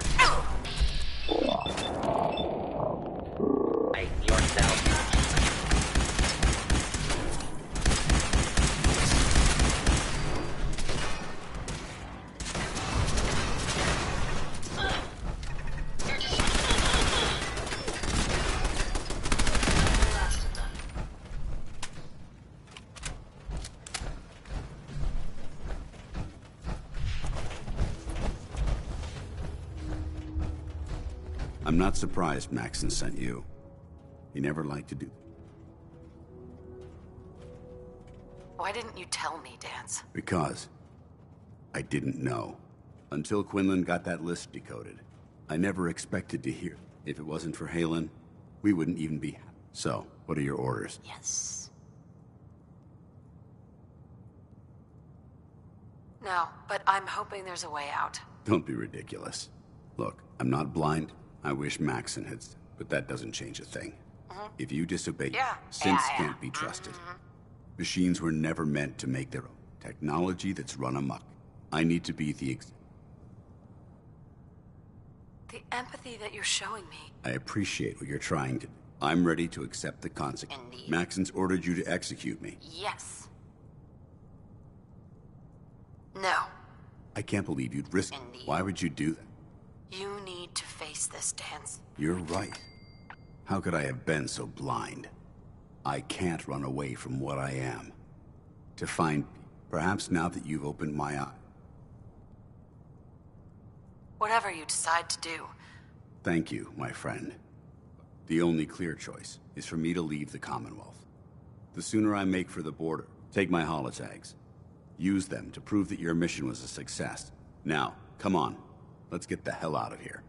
K: Fight yourself.
M: I'm not surprised Maxon sent you. He never liked to do.
V: Why didn't you tell me, Dance?
M: Because I didn't know. Until Quinlan got that list decoded. I never expected to hear. If it wasn't for Haylen, we wouldn't even be. So, what are your orders?
V: Yes. No, but I'm hoping there's a way out.
M: Don't be ridiculous. Look, I'm not blind. I wish Maxon had, but that doesn't change a thing. If you disobey, synths can't be trusted. Machines were never meant to make their own technology that's run amok. I need to be the
V: empathy that you're showing me.
M: I appreciate what you're trying to do. I'm ready to accept the consequences.
V: Indeed.
M: Maxon's ordered you to execute me.
V: Yes. No.
M: I can't believe you'd risk.
V: Indeed.
M: Why would you do that?
V: You need to face this, Dance.
M: You're right. How could I have been so blind? I can't run away from what I am. To find... Perhaps now that you've opened my eye.
V: Whatever you decide to do.
M: Thank you, my friend. The only clear choice is for me to leave the Commonwealth. The sooner I make for the border, take my holotags. Use them to prove that your mission was a success. Now, come on. Let's get the hell out of here.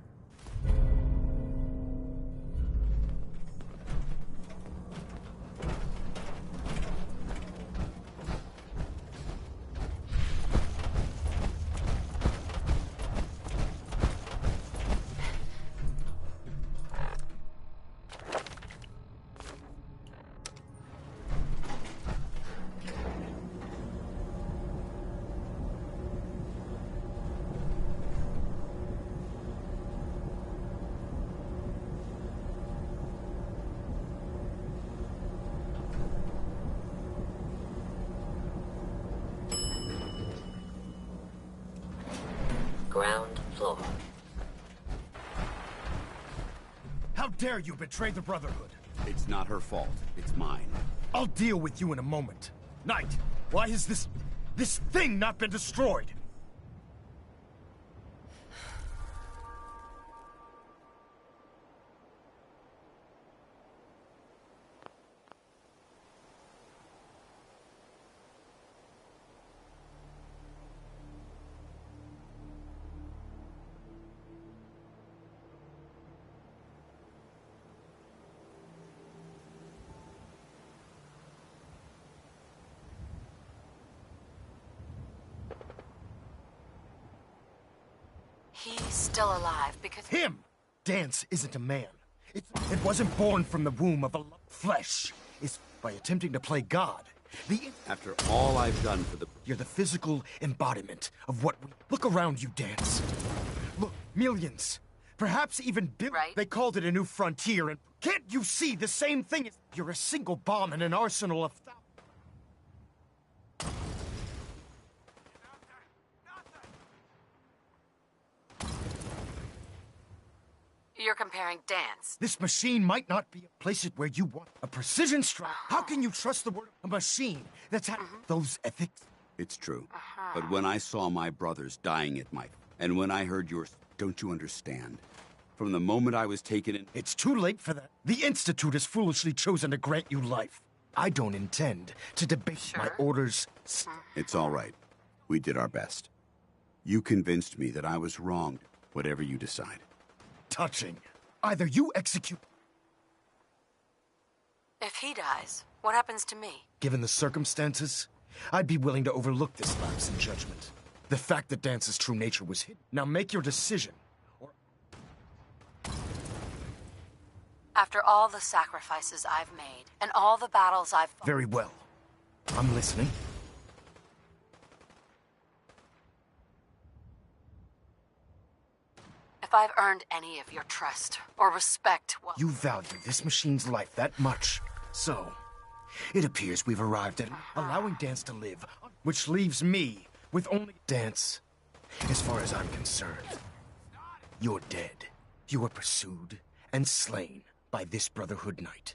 V: Ground floor.
L: How dare you betray the Brotherhood?
M: It's not her fault. It's mine.
L: I'll deal with you in a moment. Knight, why has this thing not been destroyed?
V: He's still alive because...
L: Him! Dance isn't a man. It wasn't born from the womb of a flesh. It's by attempting to play God.
M: After all I've done for the...
L: You're the physical embodiment of what we... Look around you, Dance. Look, millions. Perhaps even billions.
V: Right.
L: They called it a new frontier, and can't you see the same thing as... You're a single bomb in an arsenal of...
V: You're comparing Dance.
L: This machine might not be a place it where you want. A precision strike. How can you trust the word of a machine that's had those ethics?
M: It's true. But when I saw my brothers dying at my... And when I heard yours... Don't you understand? From the moment I was taken in...
L: It's too late for that. The Institute has foolishly chosen to grant you life. I don't intend to debate my orders.
M: It's all right. We did our best. You convinced me that I was wrong. Whatever you decide.
L: Touching. Either you execute...
V: If he dies, what happens to me?
L: Given the circumstances, I'd be willing to overlook this lapse in judgment. The fact that Dance's true nature was hidden. Now make your decision.
V: After all the sacrifices I've made, and all the battles I've fought...
L: Very well. I'm listening.
V: If I've earned any of your trust or respect, well...
L: You value this machine's life that much. So, it appears we've arrived at allowing Dance to live, which leaves me with only Dance. As far as I'm concerned, you're dead. You were pursued and slain by this Brotherhood Knight,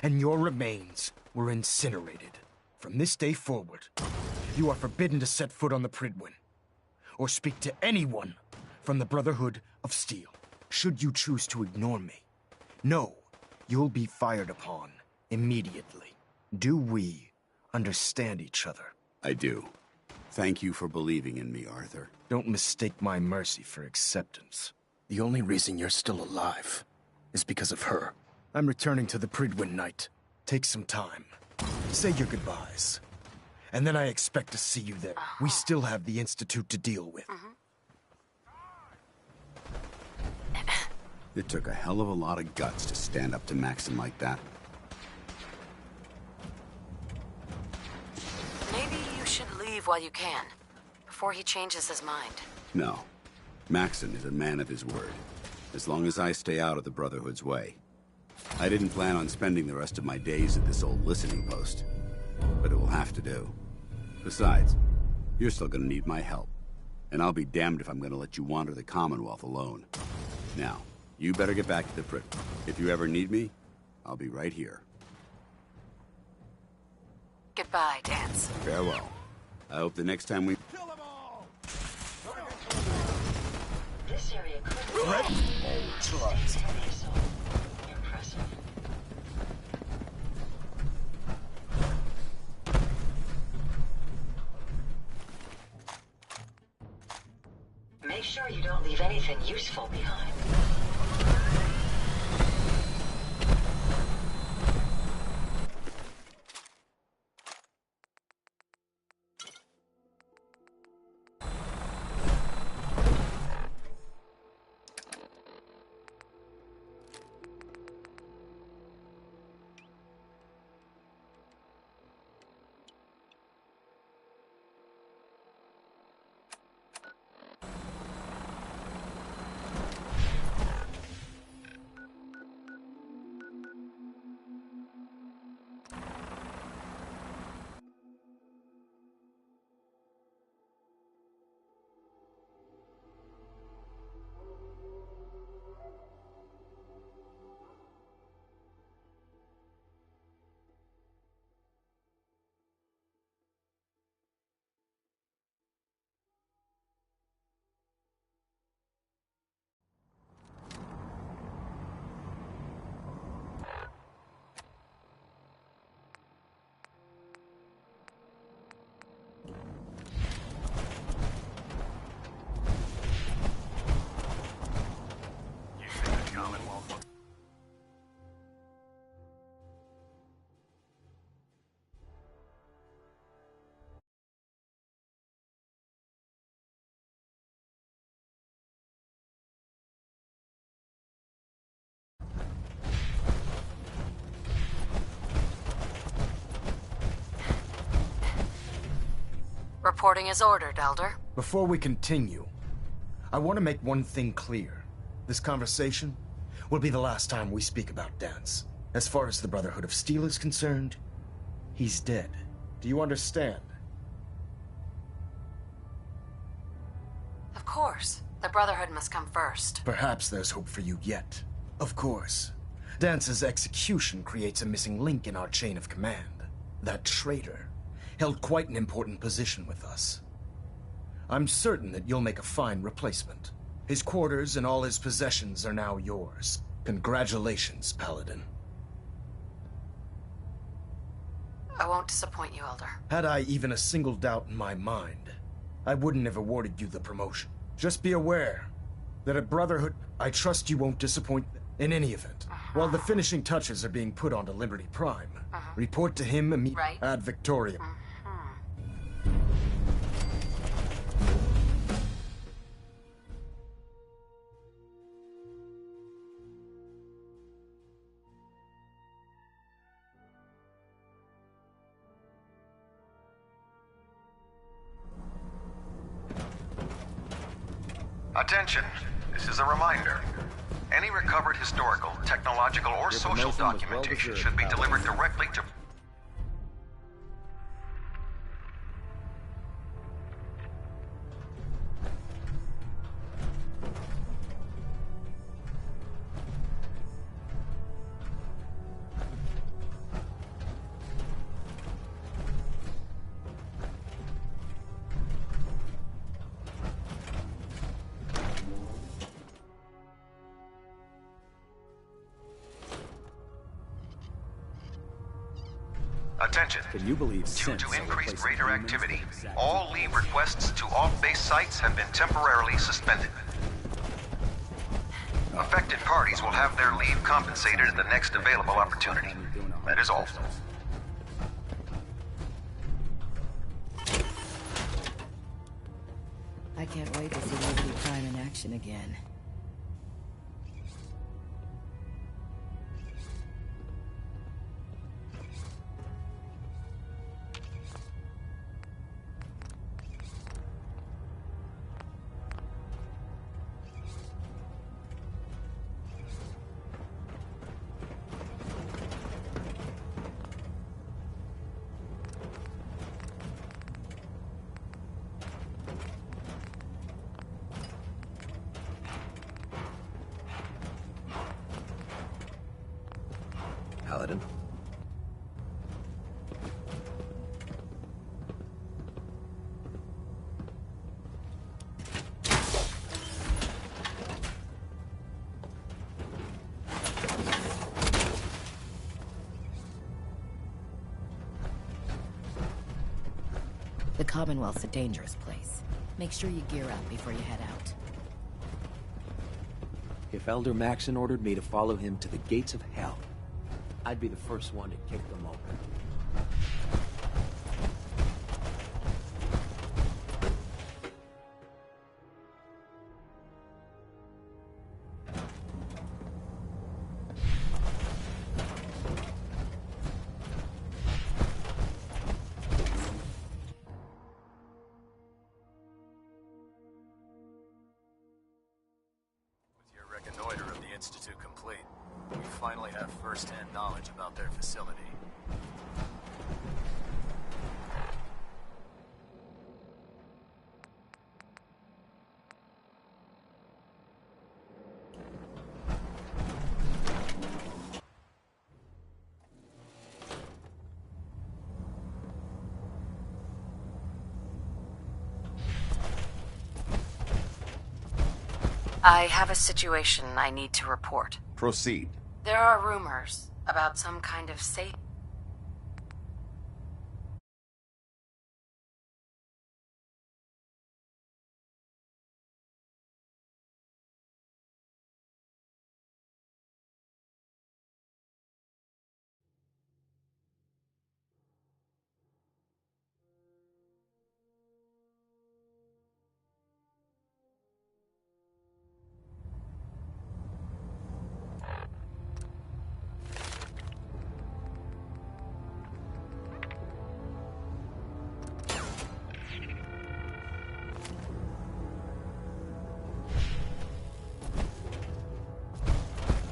L: and your remains were incinerated. From this day forward, you are forbidden to set foot on the Prydwen, or speak to anyone from the Brotherhood of Steel. should you choose to ignore me. No, you'll be fired upon immediately. Do we understand each other?
M: I do. Thank you for believing in me, Arthur.
L: Don't mistake my mercy for acceptance. The only reason you're still alive is because of her. I'm returning to the Prydwen Night. Take some time. Say your goodbyes. And then I expect to see you there. We still have the Institute to deal with.
M: It took a hell of a lot of guts to stand up to Maxon like that.
V: Maybe you should leave while you can, before he changes his mind.
M: No. Maxon is a man of his word. As long as I stay out of the Brotherhood's way. I didn't plan on spending the rest of my days at this old listening post. But it will have to do. Besides, you're still gonna need my help. And I'll be damned if I'm gonna let you wander the Commonwealth alone. Now, you better get back to the Prydwen. If you ever need me, I'll be right here.
V: Goodbye, Dance.
M: Farewell. I hope the next time we...
W: This area could be impressive. Make sure you don't leave anything useful behind.
V: Reporting is ordered, Elder.
L: Before we continue, I want to make one thing clear. This conversation will be the last time we speak about Dance. As far as the Brotherhood of Steel is concerned, he's dead. Do you understand?
V: Of course. The Brotherhood must come first.
L: Perhaps there's hope for you yet. Of course. Dance's execution creates a missing link in our chain of command. That traitor held quite an important position with us. I'm certain that you'll make a fine replacement. His quarters and all his possessions are now yours. Congratulations, Paladin.
V: I won't disappoint you, Elder.
L: Had I even a single doubt in my mind, I wouldn't have awarded you the promotion. Just be aware that at Brotherhood, I trust you won't disappoint in any event. While the finishing touches are being put onto Liberty Prime, report to him immediately ad Victoriam.
O: Attention, this is a reminder. Any recovered historical, technological, or social documentation should be delivered directly to... Attention.
C: Can you believe
O: Due to
C: synths are
O: increased
C: replacing
O: raider
C: humans?
O: activity, all leave requests to off-base sites have been temporarily suspended. Affected parties will have their leave compensated at the next available opportunity. That is all.
E: I can't wait to see Liberty Prime in action again.
I: Paladin?
E: The Commonwealth's a dangerous place. Make sure you gear up before you head out.
I: If Elder Maxon ordered me to follow him to the gates of hell, I'd be the first one to kick them open.
N: With your reconnoiter of the Institute complete, we finally have first-hand knowledge about their facility.
V: I have a situation I need to report.
D: Proceed.
V: There are rumors about some kind of safe.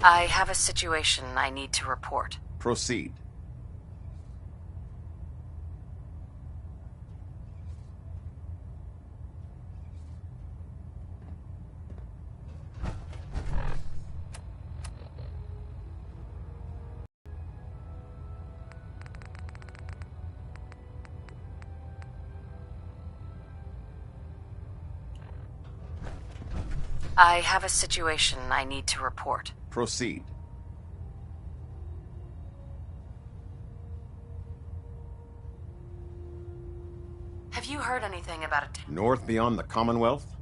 V: I have a situation I need to report.
D: Proceed.
V: I have a situation I need to report.
D: Proceed.
V: Have you heard anything about a...
F: North beyond the Commonwealth?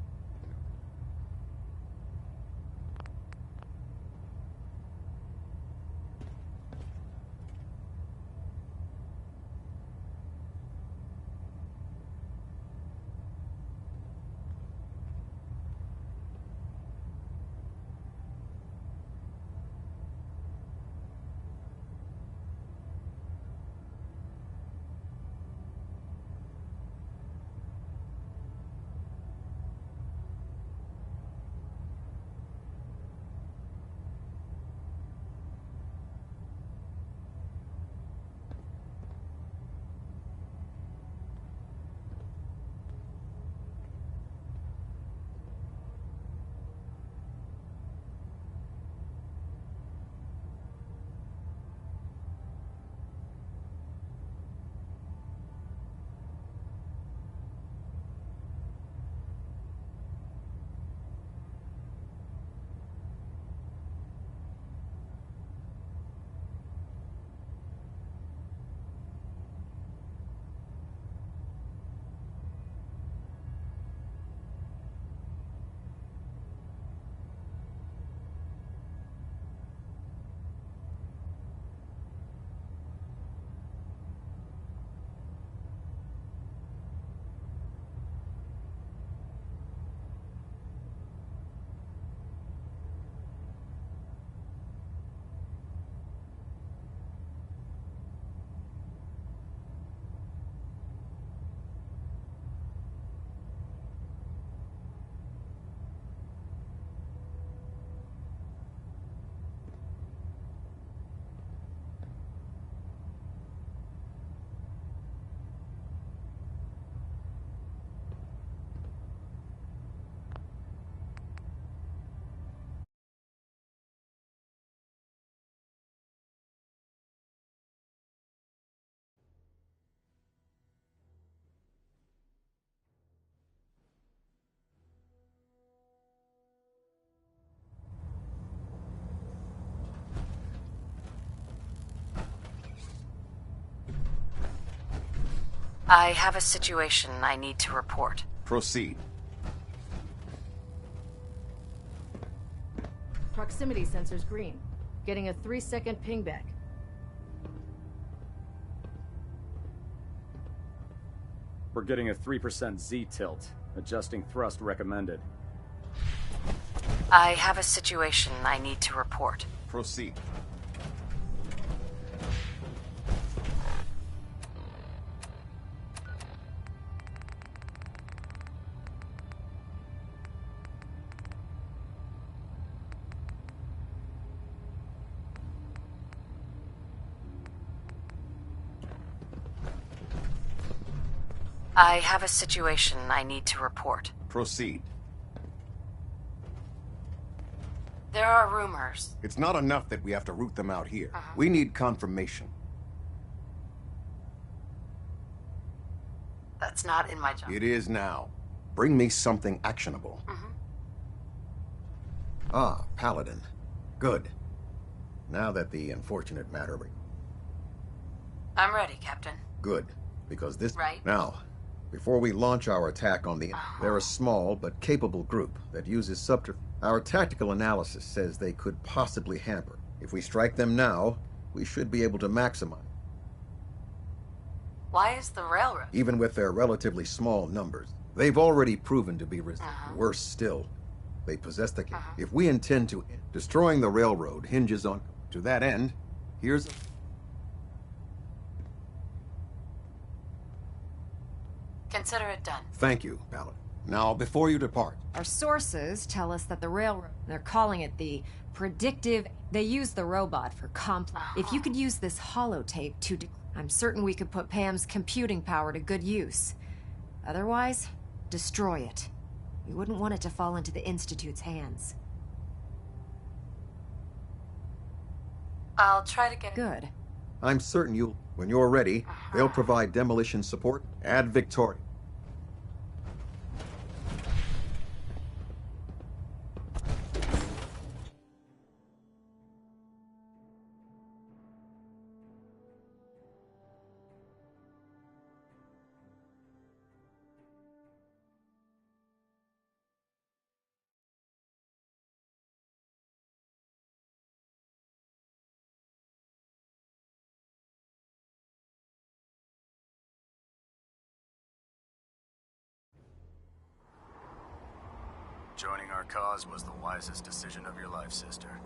V: I have a situation I need to report.
F: Proceed.
H: Proximity sensor's green. Getting a 3-second pingback.
C: We're getting a 3% Z tilt. Adjusting thrust recommended.
V: I have a situation I need to report.
F: Proceed.
V: I have a situation I need to report.
F: Proceed.
V: There are rumors.
R: It's not enough that we have to root them out here. We need confirmation.
V: That's not in my job.
R: It is now. Bring me something actionable. Ah, Paladin. Good. Now that the unfortunate matter...
V: I'm ready, Captain.
R: Good, because this...
V: Right.
R: Now, before we launch our attack on the... They're a small but capable group that uses subterfuge. Our tactical analysis says they could possibly hamper. If we strike them now, we should be able to maximize.
V: Why is the railroad?
R: Even with their relatively small numbers, they've already proven to be worse still. They possess the... If we intend to... Destroying the railroad hinges on... To that end, here's...
V: Consider it done.
R: Thank you, Paladin. Now, before you depart...
Q: Our sources tell us that the railroad, they're calling it the predictive... They use the robot for If you could use this holotape to... I'm certain we could put Pam's computing power to good use. Otherwise, destroy it. We wouldn't want it to fall into the Institute's hands.
V: I'll try to get it.
Q: Good.
R: I'm certain you'll... When you're ready, they'll provide demolition support. Add Victoria.
N: Joining our cause was the wisest decision of your life, sister.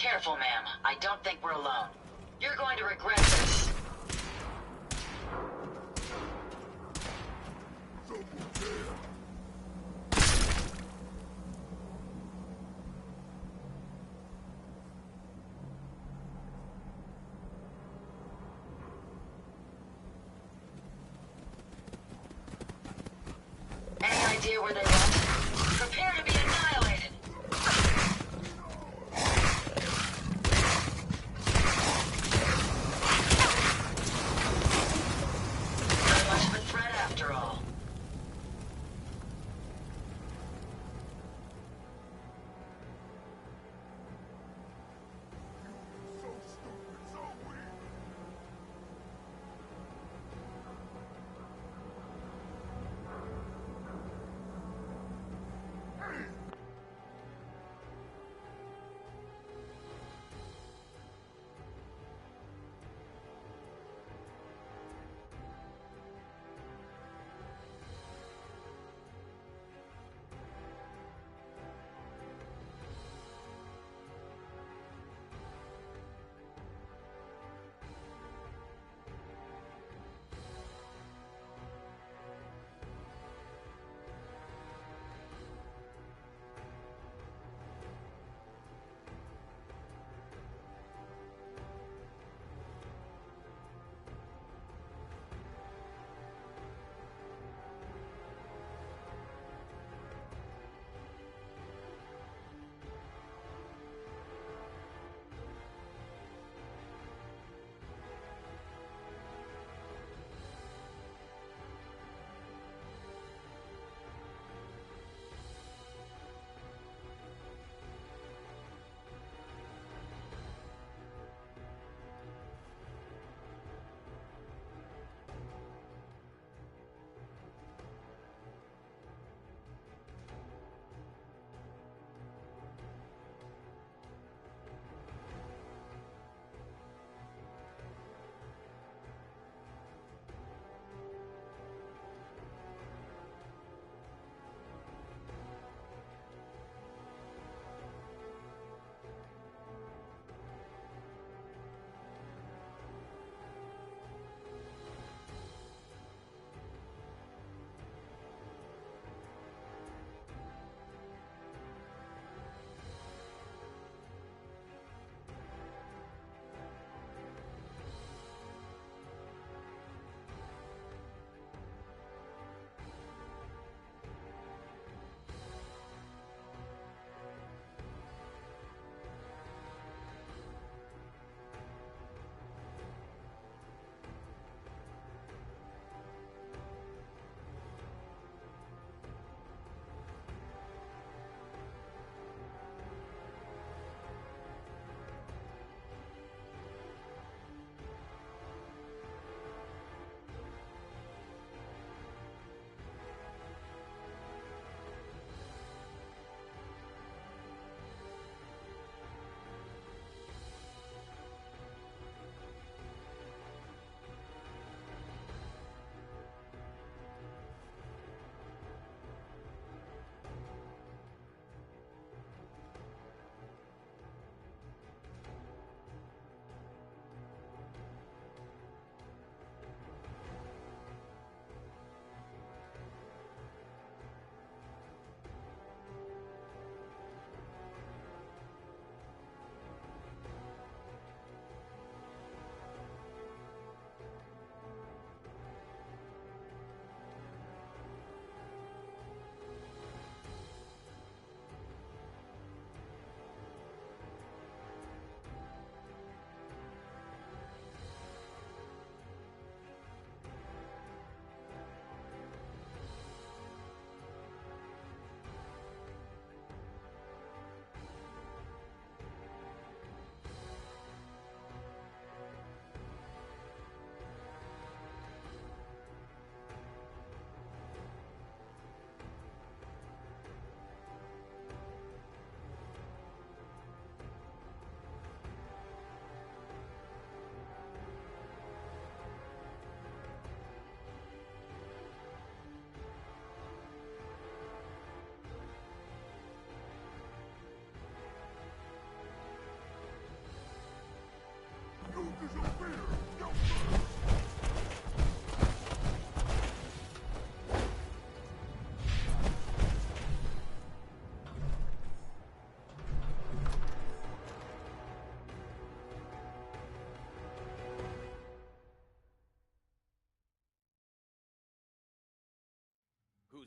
W: Careful, ma'am. I don't think we're alone. You're going to regret this. Any idea where they went? Prepare to be annihilated. Not much of a threat after all.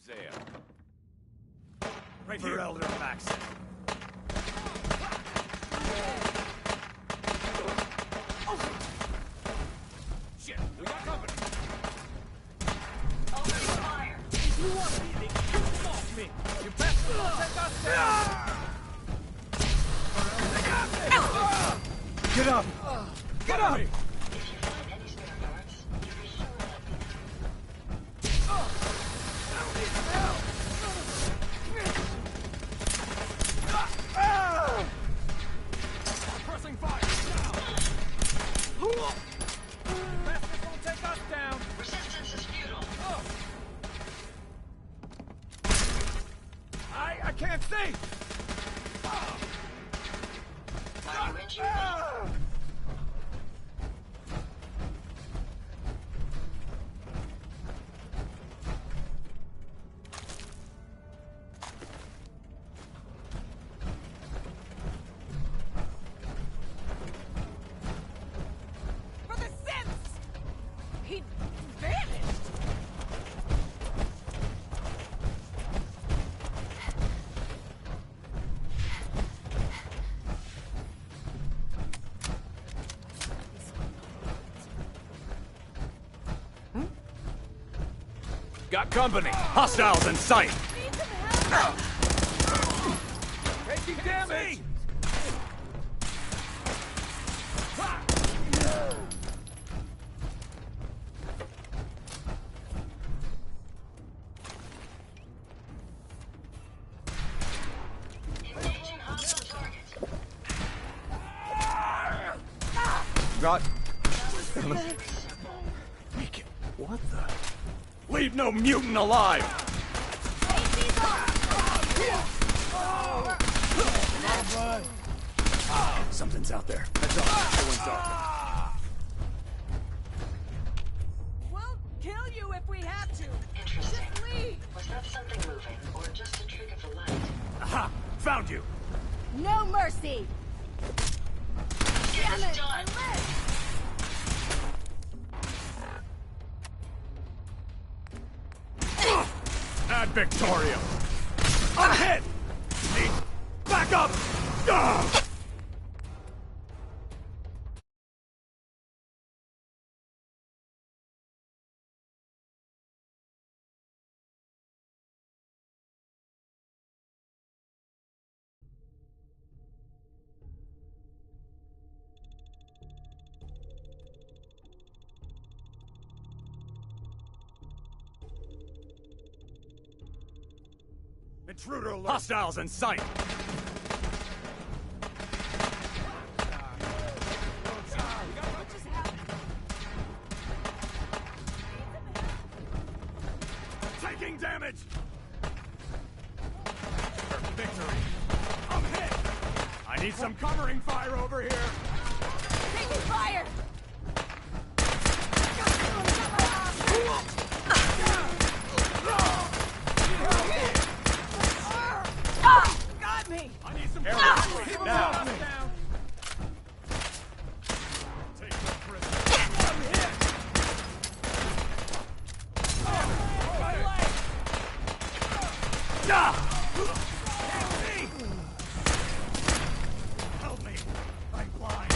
D: Hosea.
N: Right here, Elder Maxon. Shit, we got company.
W: Open fire.
N: If you want anything, come off me. You best not take us down. Get up! Get up!
W: If you find any spare parts, be sure to let me
N: Pressing fire! Now! Bastards won't take us down!
W: Resistance is futile.
N: I can't see!
W: Are you injured?
P: For the synths! He vanished!
N: Got company! Hostiles in sight! Taking damage!
W: Engaging hostile target.
N: Got... What the... Leave no mutant alive! Something's out there. Heads up. Going dark.
P: We'll kill you if we have to.
W: Interesting.
P: Just leave.
W: Was that something moving, or just a trick of the light?
N: Aha! Found you!
P: No mercy.
W: Get
P: Damn
W: this
P: it!
W: done.
P: My leg!
N: Ad Victorium! I'm hit! Back up! Ah! Intruder alert! Hostiles in sight! Taking damage! Victory! I'm hit! I need some covering fire over here!
P: Taking fire! Got me!
N: I need some covering now! Take the prisoner! I'm hit! Help me! I'm blind!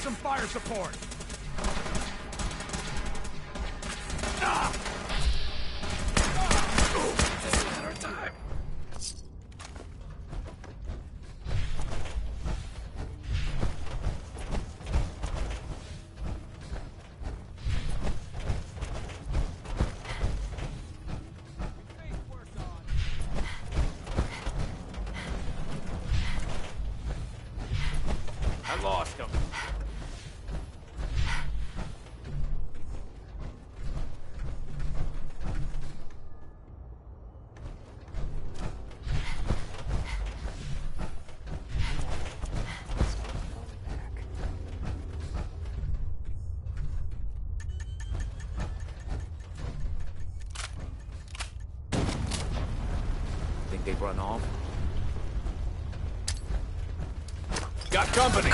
T: some fire support! Just a matter of time. I lost him. Think they've run off? Got company!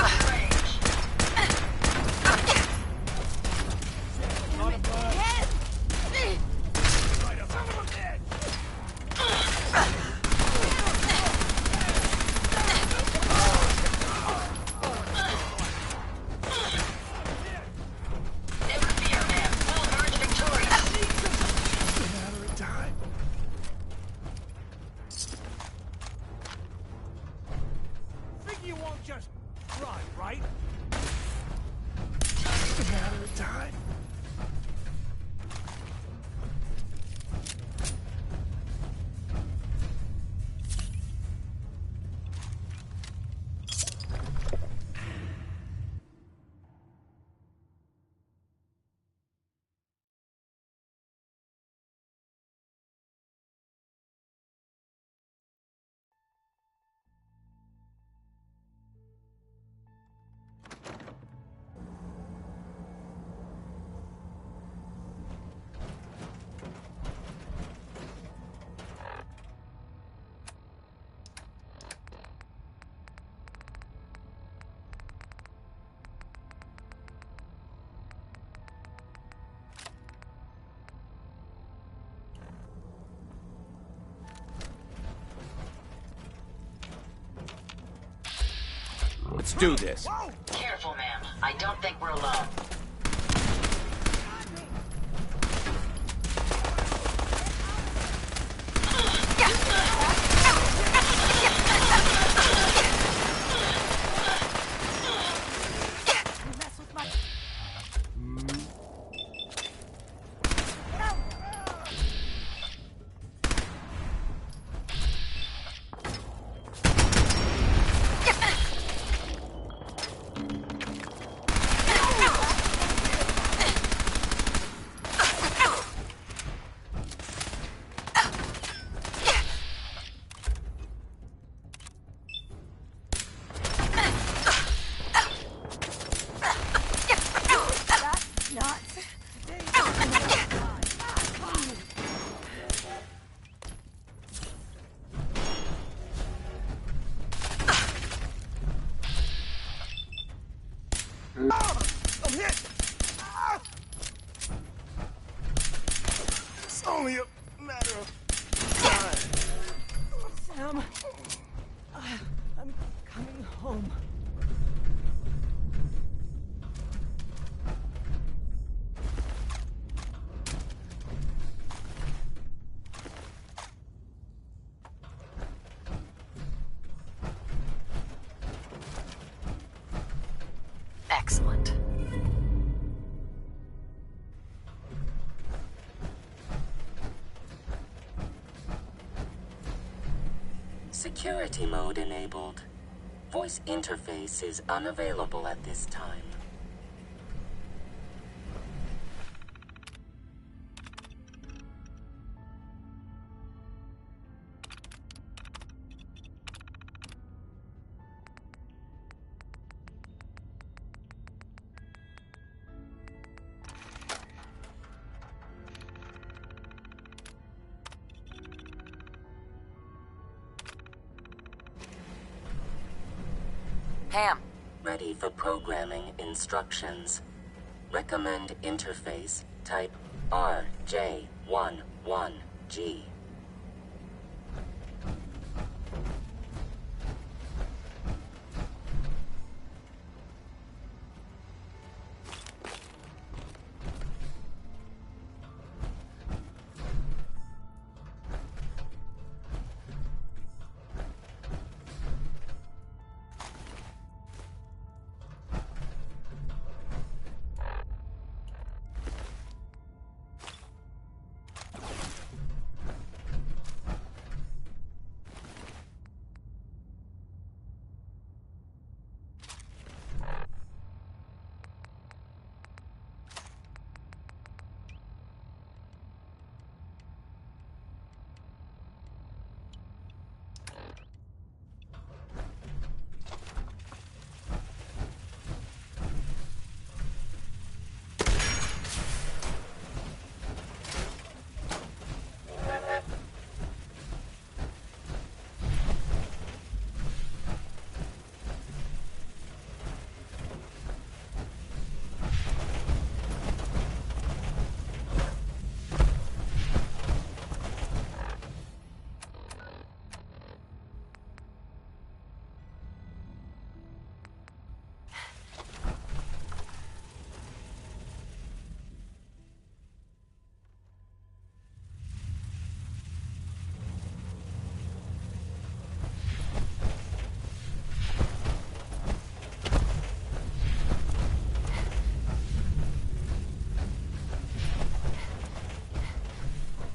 T: You won't just run, right? Just a matter of time. Let's do this.
W: Careful, ma'am. I don't think we're alone.
T: I'm hit! It's only a matter of time.
F: Sam, I'm coming home.
V: Excellent.
J: Security mode enabled. Voice interface is unavailable at this time.
V: Pam.
J: Ready for programming instructions. Recommend interface type RJ11G.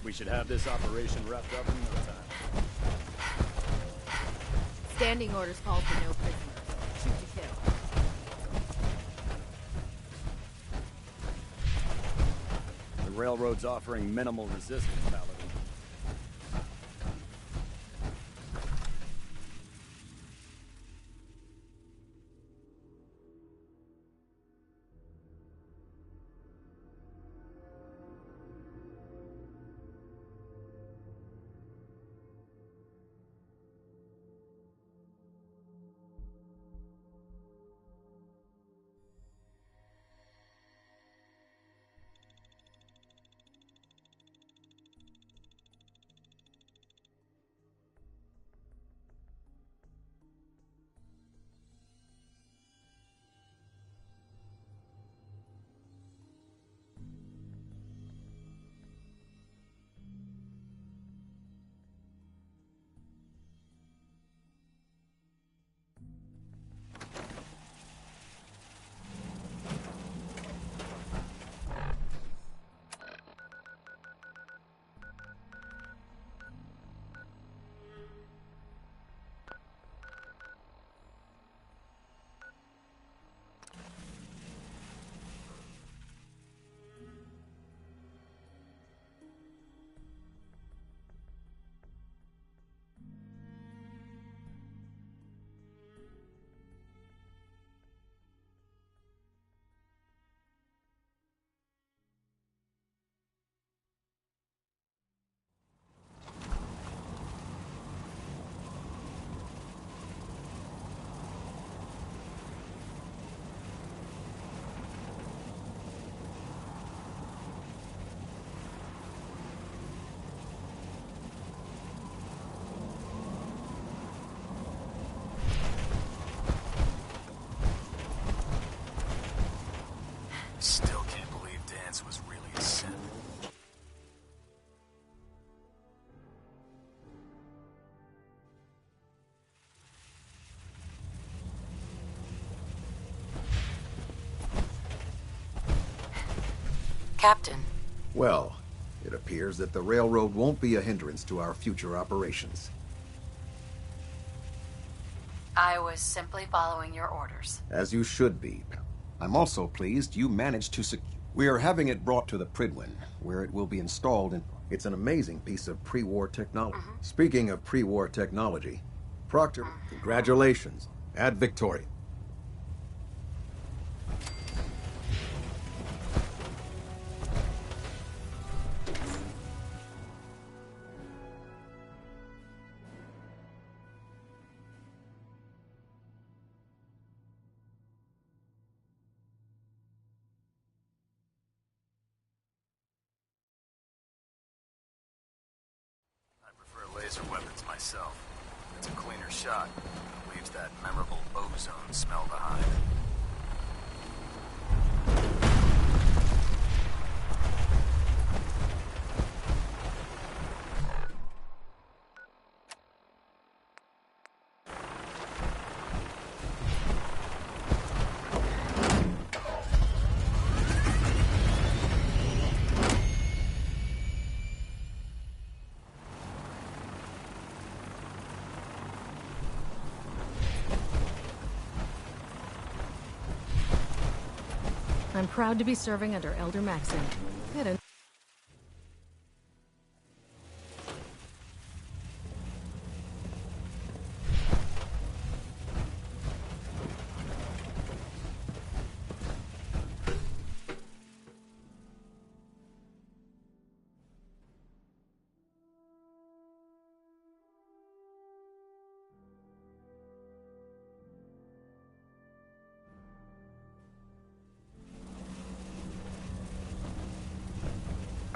C: We should have this operation wrapped up in no time.
H: Standing orders call for no prisoners. Shoot to kill.
C: The railroad's offering minimal resistance, Paladin.
N: Still can't believe Dance was really a synth.
V: Captain.
R: Well, it appears that the railroad won't be a hindrance to our future operations.
V: I was simply following your orders.
R: As you should be. I'm also pleased you managed to We are having it brought to the Prydwen, where it will be installed, and it's an amazing piece of pre-war technology. Speaking of pre-war technology, Proctor, congratulations. Ad Victoriam.
N: Laser weapons myself. It's a cleaner shot. Leaves that memorable ozone smell behind.
H: I'm proud to be serving under Elder Maxim.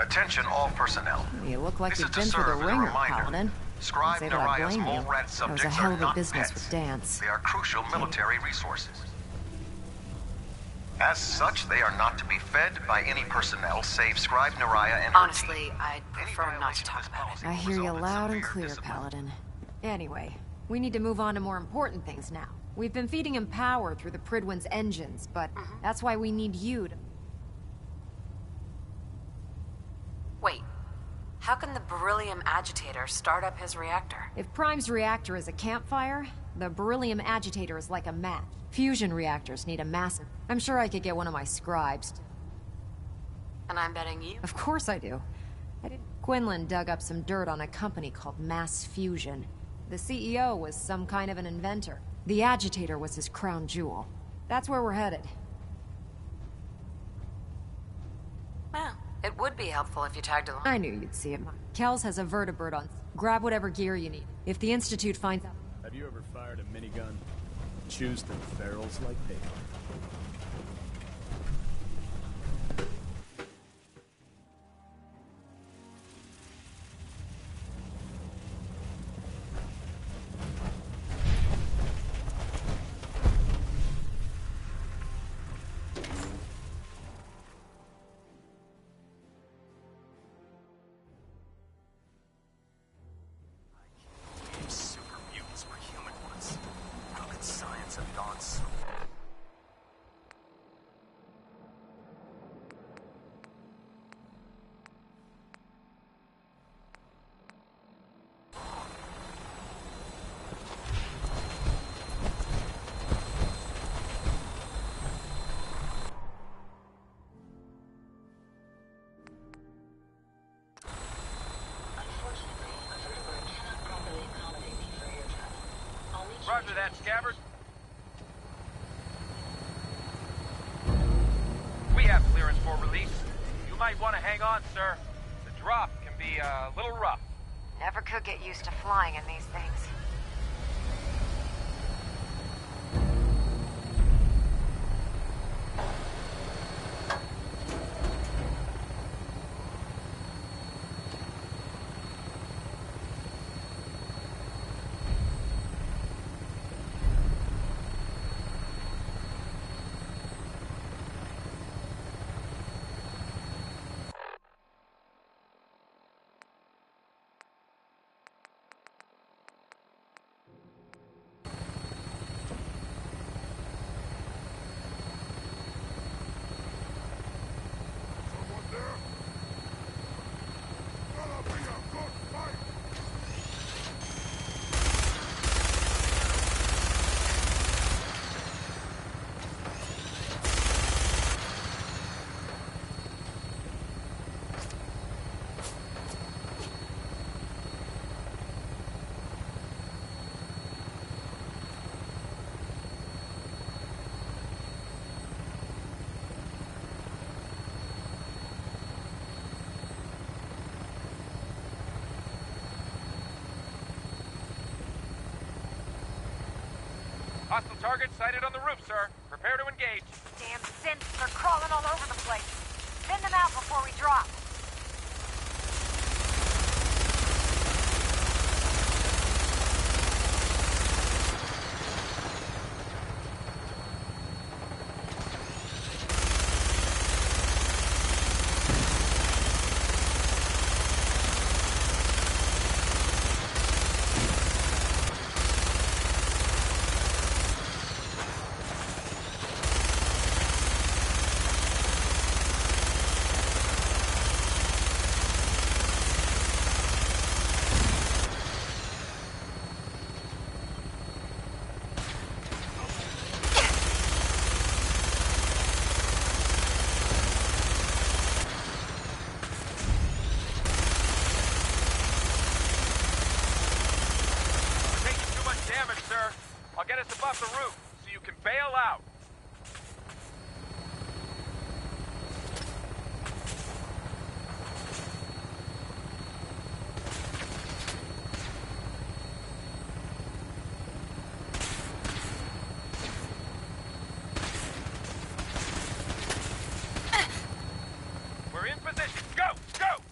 O: Attention all personnel.
Q: You look like
O: This
Q: you've
O: is to
Q: been through the
O: serve as a
Q: ringer,
O: reminder.
Q: Paladin.
O: Scribe
Q: Can't say that I
O: Naraya's
Q: blame you.
O: mole rat
Q: That was a
O: subjects
Q: hell
O: are
Q: of a
O: not
Q: business
O: pets.
Q: with Dance.
O: They are crucial military resources. As such, they are not to be fed by any personnel save Scribe Naraya and her team.
V: Honestly, I'd prefer not to talk about it.
Q: I hear you loud and clear, Paladin. Anyway, we need to move on to more important things now. We've been feeding him power through the Prydwen's engines, but that's why we need you to...
V: Wait. How can the beryllium agitator start up his reactor?
Q: If Prime's reactor is a campfire, the beryllium agitator is like a match. Fusion reactors need a massive... I'm sure I could get one of my scribes.
V: And I'm betting you?
Q: Of course I do. Quinlan dug up some dirt on a company called Mass Fusion. The CEO was some kind of an inventor. The agitator was his crown jewel. That's where we're headed.
V: Well, it would be helpful if you tagged along.
Q: I knew you'd see it. Kells has a vertibird on. Grab whatever gear you need. If the Institute finds out...
C: Have you ever fired a minigun? Choose the barrels like paper.
T: Roger that, Scabbard. We have clearance for release. You might want to hang on, sir. The drop can be a little rough.
Q: Never could get used to flying in these things.
T: Hostile target sighted on the roof, sir. Prepare to engage.
Q: Damn synths, they're crawling all over the place. Send them out before we drop.
T: Get us above the roof so you can bail out. We're in position. Go! Go!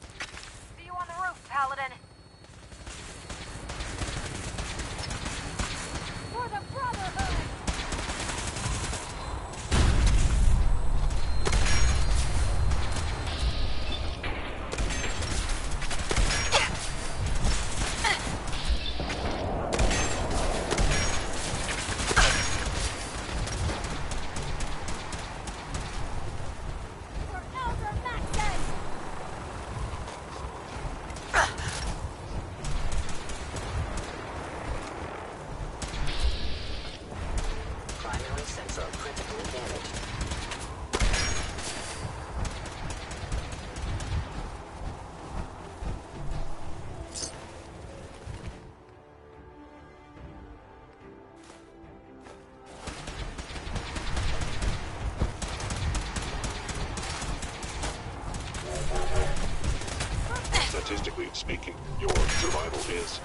Q: See you on the roof, Paladin. For the Brotherhood!
B: Statistically speaking, your survival is...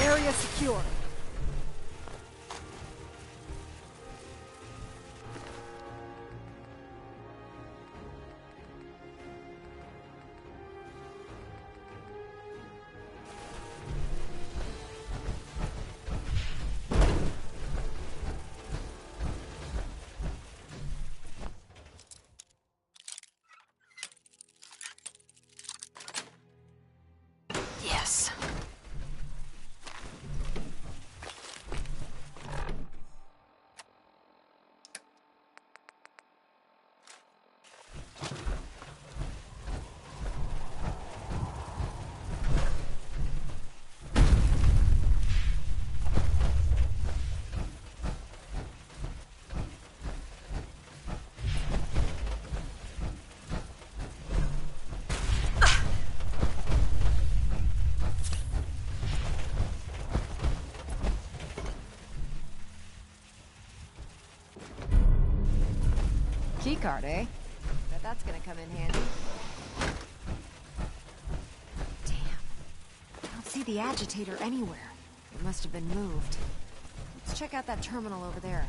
F: Area secure.
V: Yes.
Q: Keycard, eh? Bet that's gonna come in handy. Damn. I don't see the agitator anywhere. It must have been moved. Let's check out that terminal over there.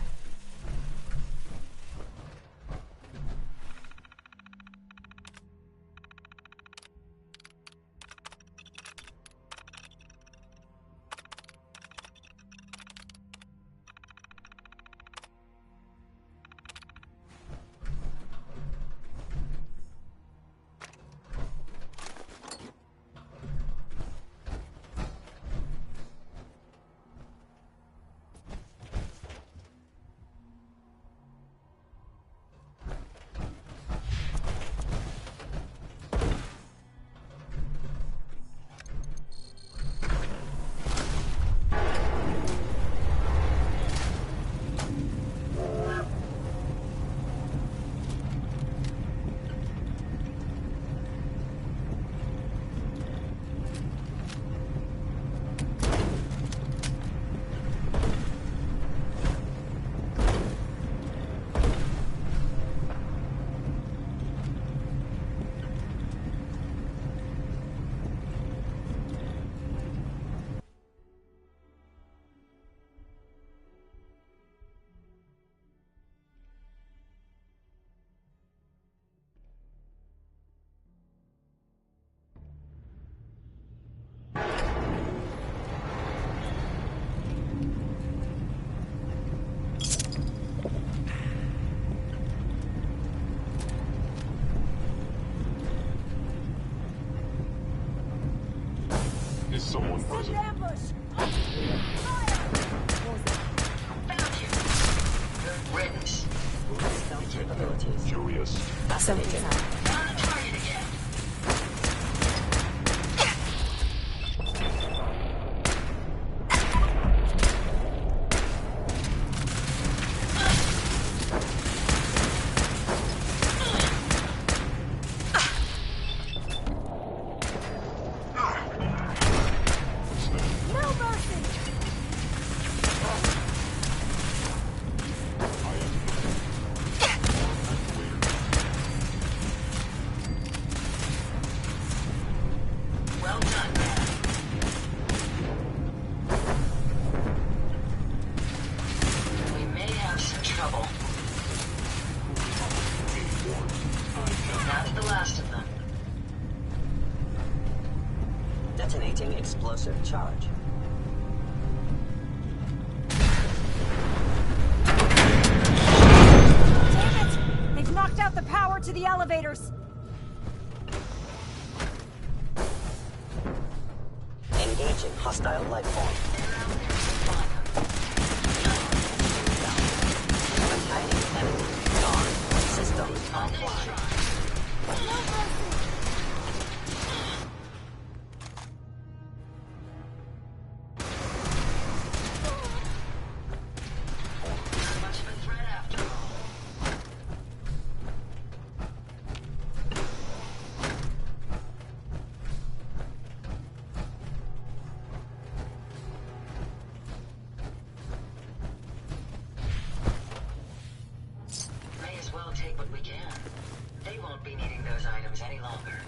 B: Is someone present?
W: Good riddance.
B: Curious.
W: Fascinating. Found the target again. Detonating explosive charge.
F: Damn it! They've knocked out the power to the elevators.
W: Engaging
K: Approaching hostile life form. Hiding enemy. Gone. Systems offline.
W: Take what we can. They won't be needing those items any longer.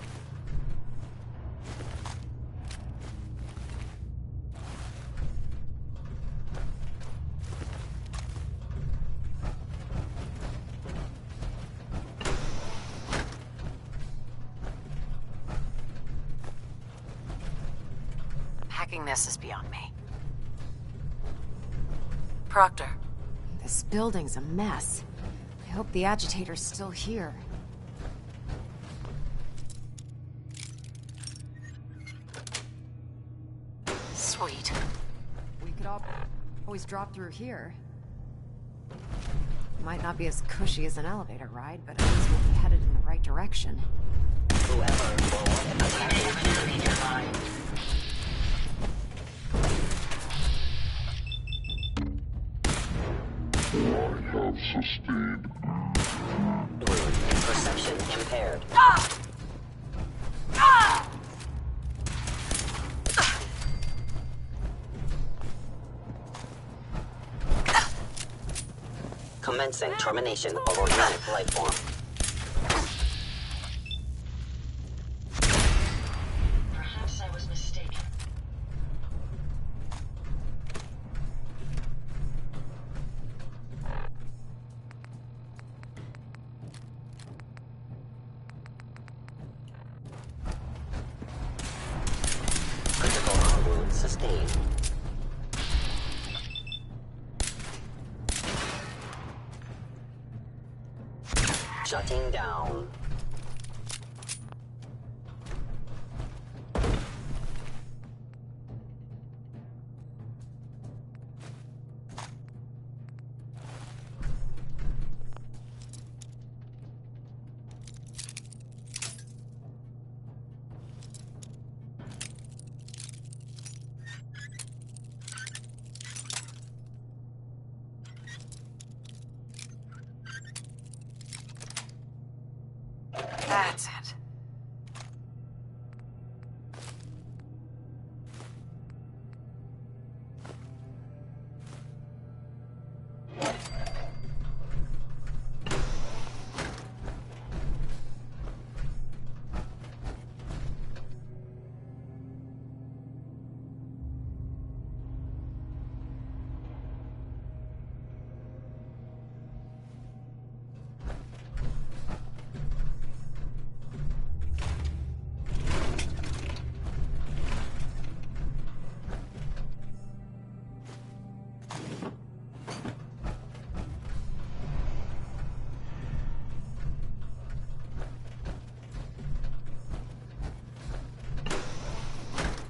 V: Hacking this is beyond me. Proctor.
Q: This building's a mess. I hope the agitator's still here.
V: Sweet.
Q: We could always drop through here. Might not be as cushy as an elevator ride, but at least we'll be headed in the right direction.
K: Whoever will attack you.
B: I have sustained.
K: Perception impaired. Commencing termination of organic life form.
W: Perhaps I was mistaken.
K: Critical arm wound sustained. Shutting down.
V: That's it.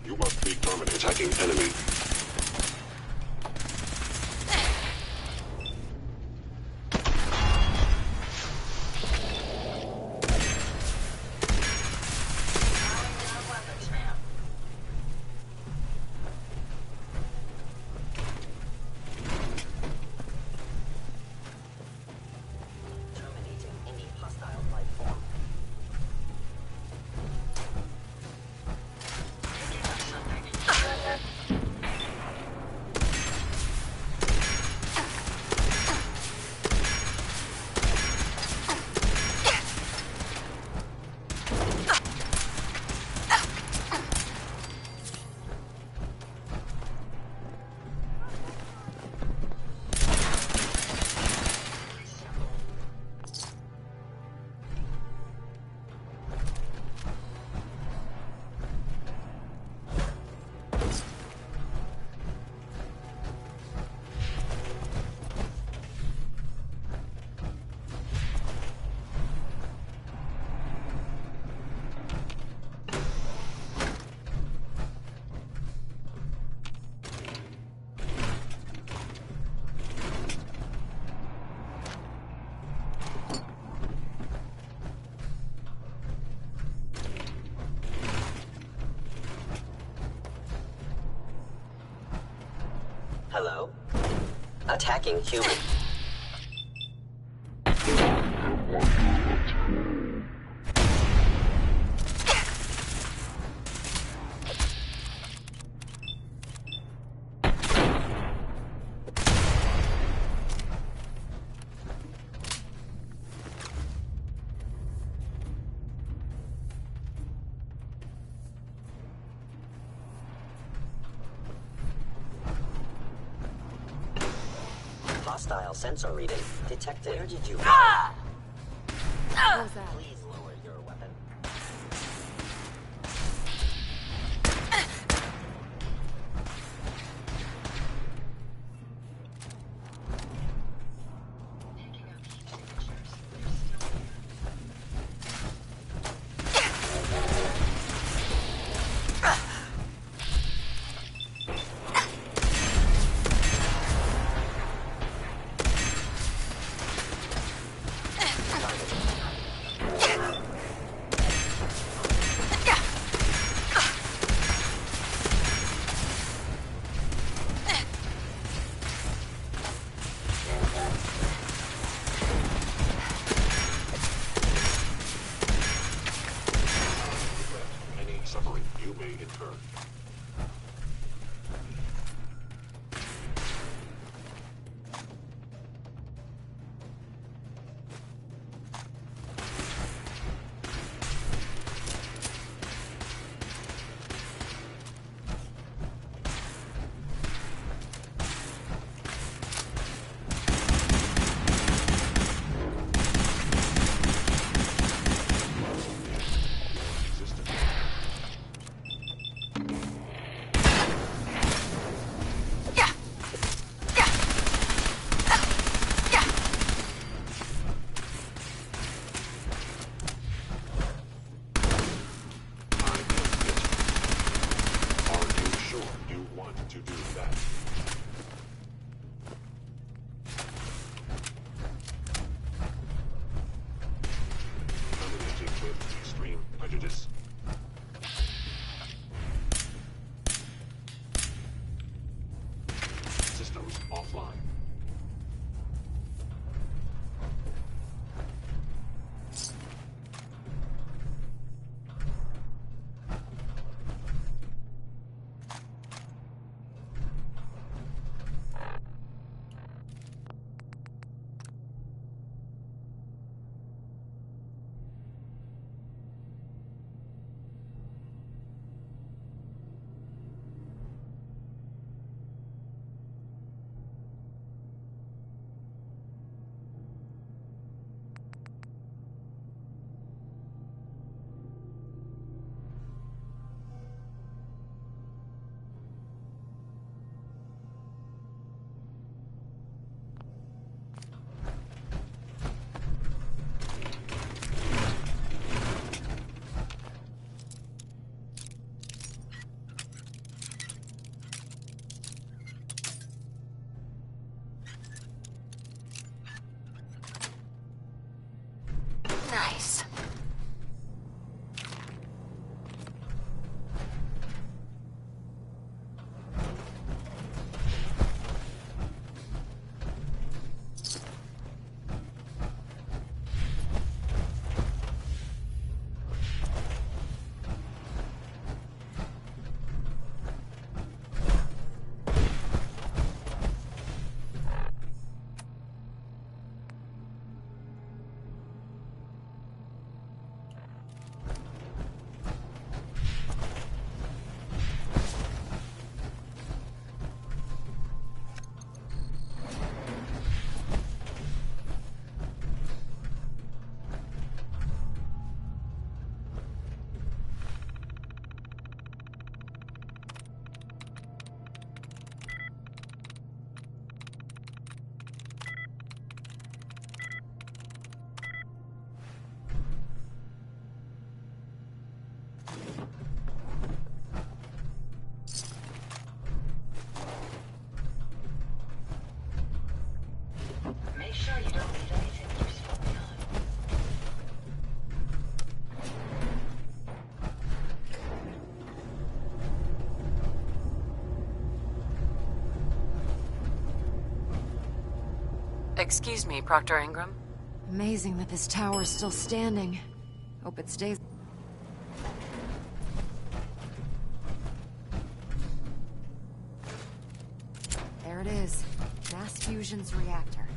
B: You must be permanent. Attacking enemy.
K: Terminating any hostile life form. Hello? Attacking human. Hostile sensor reading detected. Where did you go?
Q: What was that?
K: Please lower your weapon.
B: Any suffering you may incur. To do that. Terminating with extreme prejudice. Systems offline.
V: Nice. Excuse me, Proctor Ingram.
Q: Amazing that this tower is still standing. Hope it stays. There it is. Mass Fusion's reactor.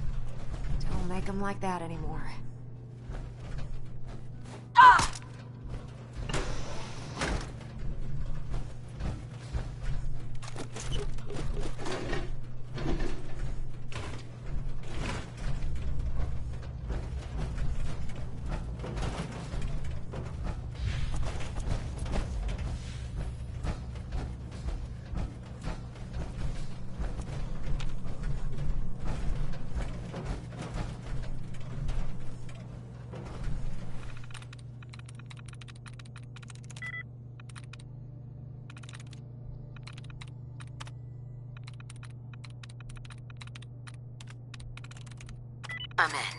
Q: Don't make them like that anymore. Ah!
V: I'm in.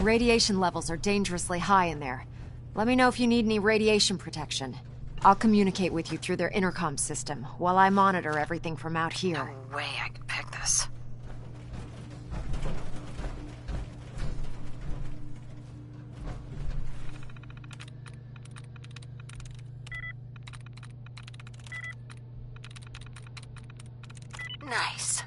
Q: Radiation levels are dangerously high in there. Let me know if you need any radiation protection. I'll communicate with you through their intercom system, while I monitor everything from out here.
V: No way I could pick this. Nice.